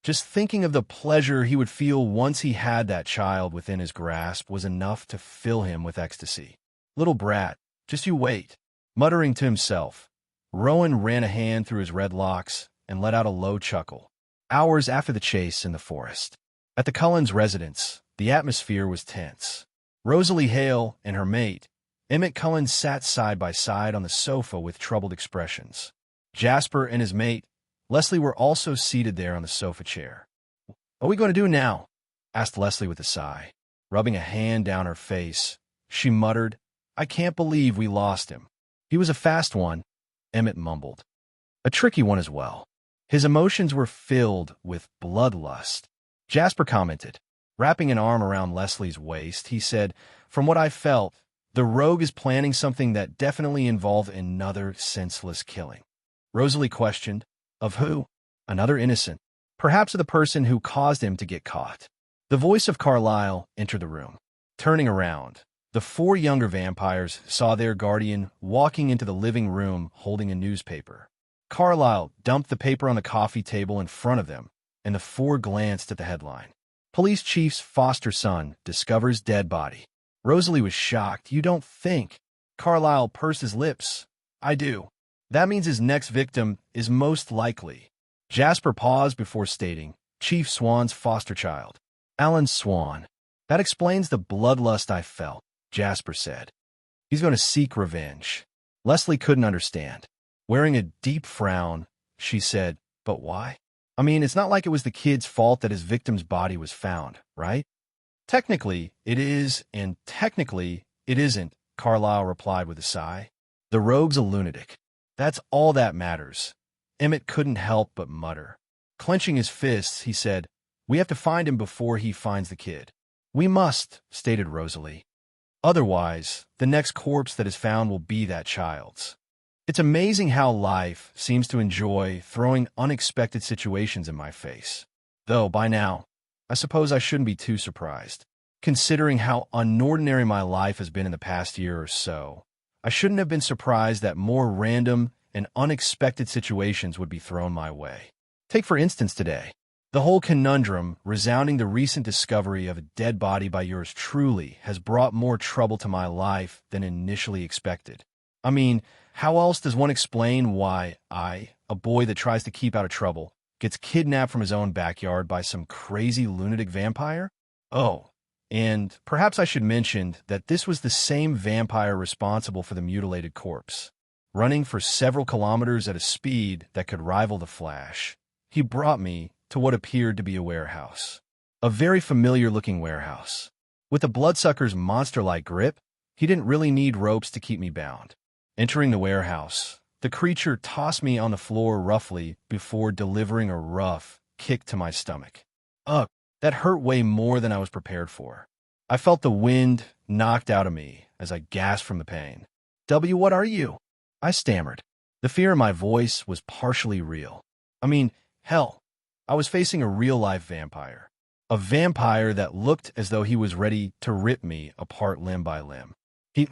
Just thinking of the pleasure he would feel once he had that child within his grasp was enough to fill him with ecstasy. Little brat, just you wait. Muttering to himself, Rowan ran a hand through his red locks and let out a low chuckle. Hours after the chase in the forest. At the Cullens' residence, the atmosphere was tense. Rosalie Hale and her mate, Emmett Cullen, sat side by side on the sofa with troubled expressions. Jasper and his mate, Leslie, were also seated there on the sofa chair. "What are we going to do now?" asked Leslie with a sigh. Rubbing a hand down her face, she muttered, "I can't believe we lost him." "He was a fast one," Emmett mumbled. "A tricky one as well." His emotions were filled with bloodlust. Jasper commented. Wrapping an arm around Leslie's waist, he said, "From what I felt, the rogue is planning something that definitely involved another senseless killing." Rosalie questioned, "Of who?" "Another innocent. Perhaps of the person who caused him to get caught." The voice of Carlyle entered the room. Turning around, the four younger vampires saw their guardian walking into the living room holding a newspaper. Carlyle dumped the paper on the coffee table in front of them, and the four glanced at the headline. "Police Chief's foster son discovers dead body." Rosalie was shocked. "You don't think?" Carlyle pursed his lips. "I do. That means his next victim is most likely." Jasper paused before stating, "Chief Swan's foster child, Alan Swan." "That explains the bloodlust I felt," Jasper said. "He's going to seek revenge." Leslie couldn't understand. Wearing a deep frown, she said, "But why? I mean, it's not like it was the kid's fault that his victim's body was found, right?" "Technically, it is, and technically, it isn't," Carlyle replied with a sigh. "The rogue's a lunatic. That's all that matters." Emmett couldn't help but mutter. Clenching his fists, he said, "We have to find him before he finds the kid." "We must," stated Rosalie. "Otherwise, the next corpse that is found will be that child's." It's amazing how life seems to enjoy throwing unexpected situations in my face. Though, by now, I suppose I shouldn't be too surprised. Considering how unordinary my life has been in the past year or so, I shouldn't have been surprised that more random and unexpected situations would be thrown my way. Take, for instance, today. The whole conundrum resounding the recent discovery of a dead body by yours truly has brought more trouble to my life than initially expected. I mean, how else does one explain why I, a boy that tries to keep out of trouble, gets kidnapped from his own backyard by some crazy lunatic vampire? Oh, and perhaps I should mention that this was the same vampire responsible for the mutilated corpse. Running for several kilometers at a speed that could rival the Flash, he brought me to what appeared to be a warehouse. A very familiar-looking warehouse. With the bloodsucker's monster-like grip, he didn't really need ropes to keep me bound. Entering the warehouse, the creature tossed me on the floor roughly before delivering a rough kick to my stomach. Ugh, that hurt way more than I was prepared for. I felt the wind knocked out of me as I gasped from the pain. What are you? I stammered. The fear in my voice was partially real. I mean, hell, I was facing a real-life vampire. A vampire that looked as though he was ready to rip me apart limb by limb.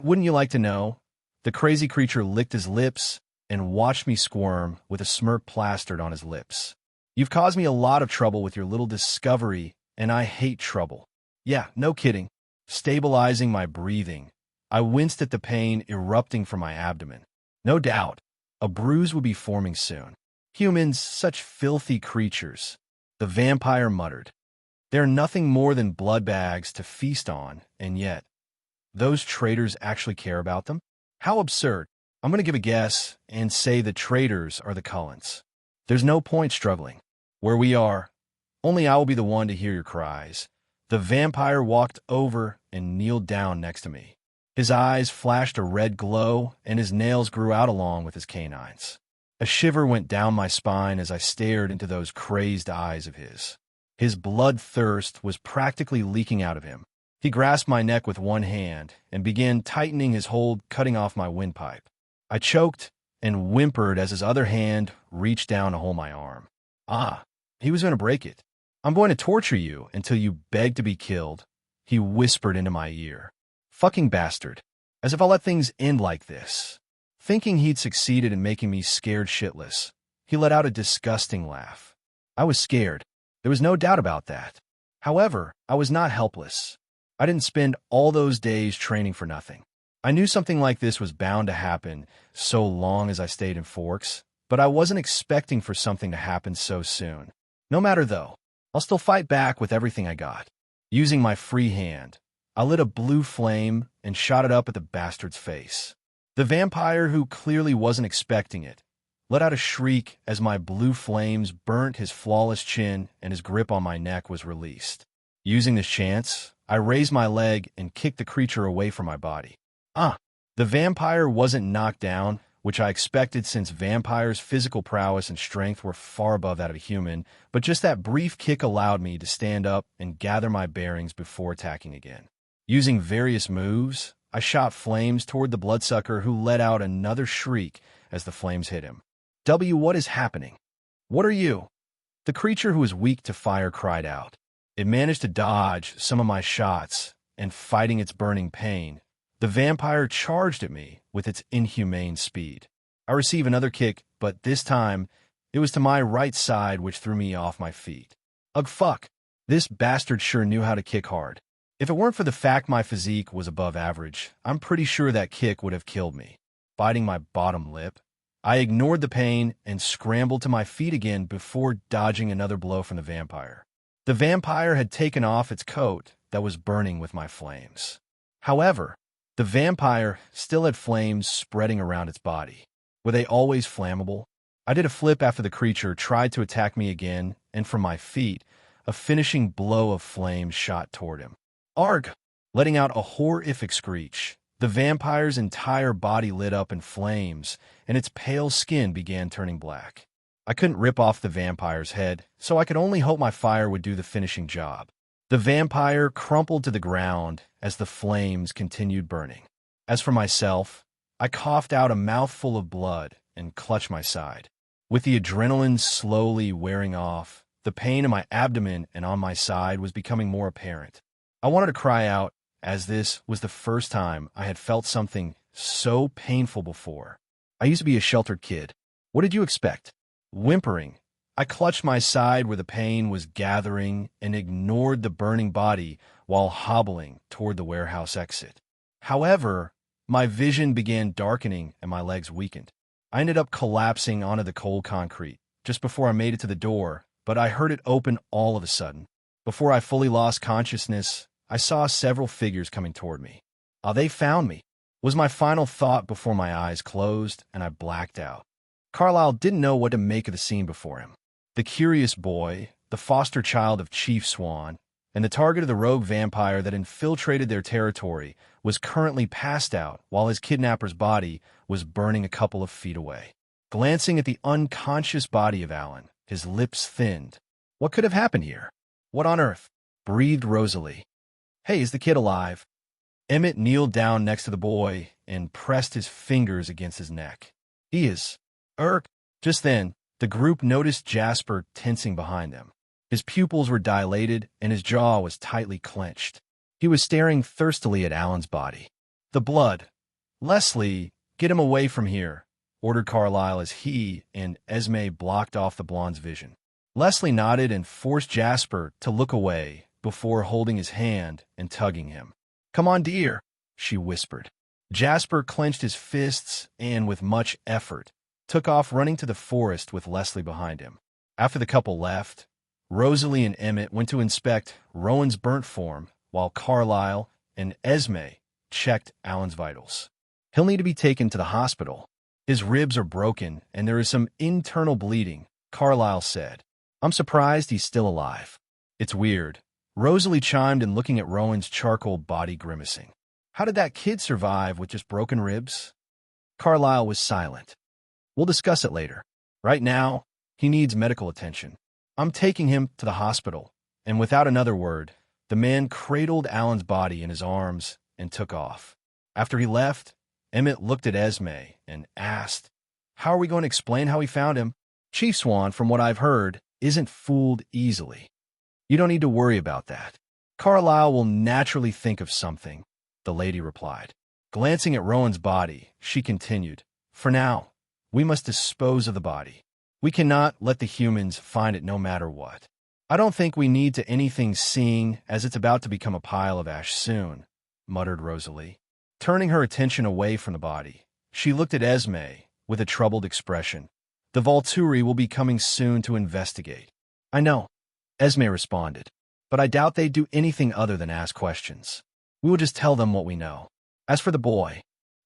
Wouldn't you like to know? The crazy creature licked his lips and watched me squirm with a smirk plastered on his lips. You've caused me a lot of trouble with your little discovery, and I hate trouble. Yeah, no kidding. Stabilizing my breathing, I winced at the pain erupting from my abdomen. No doubt, a bruise would be forming soon. Humans, such filthy creatures, the vampire muttered. They're nothing more than blood bags to feast on, and yet, those traitors actually care about them? How absurd. I'm going to give a guess and say the traitors are the Cullens. There's no point struggling. Where we are, only I will be the one to hear your cries. The vampire walked over and kneeled down next to me. His eyes flashed a red glow, and his nails grew out along with his canines. A shiver went down my spine as I stared into those crazed eyes of his. His bloodthirst was practically leaking out of him. He grasped my neck with one hand and began tightening his hold, cutting off my windpipe. I choked and whimpered as his other hand reached down to hold my arm. He was going to break it. I'm going to torture you until you beg to be killed, he whispered into my ear. Fucking bastard. As if I'll let things end like this. Thinking he'd succeeded in making me scared shitless, he let out a disgusting laugh. I was scared. There was no doubt about that. However, I was not helpless. I didn't spend all those days training for nothing. I knew something like this was bound to happen so long as I stayed in Forks, but I wasn't expecting for something to happen so soon. No matter though, I'll still fight back with everything I got. Using my free hand, I lit a blue flame and shot it up at the bastard's face. The vampire, who clearly wasn't expecting it, let out a shriek as my blue flames burnt his flawless chin and his grip on my neck was released. Using this chance, I raised my leg and kicked the creature away from my body. The vampire wasn't knocked down, which I expected since vampires' physical prowess and strength were far above that of a human, but just that brief kick allowed me to stand up and gather my bearings before attacking again. Using various moves, I shot flames toward the bloodsucker, who let out another shriek as the flames hit him. What is happening? What are you? The creature, who was weak to fire, cried out. It managed to dodge some of my shots, and fighting its burning pain, the vampire charged at me with its inhumane speed. I received another kick, but this time, it was to my right side, which threw me off my feet. Ugh, fuck. This bastard sure knew how to kick hard. If it weren't for the fact my physique was above average, I'm pretty sure that kick would have killed me. Biting my bottom lip, I ignored the pain and scrambled to my feet again before dodging another blow from the vampire. The vampire had taken off its coat that was burning with my flames. However, the vampire still had flames spreading around its body. Were they always flammable? I did a flip after the creature tried to attack me again, and from my feet, a finishing blow of flames shot toward him. Arg! Letting out a horrific screech, the vampire's entire body lit up in flames, and its pale skin began turning black. I couldn't rip off the vampire's head, so I could only hope my fire would do the finishing job. The vampire crumpled to the ground as the flames continued burning. As for myself, I coughed out a mouthful of blood and clutched my side. With the adrenaline slowly wearing off, the pain in my abdomen and on my side was becoming more apparent. I wanted to cry out, as this was the first time I had felt something so painful before. I used to be a sheltered kid. What did you expect? Whimpering, I clutched my side where the pain was gathering and ignored the burning body while hobbling toward the warehouse exit. However, my vision began darkening and my legs weakened. I ended up collapsing onto the cold concrete just before I made it to the door, but I heard it open all of a sudden. Before I fully lost consciousness, I saw several figures coming toward me. They found me. was my final thought before my eyes closed and I blacked out. Carlyle didn't know what to make of the scene before him. The curious boy, the foster child of Chief Swan, and the target of the rogue vampire that infiltrated their territory was currently passed out while his kidnapper's body was burning a couple of feet away. Glancing at the unconscious body of Alan, his lips thinned. What could have happened here? What on earth? Breathed Rosalie. Hey, is the kid alive? Emmett kneeled down next to the boy and pressed his fingers against his neck. He is. Just then, the group noticed Jasper tensing behind them. His pupils were dilated and his jaw was tightly clenched. He was staring thirstily at Alan's body. The blood. Leslie, get him away from here, ordered Carlyle as he and Esme blocked off the blonde's vision. Leslie nodded and forced Jasper to look away before holding his hand and tugging him. Come on, dear, she whispered. Jasper clenched his fists and, with much effort, took off running to the forest with Leslie behind him. After the couple left, Rosalie and Emmett went to inspect Rowan's burnt form while Carlyle and Esme checked Alan's vitals. He'll need to be taken to the hospital. His ribs are broken and there is some internal bleeding, Carlyle said. I'm surprised he's still alive. It's weird. Rosalie chimed in, looking at Rowan's charcoal body grimacing. How did that kid survive with just broken ribs? Carlyle was silent. We'll discuss it later. Right now, he needs medical attention. I'm taking him to the hospital. And without another word, the man cradled Alan's body in his arms and took off. After he left, Emmett looked at Esme and asked, How are we going to explain how we found him? Chief Swan, from what I've heard, isn't fooled easily. You don't need to worry about that. Carlyle will naturally think of something, the lady replied. Glancing at Rowan's body, she continued, For now, we must dispose of the body. We cannot let the humans find it no matter what. I don't think we need to anything seeing as it's about to become a pile of ash soon, muttered Rosalie. Turning her attention away from the body, she looked at Esme with a troubled expression. The Volturi will be coming soon to investigate. I know, Esme responded, but I doubt they'd do anything other than ask questions. We will just tell them what we know. As for the boy,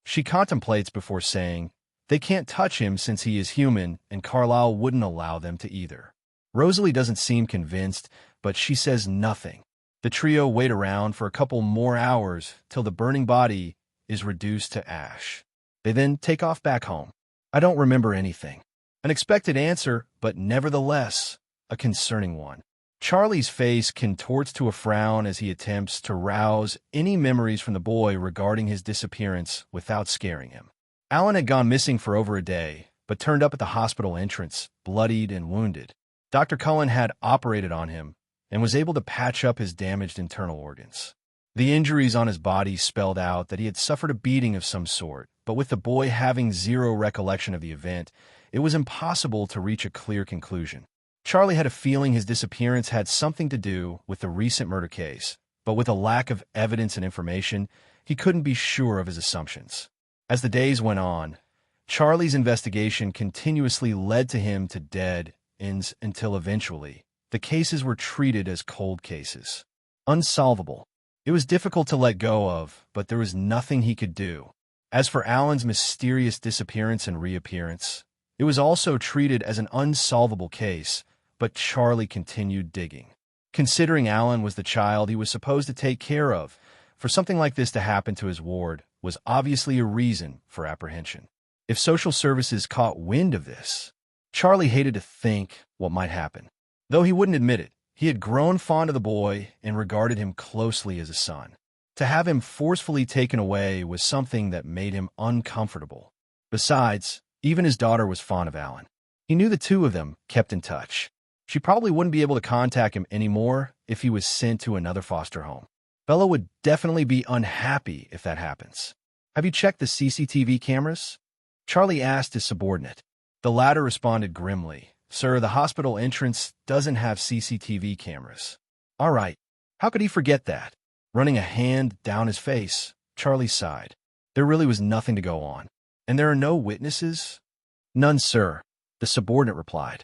she contemplates before saying, they can't touch him since he is human, and Carlyle wouldn't allow them to either. Rosalie doesn't seem convinced, but she says nothing. The trio wait around for a couple more hours till the burning body is reduced to ash. They then take off back home. I don't remember anything. An expected answer, but nevertheless, a concerning one. Charlie's face contorts to a frown as he attempts to rouse any memories from the boy regarding his disappearance without scaring him. Alan had gone missing for over a day, but turned up at the hospital entrance, bloodied and wounded. Dr. Cullen had operated on him and was able to patch up his damaged internal organs. The injuries on his body spelled out that he had suffered a beating of some sort, but with the boy having zero recollection of the event, it was impossible to reach a clear conclusion. Charlie had a feeling his disappearance had something to do with the recent murder case, but with a lack of evidence and information, he couldn't be sure of his assumptions. As the days went on, Charlie's investigation continuously led to him to dead ends until eventually, the cases were treated as cold cases. Unsolvable. It was difficult to let go of, but there was nothing he could do. As for Alan's mysterious disappearance and reappearance, it was also treated as an unsolvable case, but Charlie continued digging. Considering Alan was the child he was supposed to take care of, for something like this to happen to his ward was obviously a reason for apprehension. If social services caught wind of this, Charlie hated to think what might happen. Though he wouldn't admit it, he had grown fond of the boy and regarded him closely as a son. To have him forcefully taken away was something that made him uncomfortable. Besides, even his daughter was fond of Alan. He knew the two of them kept in touch. She probably wouldn't be able to contact him anymore if he was sent to another foster home. Bella would definitely be unhappy if that happens. Have you checked the CCTV cameras? Charlie asked his subordinate. The latter responded grimly. Sir, the hospital entrance doesn't have CCTV cameras. All right. How could he forget that? Running a hand down his face, Charlie sighed. There really was nothing to go on. And there are no witnesses? None, sir, the subordinate replied.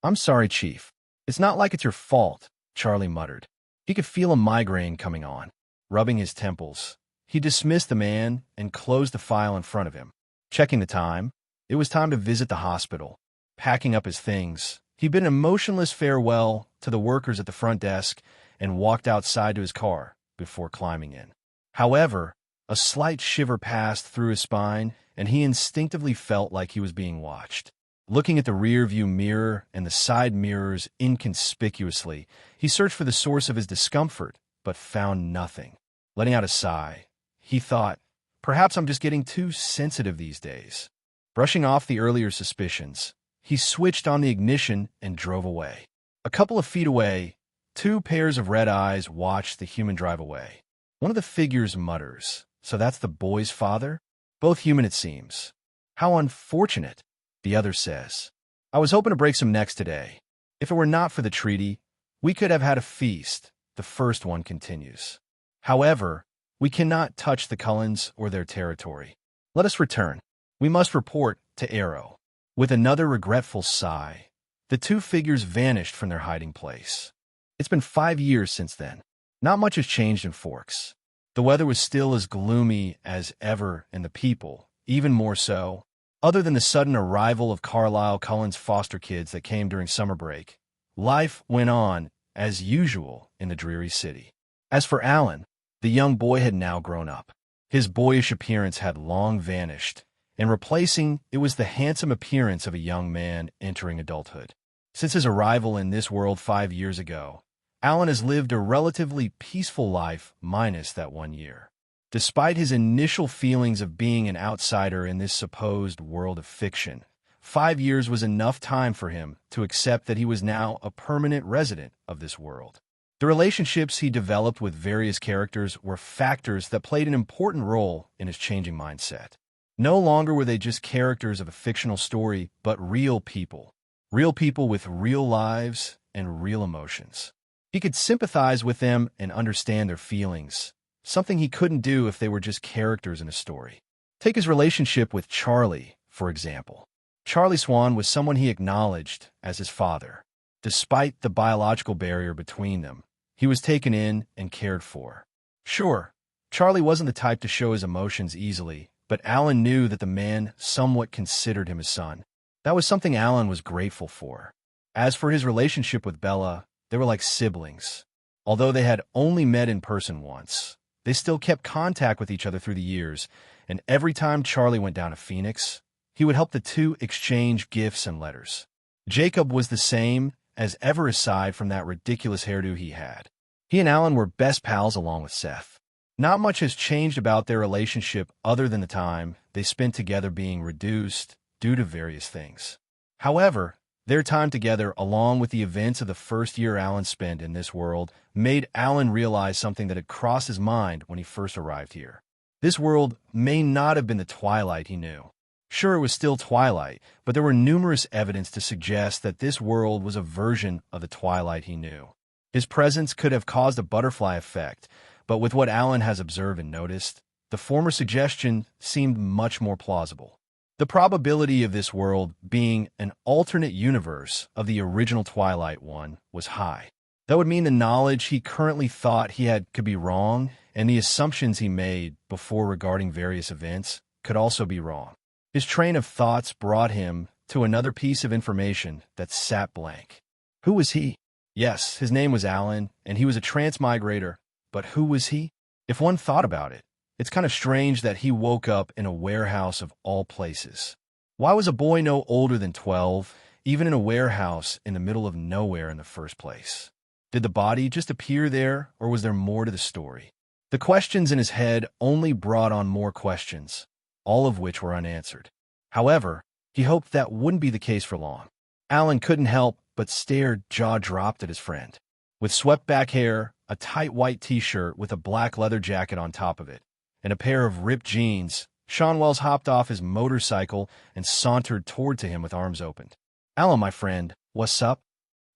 I'm sorry, Chief. It's not like it's your fault, Charlie muttered. He could feel a migraine coming on. Rubbing his temples, He dismissed the man and closed the file in front of him. Checking the time, it was time to visit the hospital. Packing up his things, he bid an emotionless farewell to the workers at the front desk and walked outside to his car before climbing in. However, a slight shiver passed through his spine, and he instinctively felt like he was being watched. Looking at the rear-view mirror and the side mirrors inconspicuously, he searched for the source of his discomfort, but found nothing. Letting out a sigh, he thought, perhaps I'm just getting too sensitive these days. Brushing off the earlier suspicions, he switched on the ignition and drove away. A couple of feet away, two pairs of red eyes watched the human drive away. One of the figures mutters, "So that's the boy's father?" Both human, it seems. "How unfortunate," the other says. "I was hoping to break some necks today. If it were not for the treaty, we could have had a feast," the first one continues. "However, we cannot touch the Cullens or their territory. Let us return. We must report to Arrow." With another regretful sigh, the two figures vanished from their hiding place. It's been 5 years since then. Not much has changed in Forks. The weather was still as gloomy as ever, and the people, even more so. Other than the sudden arrival of Carlisle Cullen's foster kids that came during summer break, life went on as usual in the dreary city. As for Alan, the young boy had now grown up. His boyish appearance had long vanished, and replacing it was the handsome appearance of a young man entering adulthood. Since his arrival in this world 5 years ago, Alan has lived a relatively peaceful life minus that 1 year. Despite his initial feelings of being an outsider in this supposed world of fiction, 5 years was enough time for him to accept that he was now a permanent resident of this world. The relationships he developed with various characters were factors that played an important role in his changing mindset. No longer were they just characters of a fictional story, but real people with real lives and real emotions. He could sympathize with them and understand their feelings, something he couldn't do if they were just characters in a story. Take his relationship with Charlie, for example. Charlie Swan was someone he acknowledged as his father. Despite the biological barrier between them, he was taken in and cared for. Sure, Charlie wasn't the type to show his emotions easily, but Alan knew that the man somewhat considered him his son. That was something Alan was grateful for. As for his relationship with Bella, they were like siblings. Although they had only met in person once, they still kept contact with each other through the years, and every time Charlie went down to Phoenix, he would help the two exchange gifts and letters. Jacob was the same as ever aside from that ridiculous hairdo he had. He and Alan were best pals along with Seth. Not much has changed about their relationship other than the time they spent together being reduced due to various things. However, their time together, along with the events of the first year Alan spent in this world, made Alan realize something that had crossed his mind when he first arrived here. This world may not have been the Twilight he knew. Sure, it was still Twilight, but there were numerous evidence to suggest that this world was a version of the Twilight he knew. His presence could have caused a butterfly effect, but with what Alan has observed and noticed, the former suggestion seemed much more plausible. The probability of this world being an alternate universe of the original Twilight one was high. That would mean the knowledge he currently thought he had could be wrong, and the assumptions he made before regarding various events could also be wrong. His train of thoughts brought him to another piece of information that sat blank. Who was he? Yes, his name was Alan, and he was a transmigrator, but who was he? If one thought about it, it's kind of strange that he woke up in a warehouse of all places. Why was a boy no older than 12, even in a warehouse in the middle of nowhere in the first place? Did the body just appear there, or was there more to the story? The questions in his head only brought on more questions, all of which were unanswered. However, he hoped that wouldn't be the case for long. Alan couldn't help but stare jaw-dropped at his friend. With swept-back hair, a tight white t-shirt with a black leather jacket on top of it, and a pair of ripped jeans, Sean Wells hopped off his motorcycle and sauntered toward to him with arms opened. "Alan, my friend, what's up?"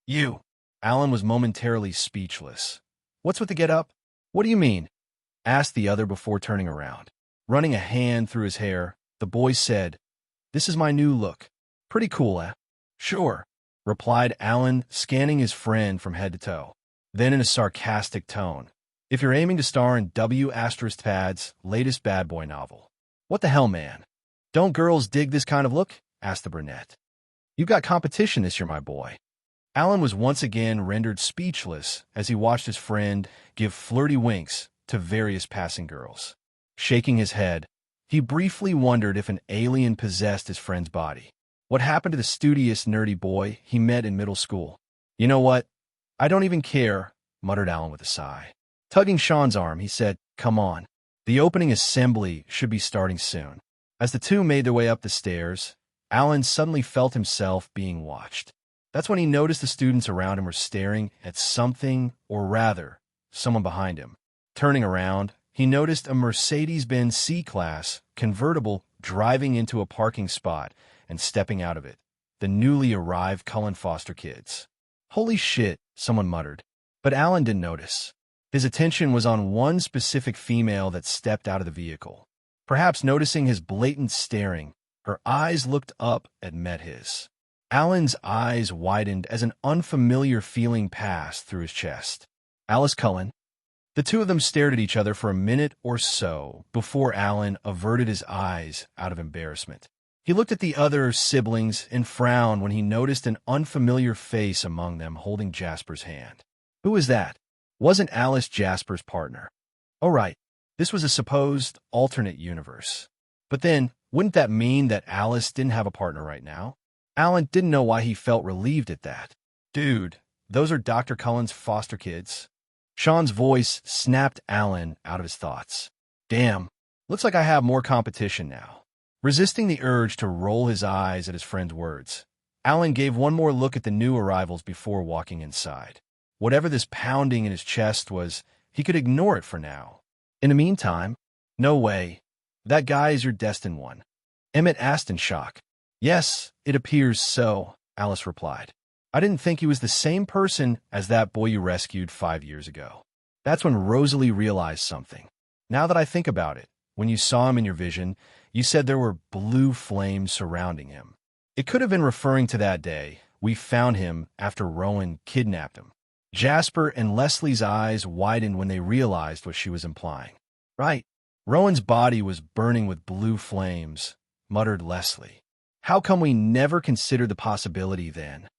"You." Alan was momentarily speechless. "What's with the get-up?" "What do you mean?" asked the other before turning around. Running a hand through his hair, the boy said, "This is my new look. Pretty cool, eh?" "Sure," replied Alan, scanning his friend from head to toe. Then in a sarcastic tone, if you're aiming to star in W** Pad's latest bad boy novel. What the hell, man? Don't girls dig this kind of look? Asked the brunette. You've got competition this year, my boy. Alan was once again rendered speechless as he watched his friend give flirty winks to various passing girls. Shaking his head, he briefly wondered if an alien possessed his friend's body. What happened to the studious, nerdy boy he met in middle school? You know what? I don't even care, muttered Alan with a sigh. Tugging Sean's arm, he said, Come on. The opening assembly should be starting soon. As the two made their way up the stairs, Alan suddenly felt himself being watched. That's when he noticed the students around him were staring at something, or rather, someone behind him. Turning around, he noticed a Mercedes-Benz C-Class convertible driving into a parking spot and stepping out of it. The newly arrived Cullen foster kids. Holy shit, someone muttered. But Alan didn't notice. His attention was on one specific female that stepped out of the vehicle. Perhaps noticing his blatant staring, her eyes looked up and met his. Alan's eyes widened as an unfamiliar feeling passed through his chest. Alice Cullen. The two of them stared at each other for a minute or so before Alan averted his eyes out of embarrassment. He looked at the other siblings and frowned when he noticed an unfamiliar face among them holding Jasper's hand. Who was that? Wasn't Alice Jasper's partner? Oh, right. This was a supposed alternate universe. But then, wouldn't that mean that Alice didn't have a partner right now? Alan didn't know why he felt relieved at that. Dude, those are Dr. Cullen's foster kids. Sean's voice snapped Alan out of his thoughts. Damn, looks like I have more competition now. Resisting the urge to roll his eyes at his friend's words, Alan gave one more look at the new arrivals before walking inside. Whatever this pounding in his chest was, he could ignore it for now. In the meantime, no way. That guy is your destined one. Emmett asked in shock. Yes, it appears so, Alice replied. I didn't think he was the same person as that boy you rescued 5 years ago. That's when Rosalie realized something. Now that I think about it, when you saw him in your vision, you said there were blue flames surrounding him. It could have been referring to that day we found him after Rowan kidnapped him. Jasper and Leslie's eyes widened when they realized what she was implying. Right. Rowan's body was burning with blue flames, muttered Leslie. How come we never considered the possibility then?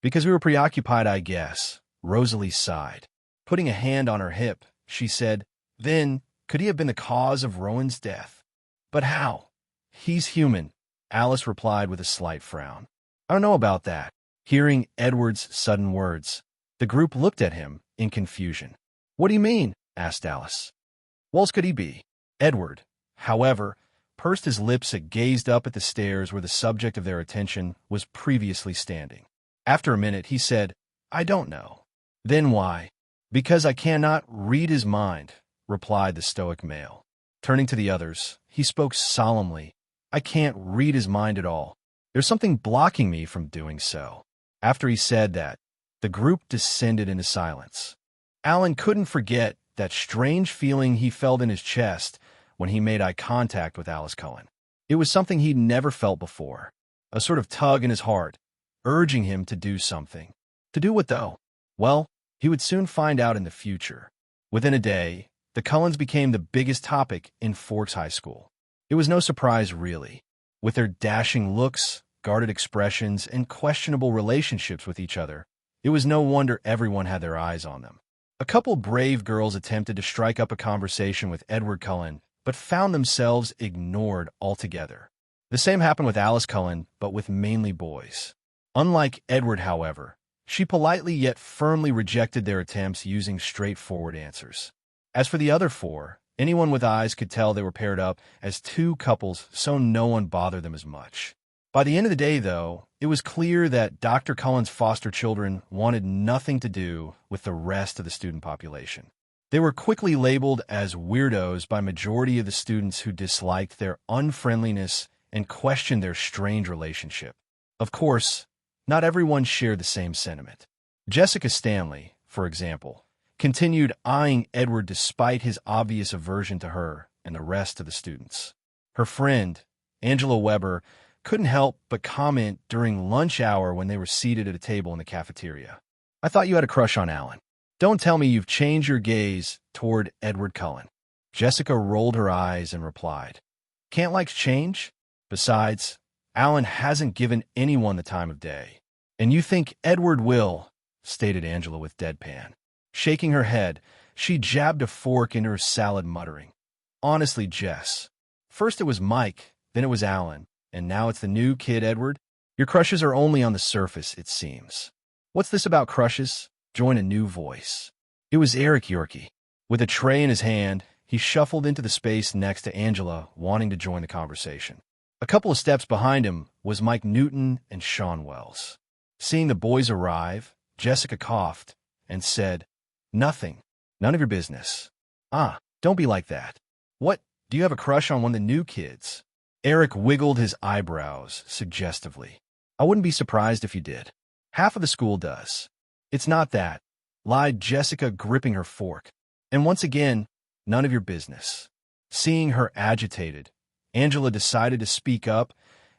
Because we were preoccupied, I guess, Rosalie sighed. Putting a hand on her hip, she said, Then, could he have been the cause of Rowan's death? But how? He's human, Alice replied with a slight frown. I don't know about that. Hearing Edward's sudden words, the group looked at him in confusion. What do you mean? Asked Alice. What else could he be? Edward, however, pursed his lips and gazed up at the stairs where the subject of their attention was previously standing. After a minute, he said, I don't know. Then why? Because I cannot read his mind, replied the stoic male. Turning to the others, he spoke solemnly. I can't read his mind at all. There's something blocking me from doing so. After he said that, the group descended into silence. Alan couldn't forget that strange feeling he felt in his chest when he made eye contact with Alice Cullen. It was something he'd never felt before, a sort of tug in his heart, urging him to do something. To do what, though? Well, he would soon find out in the future. Within a day, the Cullens became the biggest topic in Forks High School. It was no surprise, really. With their dashing looks, guarded expressions, and questionable relationships with each other, it was no wonder everyone had their eyes on them. A couple brave girls attempted to strike up a conversation with Edward Cullen, but found themselves ignored altogether. The same happened with Alice Cullen, but with mainly boys. Unlike Edward, however, she politely yet firmly rejected their attempts using straightforward answers. As for the other four, anyone with eyes could tell they were paired up as two couples, so no one bothered them as much. By the end of the day, though, it was clear that Dr. Cullen's foster children wanted nothing to do with the rest of the student population. They were quickly labeled as weirdos by majority of the students who disliked their unfriendliness and questioned their strange relationship. Of course, not everyone shared the same sentiment. Jessica Stanley, for example, continued eyeing Edward despite his obvious aversion to her and the rest of the students. Her friend, Angela Weber, couldn't help but comment during lunch hour when they were seated at a table in the cafeteria. I thought you had a crush on Alan. Don't tell me you've changed your gaze toward Edward Cullen. Jessica rolled her eyes and replied, Can't likes change? Besides, Alan hasn't given anyone the time of day. And you think Edward will, stated Angela with deadpan. Shaking her head, she jabbed a fork into her salad, muttering, Honestly, Jess, first it was Mike, then it was Alan, and now it's the new kid, Edward. Your crushes are only on the surface, it seems. What's this about crushes? Joined a new voice. It was Eric Yorkie. With a tray in his hand, he shuffled into the space next to Angela, wanting to join the conversation. A couple of steps behind him was Mike Newton and Sean Wells. Seeing the boys arrive, Jessica coughed and said, Nothing. None of your business. Ah, don't be like that. What, do you have a crush on one of the new kids? Eric wiggled his eyebrows suggestively. I wouldn't be surprised if you did. Half of the school does. It's not that, lied Jessica, gripping her fork. And once again, none of your business. Seeing her agitated, Angela decided to speak up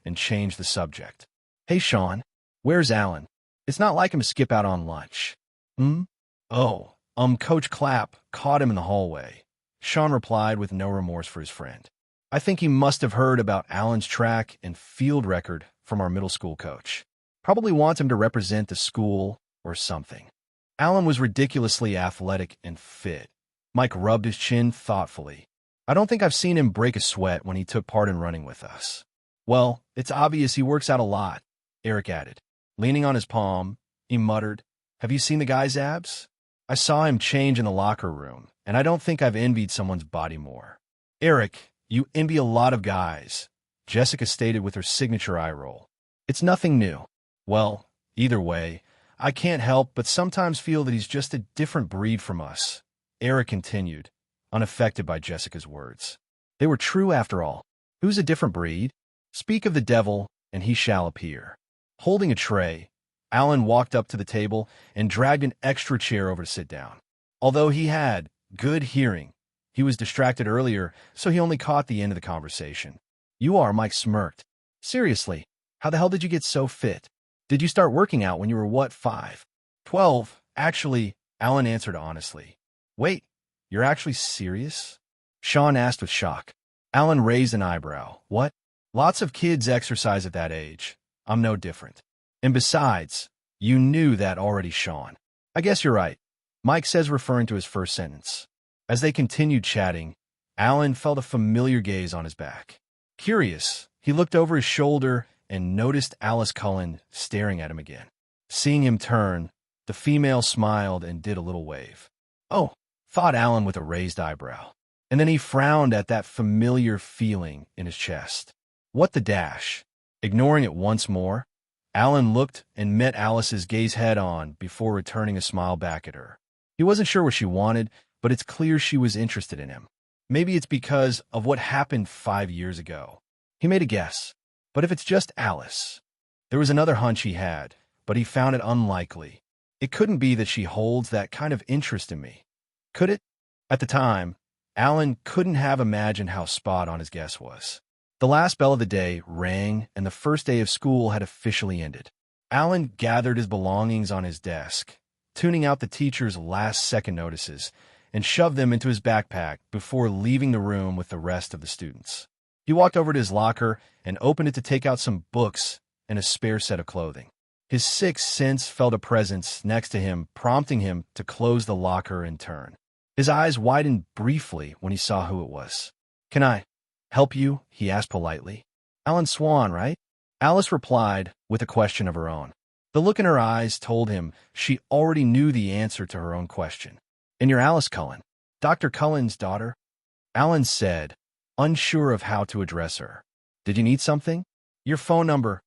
and change the subject. Hey, Sean, where's Alan? It's not like him to skip out on lunch. Oh, Coach Clapp caught him in the hallway. Sean replied with no remorse for his friend. I think he must have heard about Alan's track and field record from our middle school coach. Probably wants him to represent the school or something. Alan was ridiculously athletic and fit. Mike rubbed his chin thoughtfully. I don't think I've seen him break a sweat when he took part in running with us. Well, it's obvious he works out a lot, Eric added. Leaning on his palm, he muttered, Have you seen the guy's abs? I saw him change in the locker room, and I don't think I've envied someone's body more. Eric, you envy a lot of guys, Jessica stated with her signature eye roll. It's nothing new. Well, either way, I can't help but sometimes feel that he's just a different breed from us, Eric continued, unaffected by Jessica's words. They were true after all. Who's a different breed? Speak of the devil, and he shall appear. Holding a tray, Alan walked up to the table and dragged an extra chair over to sit down. Although he had good hearing, he was distracted earlier, so he only caught the end of the conversation. You are, Mike smirked. Seriously, how the hell did you get so fit? Did you start working out when you were, what, 5? 12, actually, Alan answered honestly. Wait, you're actually serious? Sean asked with shock. Alan raised an eyebrow. What? Lots of kids exercise at that age. I'm no different. And besides, you knew that already, Sean. I guess you're right, Mike says, referring to his first sentence. As they continued chatting, Alan felt a familiar gaze on his back. Curious, he looked over his shoulder and noticed Alice Cullen staring at him again. Seeing him turn, the female smiled and did a little wave. Oh, thought Alan with a raised eyebrow. And then he frowned at that familiar feeling in his chest. What the dash? Ignoring it once more, Alan looked and met Alice's gaze head-on before returning a smile back at her. He wasn't sure what she wanted, but it's clear she was interested in him. Maybe it's because of what happened 5 years ago. He made a guess. But if it's just Alice? There was another hunch he had, but he found it unlikely. It couldn't be that she holds that kind of interest in me. Could it? At the time, Alan couldn't have imagined how spot on his guess was. The last bell of the day rang, and the first day of school had officially ended. Alan gathered his belongings on his desk, tuning out the teacher's last-second notices, and shoved them into his backpack before leaving the room with the rest of the students. He walked over to his locker and opened it to take out some books and a spare set of clothing. His sixth sense felt a presence next to him, prompting him to close the locker and turn. His eyes widened briefly when he saw who it was. Can I help you? He asked politely. Alan Swan, right? Alice replied with a question of her own. The look in her eyes told him she already knew the answer to her own question. And you're Alice Cullen, Dr. Cullen's daughter? Alan said, unsure of how to address her. Did you need something? Your phone number,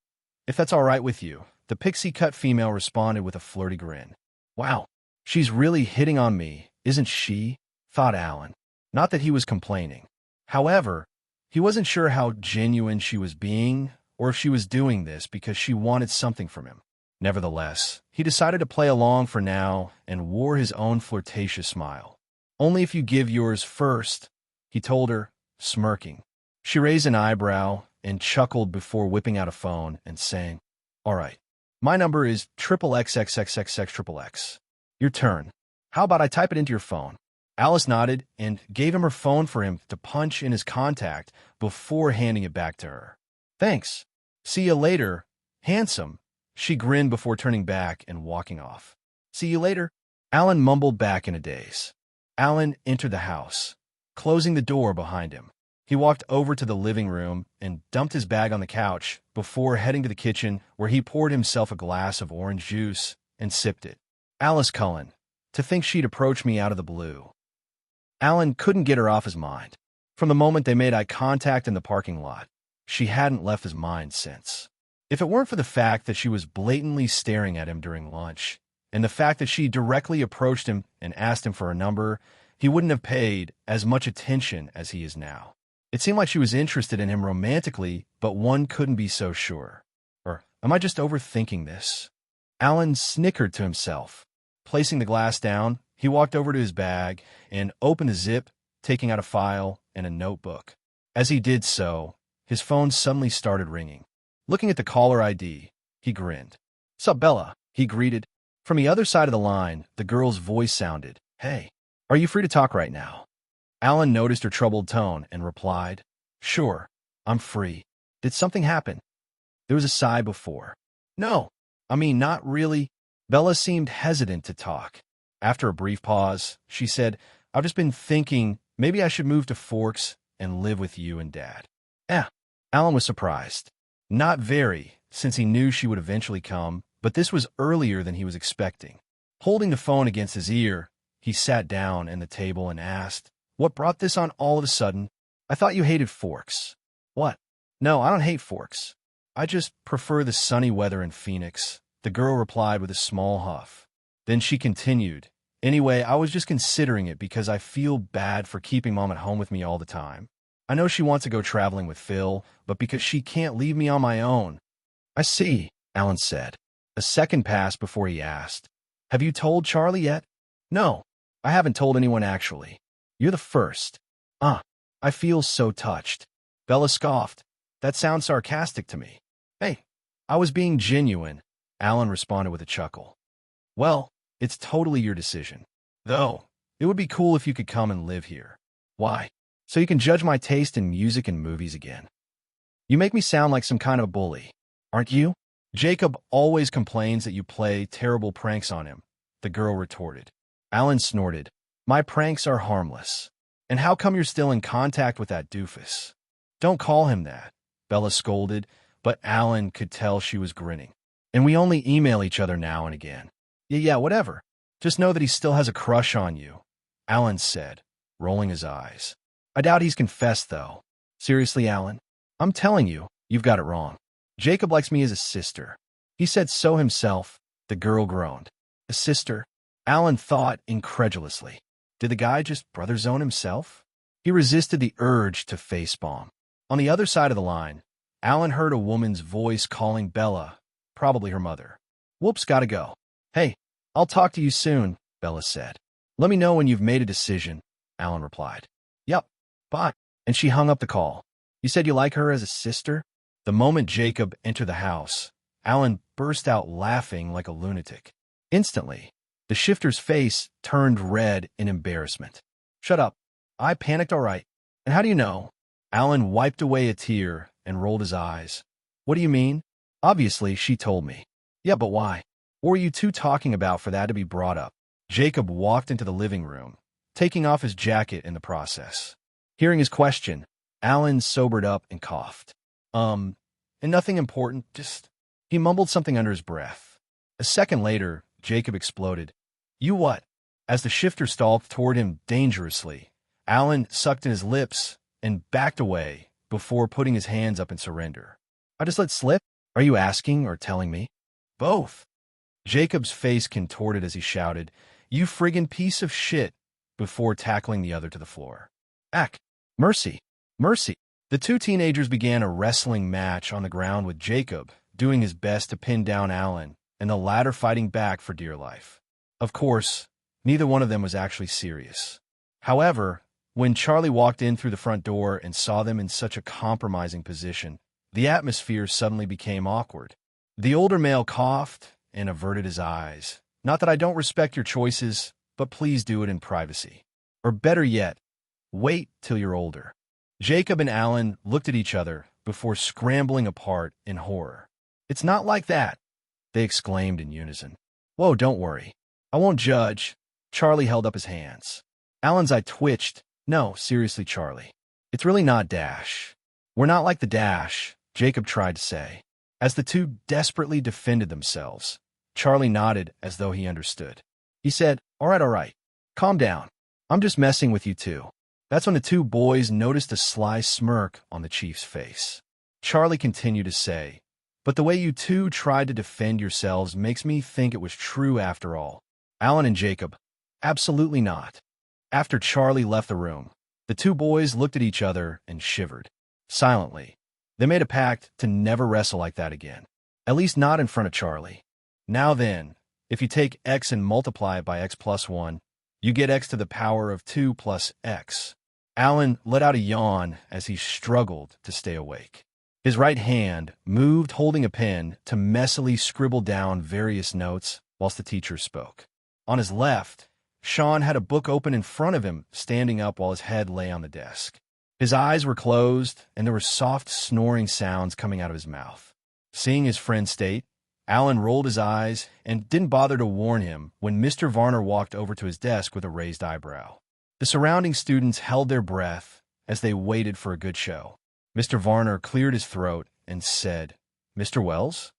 if that's all right with you. The pixie-cut female responded with a flirty grin. Wow, she's really hitting on me, isn't she? Thought Alan. Not that he was complaining. However, he wasn't sure how genuine she was being, or if she was doing this because she wanted something from him. Nevertheless, he decided to play along for now and wore his own flirtatious smile. Only if you give yours first, he told her, smirking. She raised an eyebrow and chuckled before whipping out a phone and saying, All right, my number is XXXXXXXXX. Your turn. How about I type it into your phone? Alice nodded and gave him her phone for him to punch in his contact before handing it back to her. Thanks. See you later, handsome. She grinned before turning back and walking off. See you later. Alan mumbled back in a daze. Alan entered the house, closing the door behind him. He walked over to the living room and dumped his bag on the couch before heading to the kitchen, where he poured himself a glass of orange juice and sipped it. Alice Cullen, to think she'd approach me out of the blue. Alan couldn't get her off his mind. From the moment they made eye contact in the parking lot, she hadn't left his mind since. If it weren't for the fact that she was blatantly staring at him during lunch, and the fact that she directly approached him and asked him for a number, he wouldn't have paid as much attention as he is now. It seemed like she was interested in him romantically, but one couldn't be so sure. Or am I just overthinking this? Alan snickered to himself. Placing the glass down, he walked over to his bag and opened the zip, taking out a file and a notebook. As he did so, his phone suddenly started ringing. Looking at the caller ID, he grinned. "Sup, Bella?" he greeted. From the other side of the line, the girl's voice sounded. "Hey, are you free to talk right now?" Alan noticed her troubled tone and replied, "Sure, I'm free. Did something happen?" There was a sigh before. "No, I mean, not really." Bella seemed hesitant to talk. After a brief pause, she said, "I've just been thinking maybe I should move to Forks and live with you and Dad." Alan was surprised. Not very, since he knew she would eventually come, but this was earlier than he was expecting. Holding the phone against his ear, he sat down at the table and asked, "What brought this on all of a sudden? I thought you hated Forks." "What? No, I don't hate Forks. I just prefer the sunny weather in Phoenix," the girl replied with a small huff. Then she continued, "Anyway, I was just considering it because I feel bad for keeping Mom at home with me all the time. I know she wants to go traveling with Phil, but because she can't leave me on my own." "I see," Alan said. A second passed before he asked, "Have you told Charlie yet?" "No, I haven't told anyone actually. You're the first." I feel so touched." Bella scoffed. "That sounds sarcastic to me." "Hey, I was being genuine," Alan responded with a chuckle. "Well, it's totally your decision. Though, it would be cool if you could come and live here." "Why?" "So you can judge my taste in music and movies again." "You make me sound like some kind of bully. Aren't you?" "Jacob always complains that you play terrible pranks on him," the girl retorted. Alan snorted. "My pranks are harmless. And how come you're still in contact with that doofus?" "Don't call him that," Bella scolded, but Alan could tell she was grinning. "And we only email each other now and again." Yeah, whatever. Just know that he still has a crush on you," Alan said, rolling his eyes. "I doubt he's confessed, though." "Seriously, Alan? I'm telling you, you've got it wrong. Jacob likes me as a sister." "He said so himself," the girl groaned. "A sister?" Alan thought incredulously. Did the guy just brother zone himself? He resisted the urge to facepalm. On the other side of the line, Alan heard a woman's voice calling Bella, probably her mother. "Whoops, gotta go." "Hey, I'll talk to you soon," Bella said. "Let me know when you've made a decision," Alan replied. "Yep, bye." And she hung up the call. "You said you like her as a sister?" The moment Jacob entered the house, Alan burst out laughing like a lunatic. Instantly, the shifter's face turned red in embarrassment. "Shut up. I panicked all right. And how do you know?" Alan wiped away a tear and rolled his eyes. "What do you mean?" "Obviously, she told me." "Yeah, but why? What were you two talking about for that to be brought up?" Jacob walked into the living room, taking off his jacket in the process. Hearing his question, Alan sobered up and coughed. And nothing important, just..." He mumbled something under his breath. A second later, Jacob exploded. "You what?" As the shifter stalked toward him dangerously, Alan sucked in his lips and backed away before putting his hands up in surrender. "I just let slip? Are you asking or telling me?" "Both." Jacob's face contorted as he shouted, "You friggin' piece of shit," before tackling the other to the floor. "Ack, mercy, mercy." The two teenagers began a wrestling match on the ground, with Jacob doing his best to pin down Alan and the latter fighting back for dear life. Of course, neither one of them was actually serious. However, when Charlie walked in through the front door and saw them in such a compromising position, the atmosphere suddenly became awkward. The older male coughed and averted his eyes. "Not that I don't respect your choices, but please do it in privacy. Or better yet, wait till you're older. Jacob and Alan looked at each other before scrambling apart in horror. It's not like that, they exclaimed in unison. Whoa, don't worry. I won't judge. Charlie held up his hands. Alan's eye twitched. No, seriously, Charlie. It's really not Dash. We're not like the Dash, Jacob tried to say. As the two desperately defended themselves, Charlie nodded as though he understood. He said, all right. Calm down. I'm just messing with you two. That's when the two boys noticed a sly smirk on the chief's face. Charlie continued to say, but the way you two tried to defend yourselves makes me think it was true after all. Alan and Jacob, absolutely not. After Charlie left the room, the two boys looked at each other and shivered. Silently, they made a pact to never wrestle like that again. At least not in front of Charlie. Now then, if you take x and multiply it by x plus 1, you get x to the power of 2 plus x. Alan let out a yawn as he struggled to stay awake. His right hand moved holding a pen to messily scribble down various notes whilst the teacher spoke. On his left, Sean had a book open in front of him, standing up while his head lay on the desk. His eyes were closed, and there were soft snoring sounds coming out of his mouth. Seeing his friend's state, Alan rolled his eyes and didn't bother to warn him when Mr. Varner walked over to his desk with a raised eyebrow. The surrounding students held their breath as they waited for a good show. Mr. Varner cleared his throat and said, Mr. Wells?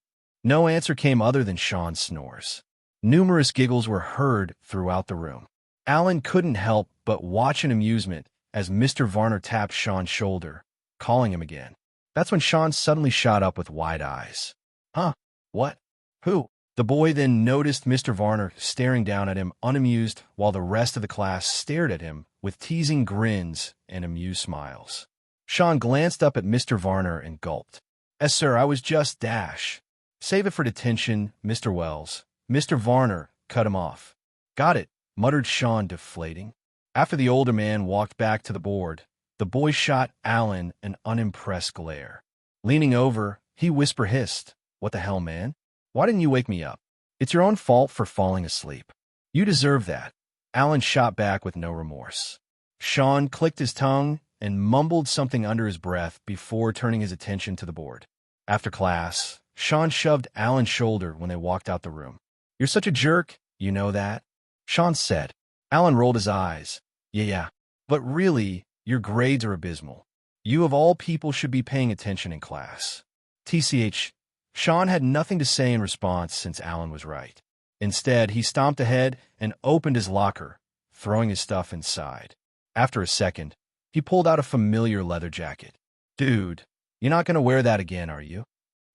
No answer came other than Sean's snores. Numerous giggles were heard throughout the room. Alan couldn't help but watch in amusement as Mr. Varner tapped Sean's shoulder, calling him again. That's when Sean suddenly shot up with wide eyes. Huh? What? Who? The boy then noticed Mr. Varner staring down at him unamused while the rest of the class stared at him with teasing grins and amused smiles. Sean glanced up at Mr. Varner and gulped. Yes, sir, I was just Dash. Save it for detention, Mr. Wells. Mr. Varner cut him off. Got it, muttered Sean, deflating. After the older man walked back to the board, the boy shot Alan an unimpressed glare. Leaning over, he hissed, What the hell, man? Why didn't you wake me up? It's your own fault for falling asleep. You deserve that. Alan shot back with no remorse. Sean clicked his tongue and mumbled something under his breath before turning his attention to the board. After class, Sean shoved Alan's shoulder when they walked out the room. You're such a jerk, you know that? Sean said. Alan rolled his eyes. Yeah, but really, your grades are abysmal. You of all people should be paying attention in class. TCH, Sean had nothing to say in response since Alan was right. Instead, he stomped ahead and opened his locker, throwing his stuff inside. After a second, he pulled out a familiar leather jacket. Dude, you're not going to wear that again, are you?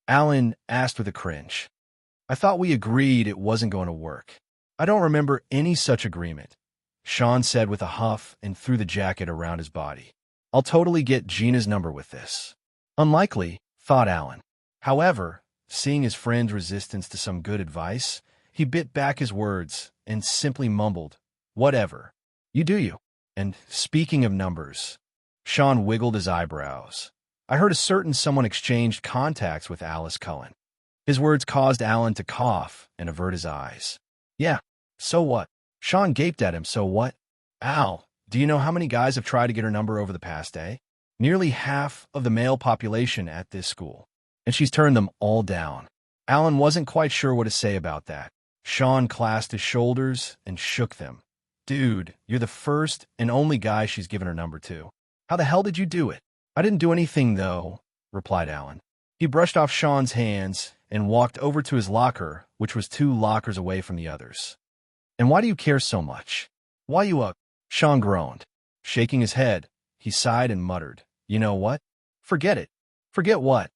Alan asked with a cringe. I thought we agreed it wasn't going to work. I don't remember any such agreement, Sean said with a huff and threw the jacket around his body. I'll totally get Gina's number with this. Unlikely, thought Alan. However, seeing his friend's resistance to some good advice, he bit back his words and simply mumbled, Whatever. You do you. And speaking of numbers, Sean wiggled his eyebrows. I heard a certain someone exchanged contacts with Alice Cullen. His words caused Alan to cough and avert his eyes. Yeah, so what? Sean gaped at him, so what? Al, do you know how many guys have tried to get her number over the past day? Nearly half of the male population at this school. And she's turned them all down. Alan wasn't quite sure what to say about that. Sean clasped his shoulders and shook them. Dude, you're the first and only guy she's given her number to. How the hell did you do it? I didn't do anything, though, replied Alan. He brushed off Sean's hands and walked over to his locker, which was 2 lockers away from the others. And why do you care so much? Why you up? Sean groaned. Shaking his head, he sighed and muttered, You know what? Forget it. Forget what?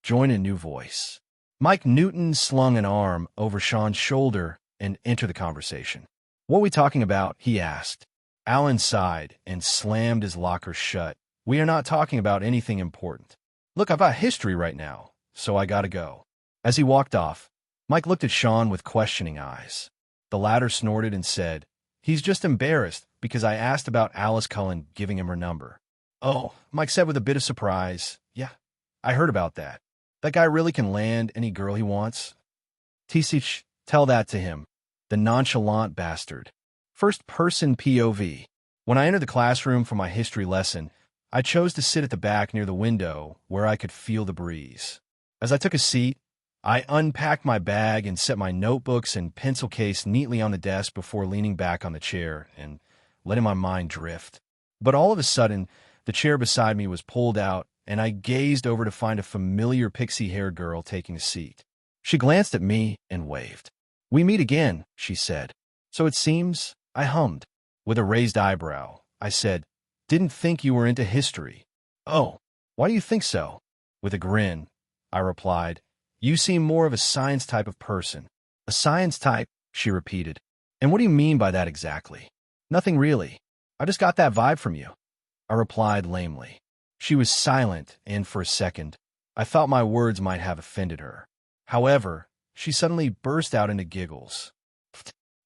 Join a new voice. Mike Newton slung an arm over Sean's shoulder and entered the conversation. What are we talking about? He asked. Alan sighed and slammed his locker shut. We are not talking about anything important. Look, I've got history right now, so I gotta go. As he walked off, Mike looked at Sean with questioning eyes. The latter snorted and said, He's just embarrassed because I asked about Alice Cullen giving him her number. Oh, Mike said with a bit of surprise. Yeah, I heard about that. That guy really can land any girl he wants. Tisich, tell that to him. The nonchalant bastard. First-person POV. When I entered the classroom for my history lesson, I chose to sit at the back near the window where I could feel the breeze. As I took a seat, I unpacked my bag and set my notebooks and pencil case neatly on the desk before leaning back on the chair and letting my mind drift. But all of a sudden, the chair beside me was pulled out, and I gazed over to find a familiar pixie-haired girl taking a seat. She glanced at me and waved. "We meet again," she said. "So it seems," I hummed. With a raised eyebrow, I said, "Didn't think you were into history." "Oh, why do you think so?" With a grin, I replied, "You seem more of a science type of person." "A science type?" she repeated. "And what do you mean by that exactly?" "Nothing really. I just got that vibe from you," I replied lamely. She was silent, and for a second, I thought my words might have offended her. However, she suddenly burst out into giggles.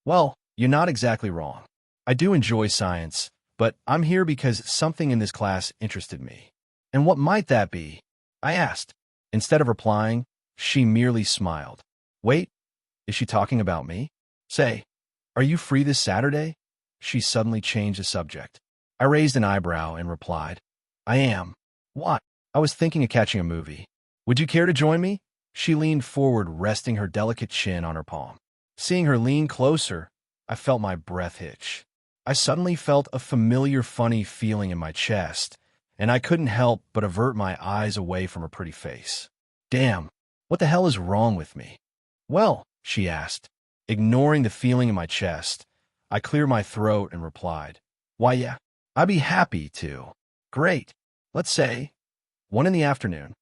"Well, you're not exactly wrong. I do enjoy science, but I'm here because something in this class interested me." "And what might that be?" I asked. Instead of replying, she merely smiled. "Wait, is she talking about me? Say, are you free this Saturday?" She suddenly changed the subject. I raised an eyebrow and replied, "I am." "What?" "I was thinking of catching a movie. Would you care to join me?" She leaned forward, resting her delicate chin on her palm. Seeing her lean closer, I felt my breath hitch. I suddenly felt a familiar funny feeling in my chest, and I couldn't help but avert my eyes away from her pretty face. Damn, what the hell is wrong with me? "Well," she asked. Ignoring the feeling in my chest, I cleared my throat and replied, "Why, yeah, I'd be happy to." "Great. Let's say 1 in the afternoon."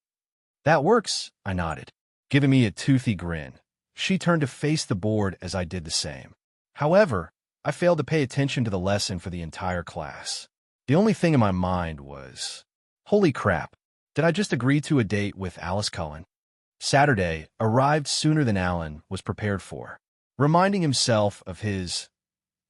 "That works," I nodded. Giving me a toothy grin, she turned to face the board as I did the same. However, I failed to pay attention to the lesson for the entire class. The only thing in my mind was, holy crap, did I just agree to a date with Alice Cullen? Saturday arrived sooner than Alan was prepared for. Reminding himself of his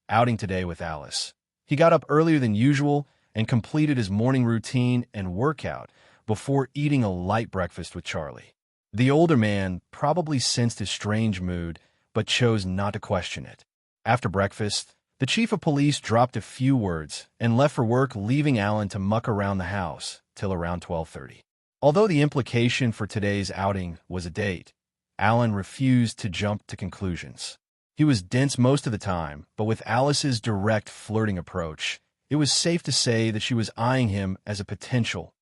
outing today with Alice, he got up earlier than usual and completed his morning routine and workout before eating a light breakfast with Charlie. The older man probably sensed his strange mood, but chose not to question it. After breakfast, the chief of police dropped a few words and left for work, leaving Alan to muck around the house till around 12:30. Although the implication for today's outing was a date, Alan refused to jump to conclusions. He was dense most of the time, but with Alice's direct flirting approach, it was safe to say that she was eyeing him as a potential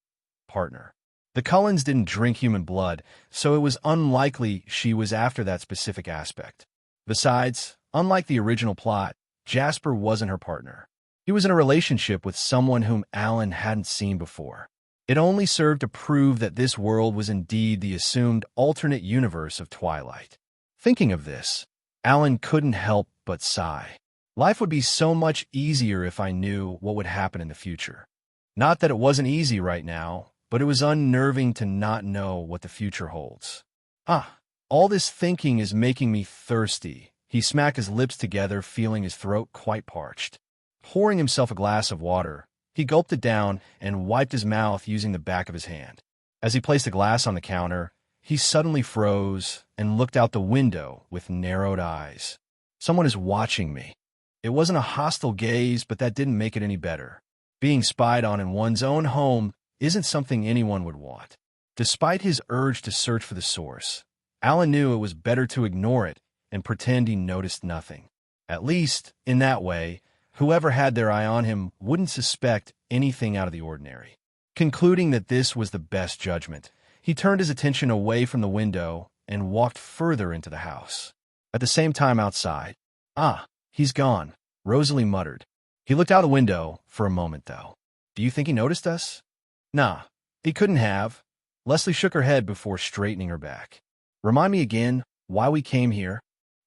partner. The Cullens didn't drink human blood, so it was unlikely she was after that specific aspect. Besides, unlike the original plot, Jasper wasn't her partner. He was in a relationship with someone whom Alan hadn't seen before. It only served to prove that this world was indeed the assumed alternate universe of Twilight. Thinking of this, Alan couldn't help but sigh. Life would be so much easier if I knew what would happen in the future. Not that it wasn't easy right now, but it was unnerving to not know what the future holds. All this thinking is making me thirsty. He smacked his lips together, feeling his throat quite parched. Pouring himself a glass of water, he gulped it down and wiped his mouth using the back of his hand. As he placed the glass on the counter, he suddenly froze and looked out the window with narrowed eyes. Someone is watching me. It wasn't a hostile gaze, but that didn't make it any better. Being spied on in one's own home isn't something anyone would want. Despite his urge to search for the source, Alan knew it was better to ignore it and pretend he noticed nothing. At least, in that way, whoever had their eye on him wouldn't suspect anything out of the ordinary. Concluding that this was the best judgment, he turned his attention away from the window and walked further into the house. At the same time outside, he's gone, Rosalie muttered. He looked out the window for a moment, though. "Do you think he noticed us?" "Nah, he couldn't have." Leslie shook her head before straightening her back. "Remind me again why we came here?"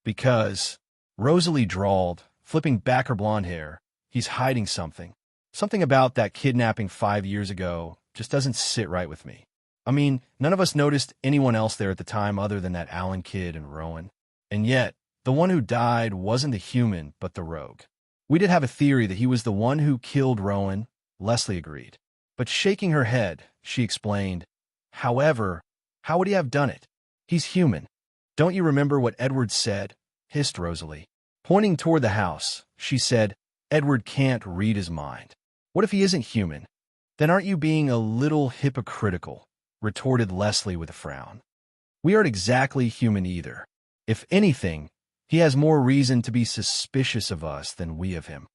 "Because," Rosalie drawled, flipping back her blonde hair, "he's hiding something. Something about that kidnapping 5 years ago just doesn't sit right with me. I mean, none of us noticed anyone else there at the time other than that Alan kid and Rowan. And yet, the one who died wasn't the human, but the rogue. We did have a theory that he was the one who killed Rowan," Leslie agreed. But shaking her head, she explained, "However, how would he have done it? He's human. Don't you remember what Edward said?" hissed Rosalie. Pointing toward the house, she said. Edward can't read his mind. What if he isn't human? Then aren't you being a little hypocritical? Retorted Leslie with a frown. We aren't exactly human either. If anything, he has more reason to be suspicious of us than we of him.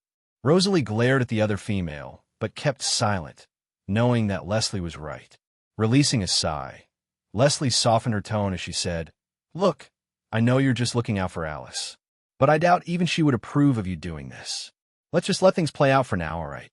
Rosalie glared at the other female, but kept silent, knowing that Leslie was right. Releasing a sigh, Leslie softened her tone as she said, Look, I know you're just looking out for Alice, but I doubt even she would approve of you doing this. Let's just let things play out for now, all right?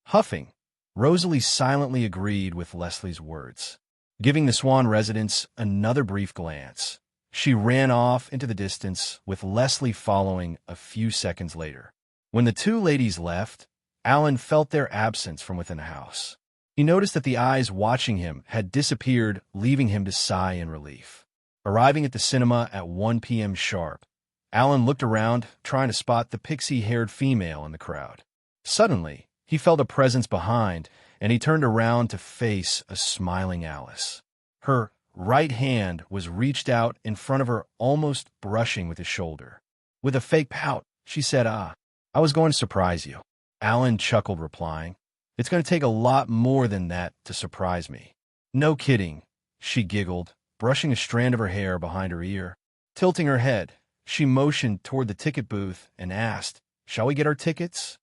Huffing, Rosalie silently agreed with Leslie's words. Giving the Swan residents another brief glance, she ran off into the distance, with Leslie following a few seconds later. When the two ladies left, Alan felt their absence from within the house. He noticed that the eyes watching him had disappeared, leaving him to sigh in relief. Arriving at the cinema at 1 p.m. sharp, Alan looked around, trying to spot the pixie-haired female in the crowd. Suddenly, he felt a presence behind, and he turned around to face a smiling Alice. Her right hand was reached out in front of her, almost brushing with his shoulder. With a fake pout, she said, I was going to surprise you. Alan chuckled, replying, It's going to take a lot more than that to surprise me. No kidding, she giggled, brushing a strand of her hair behind her ear. Tilting her head, she motioned toward the ticket booth and asked, Shall we get our tickets?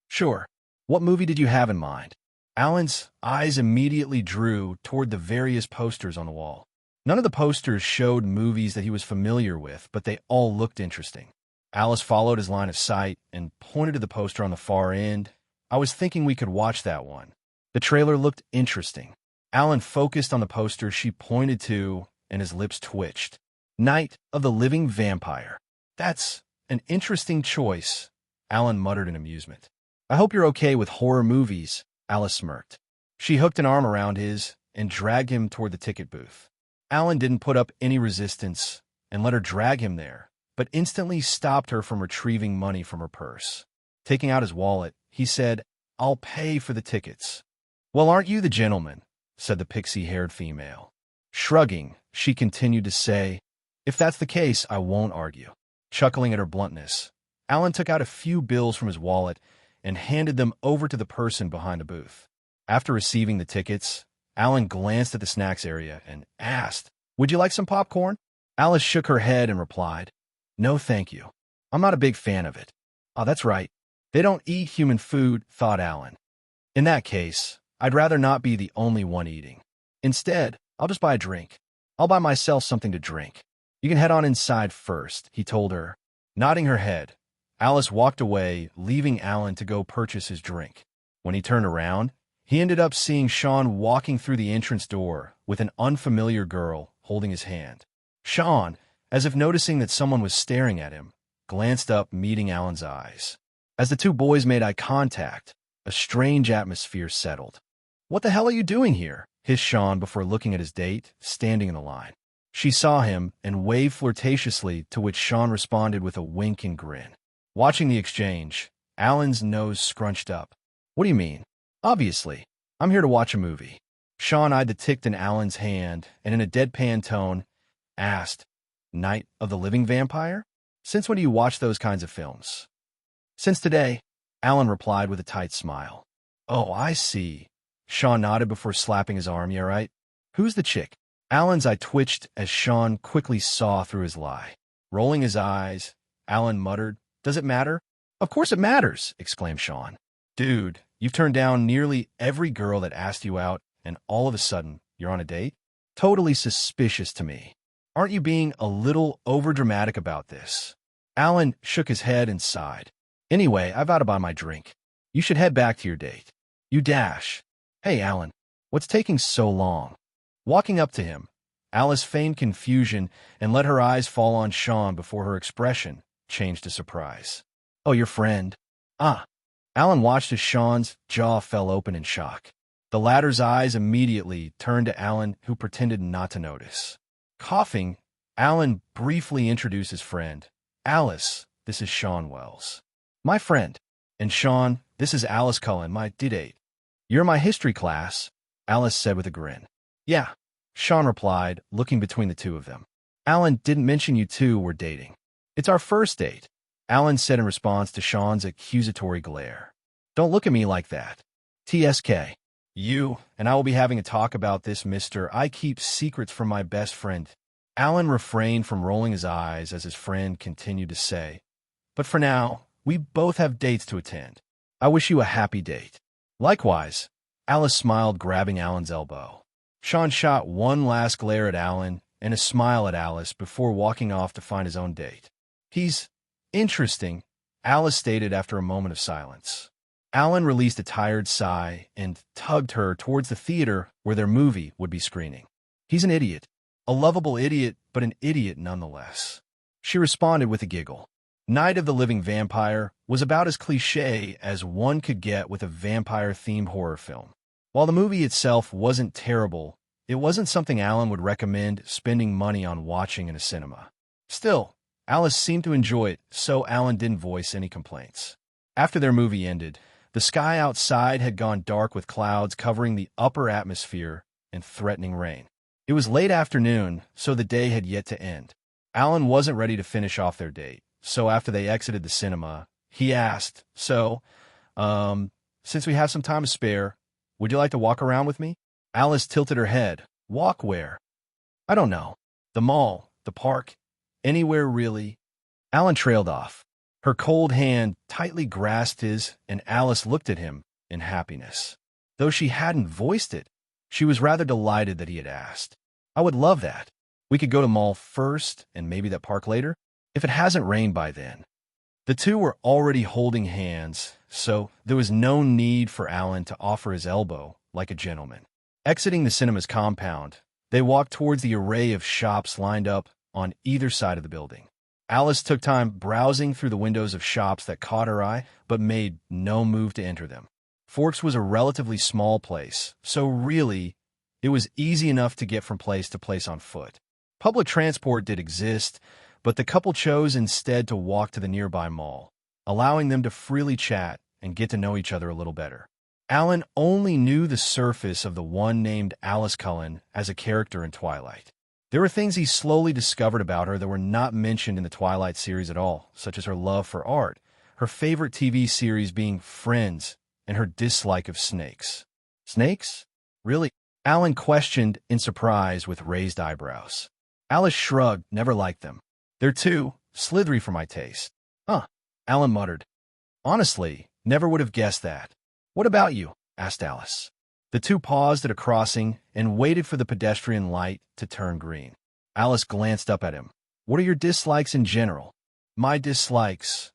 Sure. What movie did you have in mind? Alan's eyes immediately drew toward the various posters on the wall. None of the posters showed movies that he was familiar with, but they all looked interesting. Alice followed his line of sight and pointed to the poster on the far end. I was thinking we could watch that one. The trailer looked interesting. Alan focused on the poster she pointed to, and his lips twitched. Night of the Living Vampire. That's an interesting choice, Alan muttered in amusement. I hope you're okay with horror movies, Alice smirked. She hooked an arm around his and dragged him toward the ticket booth. Alan didn't put up any resistance and let her drag him there, but instantly stopped her from retrieving money from her purse. Taking out his wallet, he said, I'll pay for the tickets. Well, aren't you the gentleman? Said the pixie-haired female. Shrugging, she continued to say, If that's the case, I won't argue. Chuckling at her bluntness, Alan took out a few bills from his wallet and handed them over to the person behind the booth. After receiving the tickets, Alan glanced at the snacks area and asked, Would you like some popcorn? Alice shook her head and replied, No, thank you. I'm not a big fan of it. Oh, that's right. They don't eat human food, thought Alan. In that case, I'd rather not be the only one eating. Instead, I'll just buy a drink. I'll buy myself something to drink. You can head on inside first, he told her. Nodding her head, Alice walked away, leaving Alan to go purchase his drink. When he turned around, he ended up seeing Sean walking through the entrance door with an unfamiliar girl holding his hand. Sean, as if noticing that someone was staring at him, glanced up, meeting Alan's eyes. As the two boys made eye contact, a strange atmosphere settled. What the hell are you doing here? Hissed Sean before looking at his date, standing in the line. She saw him and waved flirtatiously, to which Sean responded with a wink and grin. Watching the exchange, Alan's nose scrunched up. What do you mean? Obviously, I'm here to watch a movie. Sean eyed the ticket in Alan's hand and in a deadpan tone asked, Night of the Living Vampire? Since when do you watch those kinds of films? Since today, Alan replied with a tight smile. Oh, I see. Sean nodded before slapping his arm. Yeah, right? Who's the chick? Alan's eye twitched as Sean quickly saw through his lie. Rolling his eyes, Alan muttered, Does it matter? Of course it matters, exclaimed Sean. Dude, you've turned down nearly every girl that asked you out, and all of a sudden, you're on a date? Totally suspicious to me. Aren't you being a little overdramatic about this? Alan shook his head and sighed. Anyway, I've got to buy my drink. You should head back to your date. You dash. Hey, Alan, what's taking so long? Walking up to him, Alice feigned confusion and let her eyes fall on Sean before her expression changed to surprise. Oh, your friend. Ah. Alan watched as Sean's jaw fell open in shock. The latter's eyes immediately turned to Alan, who pretended not to notice. Coughing, Alan briefly introduced his friend. Alice, this is Sean Wells. My friend. And Sean, this is Alice Cullen, my date. You're in my history class, Alice said with a grin. Yeah, Sean replied, looking between the two of them. Alan didn't mention you two were dating. It's our first date. Alan said in response to Sean's accusatory glare. Don't look at me like that. TSK. You and I will be having a talk about this, mister. I keep secrets from my best friend. Alan refrained from rolling his eyes as his friend continued to say, but for now, we both have dates to attend. I wish you a happy date. Likewise, Alice smiled, grabbing Alan's elbow. Sean shot one last glare at Alan and a smile at Alice before walking off to find his own date. He's interesting, Alice stated after a moment of silence. Alan released a tired sigh and tugged her towards the theater where their movie would be screening. He's an idiot. A lovable idiot, but an idiot nonetheless. She responded with a giggle. Night of the Living Vampire was about as cliché as one could get with a vampire-themed horror film. While the movie itself wasn't terrible, it wasn't something Alan would recommend spending money on watching in a cinema. Still, Alice seemed to enjoy it, so Alan didn't voice any complaints. After their movie ended, the sky outside had gone dark with clouds covering the upper atmosphere and threatening rain. It was late afternoon, so the day had yet to end. Alan wasn't ready to finish off their date, so after they exited the cinema, he asked, since we have some time to spare, would you like to walk around with me? Alice tilted her head. Walk where? I don't know. The mall, the park, anywhere really. Alan trailed off. Her cold hand tightly grasped his, and Alice looked at him in happiness. Though she hadn't voiced it, she was rather delighted that he had asked. I would love that. We could go to mall first and maybe that park later, if it hasn't rained by then. The two were already holding hands, so there was no need for Alan to offer his elbow like a gentleman. Exiting the cinema's compound, they walked towards the array of shops lined up on either side of the building. Alice took time browsing through the windows of shops that caught her eye, but made no move to enter them. Forks was a relatively small place, so really, it was easy enough to get from place to place on foot. Public transport did exist, but the couple chose instead to walk to the nearby mall, allowing them to freely chat and get to know each other a little better. Alan only knew the surface of the one named Alice Cullen as a character in Twilight. There were things he slowly discovered about her that were not mentioned in the Twilight series at all, such as her love for art, her favorite TV series being Friends, and her dislike of snakes. Snakes? Really? Alan questioned in surprise with raised eyebrows. Alice shrugged, never liked them. They're too slithery for my taste. Huh, Alan muttered. Honestly, never would have guessed that. What about you? Asked Alice. The two paused at a crossing and waited for the pedestrian light to turn green. Alice glanced up at him. What are your dislikes in general? My dislikes?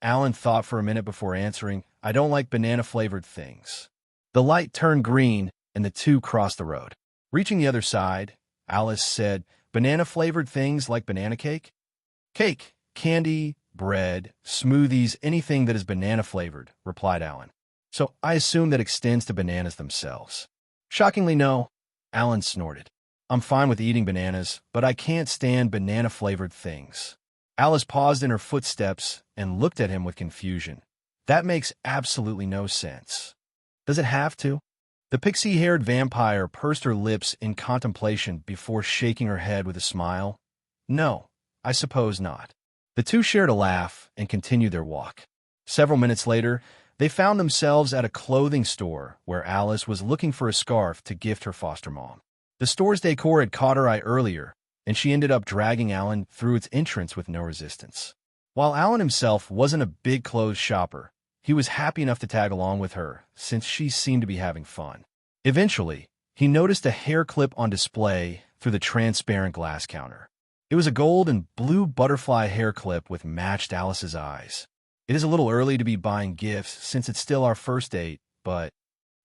Alan thought for a minute before answering. I don't like banana-flavored things. The light turned green, and the two crossed the road. Reaching the other side, Alice said, banana-flavored things like banana cake? Cake, candy, bread, smoothies, anything that is banana-flavored, replied Alan. So I assume that extends to bananas themselves. Shockingly, no, Alan snorted. I'm fine with eating bananas, but I can't stand banana-flavored things. Alice paused in her footsteps and looked at him with confusion. That makes absolutely no sense. Does it have to? The pixie-haired vampire pursed her lips in contemplation before shaking her head with a smile. No, I suppose not. The two shared a laugh and continued their walk. Several minutes later, they found themselves at a clothing store where Alice was looking for a scarf to gift her foster mom. The store's decor had caught her eye earlier, and she ended up dragging Alan through its entrance with no resistance. While Alan himself wasn't a big clothes shopper, he was happy enough to tag along with her, since she seemed to be having fun. Eventually, he noticed a hair clip on display through the transparent glass counter. It was a gold and blue butterfly hair clip which matched Alice's eyes. It is a little early to be buying gifts since it's still our first date, but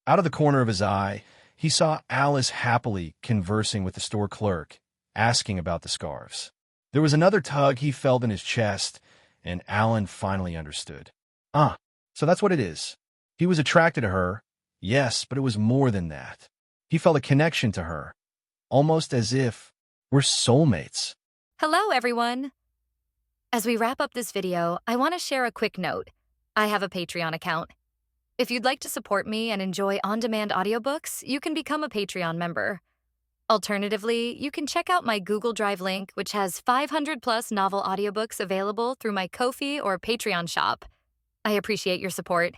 out of the corner of his eye, he saw Alice happily conversing with the store clerk, asking about the scarves. There was another tug he felt in his chest, and Alan finally understood. So that's what it is. He was attracted to her, yes, but it was more than that. He felt a connection to her, almost as if we're soulmates. Hello, everyone. As we wrap up this video, I want to share a quick note. I have a Patreon account. If you'd like to support me and enjoy on-demand audiobooks, you can become a Patreon member. Alternatively, you can check out my Google Drive link, which has 500 plus novel audiobooks available through my Ko-fi or Patreon shop. I appreciate your support.